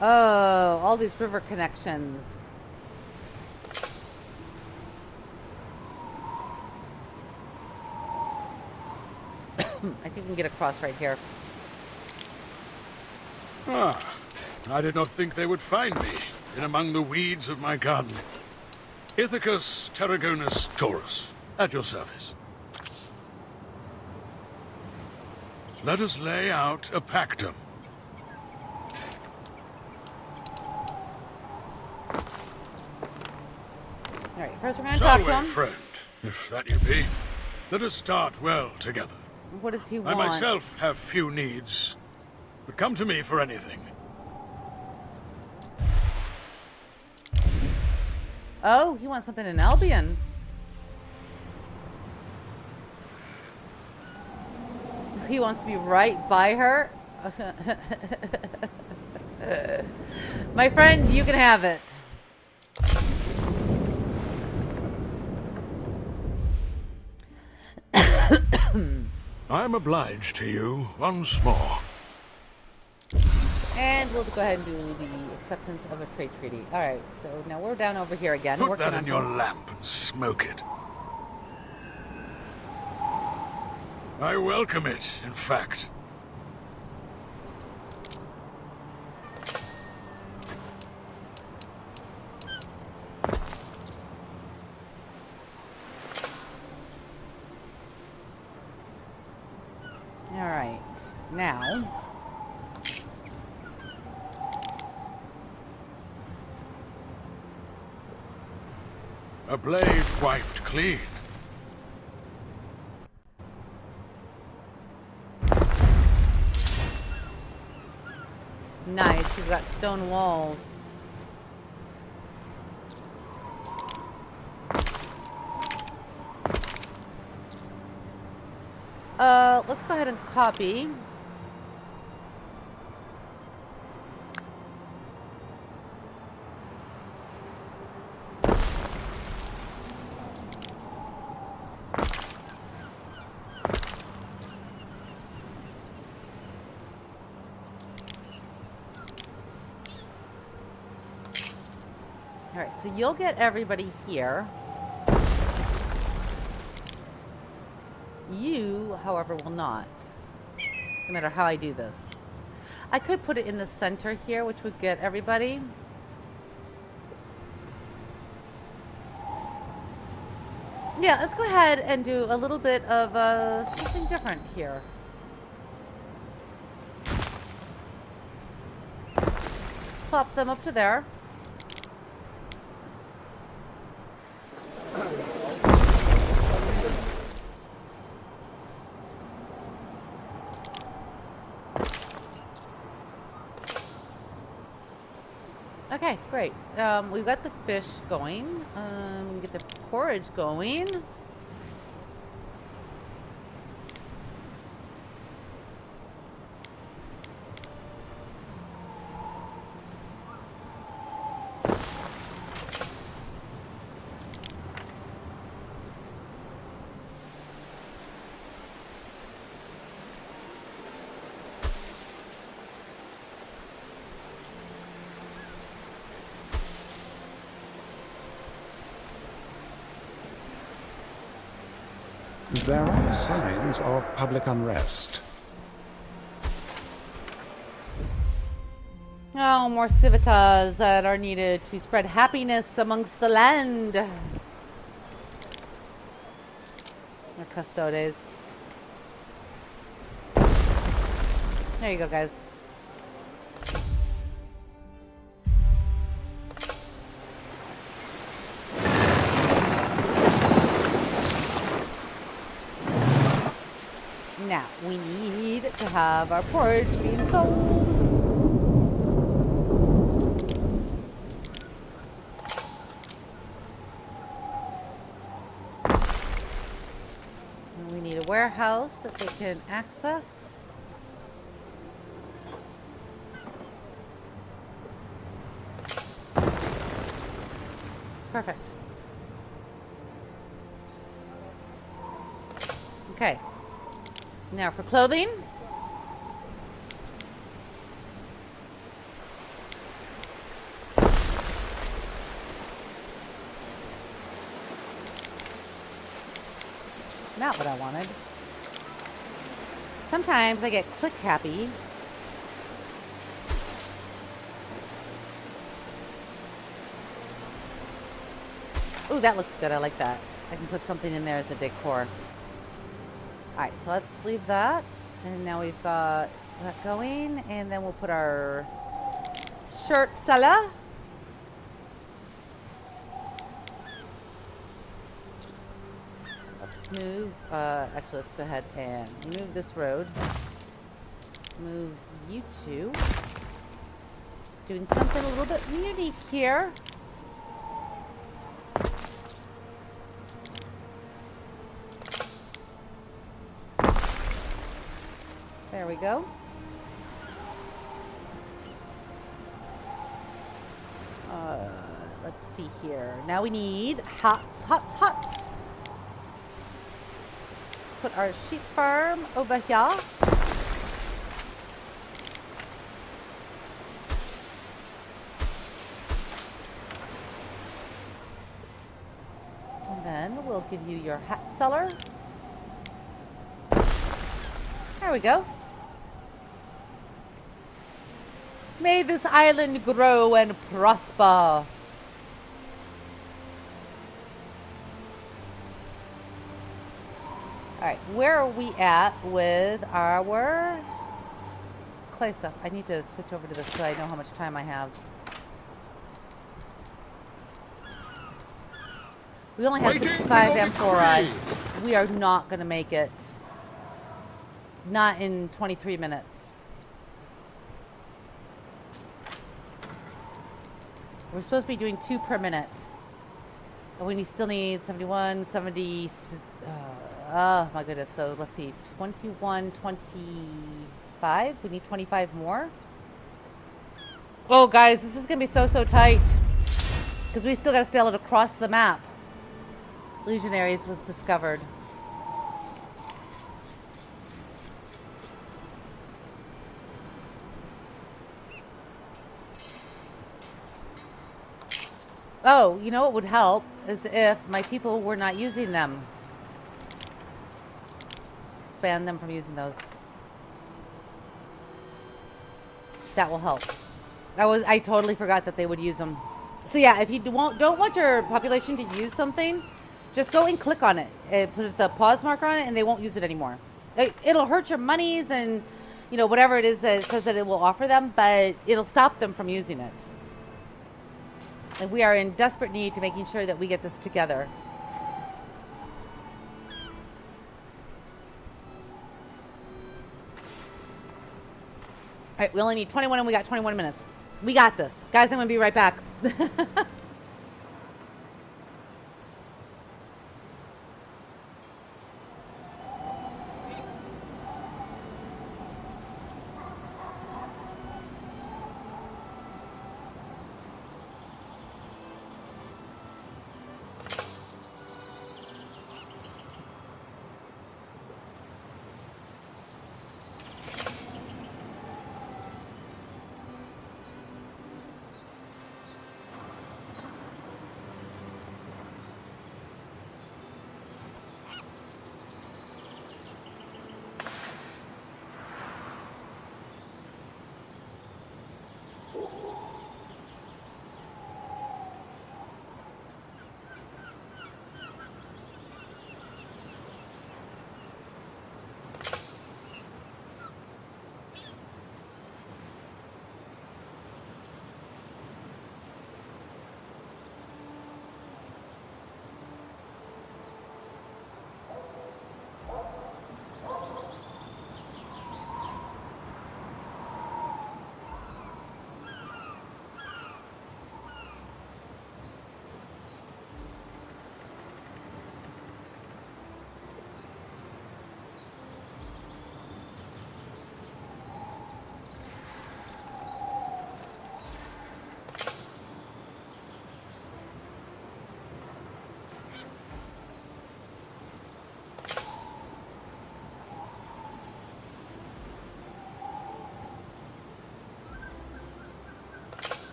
Oh, all these river connections. I think we can get across right here. Ah, I did not think they would find me in among the weeds of my garden. Ithacus Tarragonus Taurus, at your service. Let us lay out a pactum. Alright, first we're going to talk to Salve, him. friend, if that you be. Let us start well together. What does he I want? myself have few needs, but come to me for anything. Oh, he wants something in Albion. He wants to be right by her. My friend, you can have it. I am obliged to you once more. And we'll go ahead and do the acceptance of a trade treaty. Alright, so now we're down over here again. Put working that on in your things. lamp and smoke it. I welcome it, in fact. Alright, now... A blade wiped clean. Nice, we've got stone walls. Let's go ahead and copy. Alright, so you'll get everybody here. You, however, will not. No matter how I do this. I could put it in the center here, which would get everybody. Yeah, let's go ahead and do a little bit of something different here. Let's plop them up to there. Okay, great. We've got the fish going. We can get the porridge going. There are signs of public unrest. Oh, more civitas that are needed to spread happiness amongst the land. Or custodes. There you go, guys. Now, we need to have our porridge being sold. And we need a warehouse that they can access. Perfect. Okay. Now for clothing. Not what I wanted. Sometimes I get click happy. Ooh, that looks good. I like that. I can put something in there as a decor. Alright, so let's leave that. And now we've got that going. And then we'll put our shirt seller. Let's move. Actually, let's go ahead and move this road. Move you two. Just doing something a little bit unique here. There we go. Let's see here. Now we need huts. Put our sheep farm over here. And then we'll give you your hat cellar. There we go. May this island grow and prosper. Alright, where are we at with our clay stuff? I need to switch over to this so I know how much time I have. We only have 65 amphorae. We are not going to make it. Not in 23 minutes. We're supposed to be doing 2 per minute. And we still need 71, 70... oh my goodness. So let's see. 21, 25. We need 25 more. Oh guys, this is going to be so tight. Because we still got to sail it across the map. Legionaries was discovered. Oh, you know what would help is if my people were not using them. Let's ban them from using those. That will help. I totally forgot that they would use them. So yeah, if you don't want your population to use something, just go and click on it and put the pause marker on it, and they won't use it anymore. It'll hurt your monies and whatever it is that it says that it will offer them, but it'll stop them from using it. And we are in desperate need to making sure that we get this together. All right, we only need 21 and we got 21 minutes. We got this. Guys, I'm going to be right back.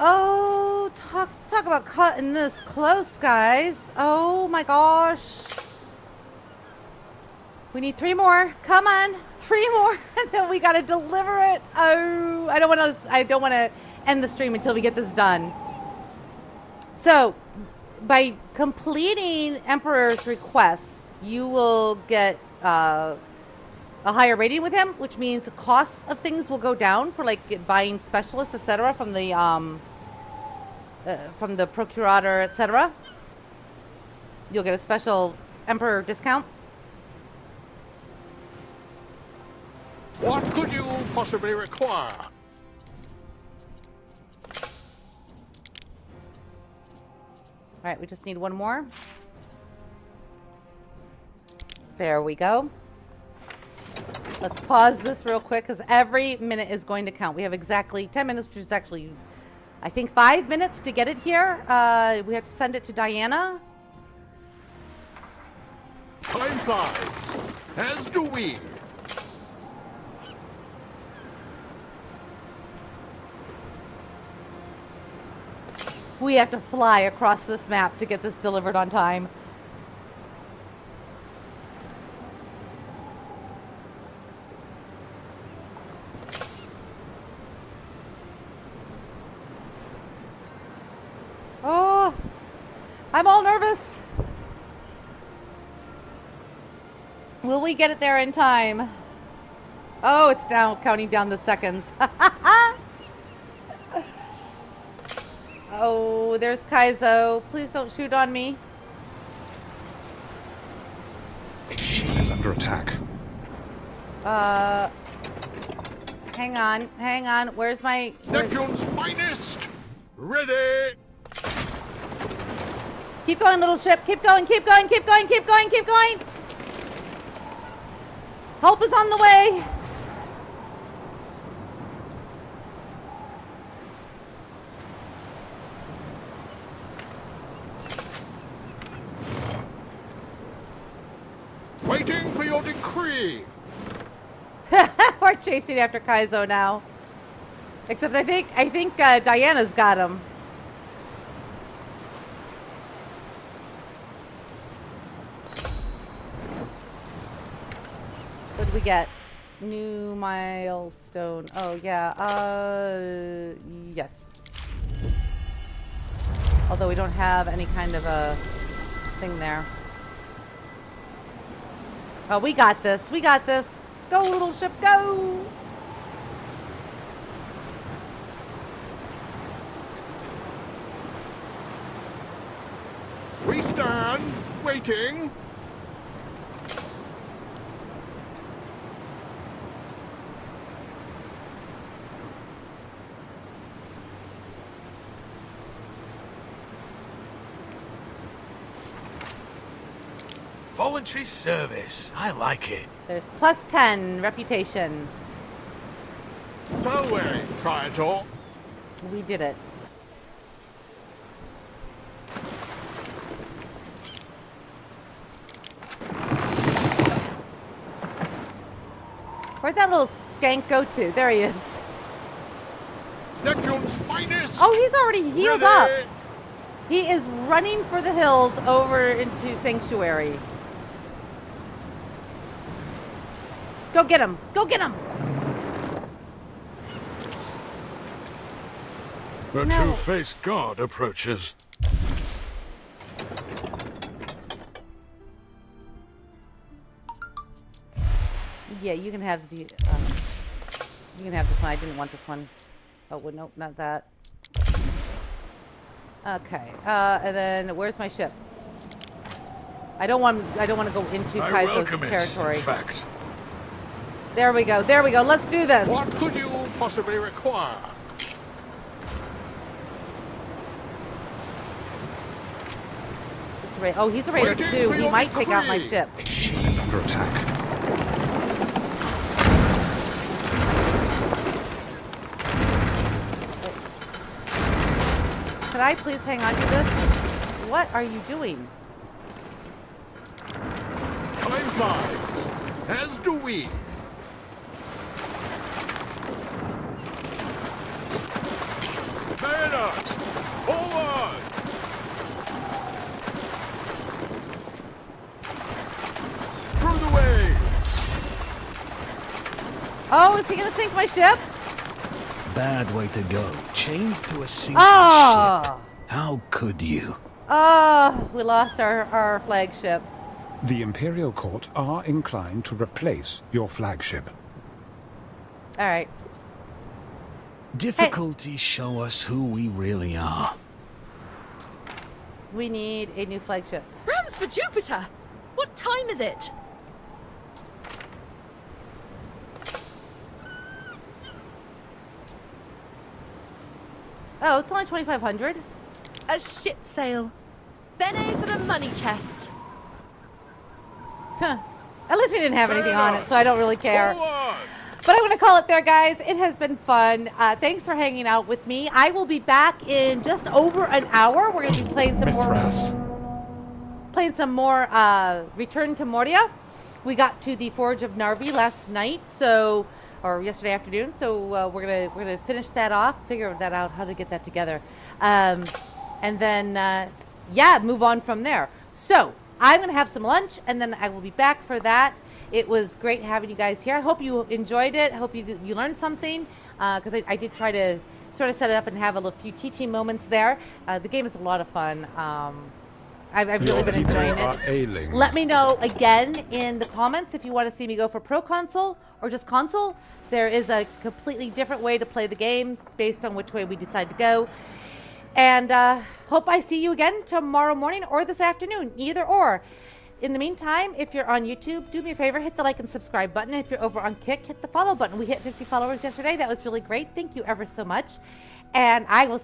Oh, talk about cutting this close, guys. Oh my gosh. We need 3 more. Come on, 3 more, and then we gotta deliver it. Oh, I don't want to end the stream until we get this done. So, by completing Emperor's requests, you will get a higher rating with him, which means the costs of things will go down for like buying specialists, etc. from the procurator, etc. You'll get a special Emperor discount. What could you possibly require? All right, we just need 1 more. There we go. Let's pause this real quick because every minute is going to count. We have exactly 10 minutes, which is actually, I think, 5 minutes to get it here. We have to send it to Diana. Time flies, as do we. We have to fly across this map to get this delivered on time. Oh, I'm all nervous. Will we get it there in time? Oh, it's down, counting down the seconds. Oh, there's Kaizo. Please don't shoot on me. Its ship is under attack. Hang on. Where's my... Neptune's finest! Ready! Keep going, little ship. Keep going. Help is on the way. Waiting for your decree! We're chasing after Kaizo now. Except I think Diana's got him. What did we get? New milestone. Oh yeah. Yes. Although we don't have any kind of a thing there. Oh, we got this. Go, little ship, go! We stand, waiting. Voluntary service. I like it. There's plus 10 reputation. So way, Praetor. We did it. Where'd that little skank go to? There he is. Neptune's finest! Oh, he's already healed Ready. up. He is running for the hills over into Sanctuary. Go get him! Go get him! The No. two-faced god approaches. Yeah, you can have the. You can have this one. I didn't want this one. Oh, well, nope, not that. Okay. And then where's my ship? I don't want to go into Kaizo's territory. In fact. There we go. Let's do this. What could you possibly require? Oh, he's a raider too. He might take out my ship. Its ship is under attack. Could I please hang on to this? What are you doing? Time flies, as do we. Man us! Forward! Through the waves! Oh, is he gonna sink my ship? Bad way to go. Chained to a sinking Oh! ship. How could you? Oh, we lost our flagship. The Imperial Court are inclined to replace your flagship. All right. Difficulties show us who we really are. We need a new flagship. Rams for Jupiter! What time is it? Oh, it's only 2,500. A ship sail. Bene for the money chest. Huh. At least we didn't have anything on it, so I don't really care. But I'm going to call it there, guys. It has been fun. Thanks for hanging out with me. I will be back in just over an hour. We're going to be playing some more Return to Moria. We got to the Forge of Narvi last night, or yesterday afternoon. So we're gonna finish that off, figure that out, how to get that together, and then move on from there. So I'm gonna have some lunch, and then I will be back for that. It was great having you guys here. I hope you enjoyed it. I hope you learned something, because I did try to sort of set it up and have a few teaching moments there. The game is a lot of fun. I've really been enjoying it. Let me know again in the comments if you want to see me go for Pro Console or just Console. There is a completely different way to play the game based on which way we decide to go. And hope I see you again tomorrow morning or this afternoon, either or. In the meantime, if you're on YouTube, do me a favor, hit the like and subscribe button. If you're over on Kick, hit the follow button. We hit 50 followers yesterday. That was really great. Thank you ever so much. And I will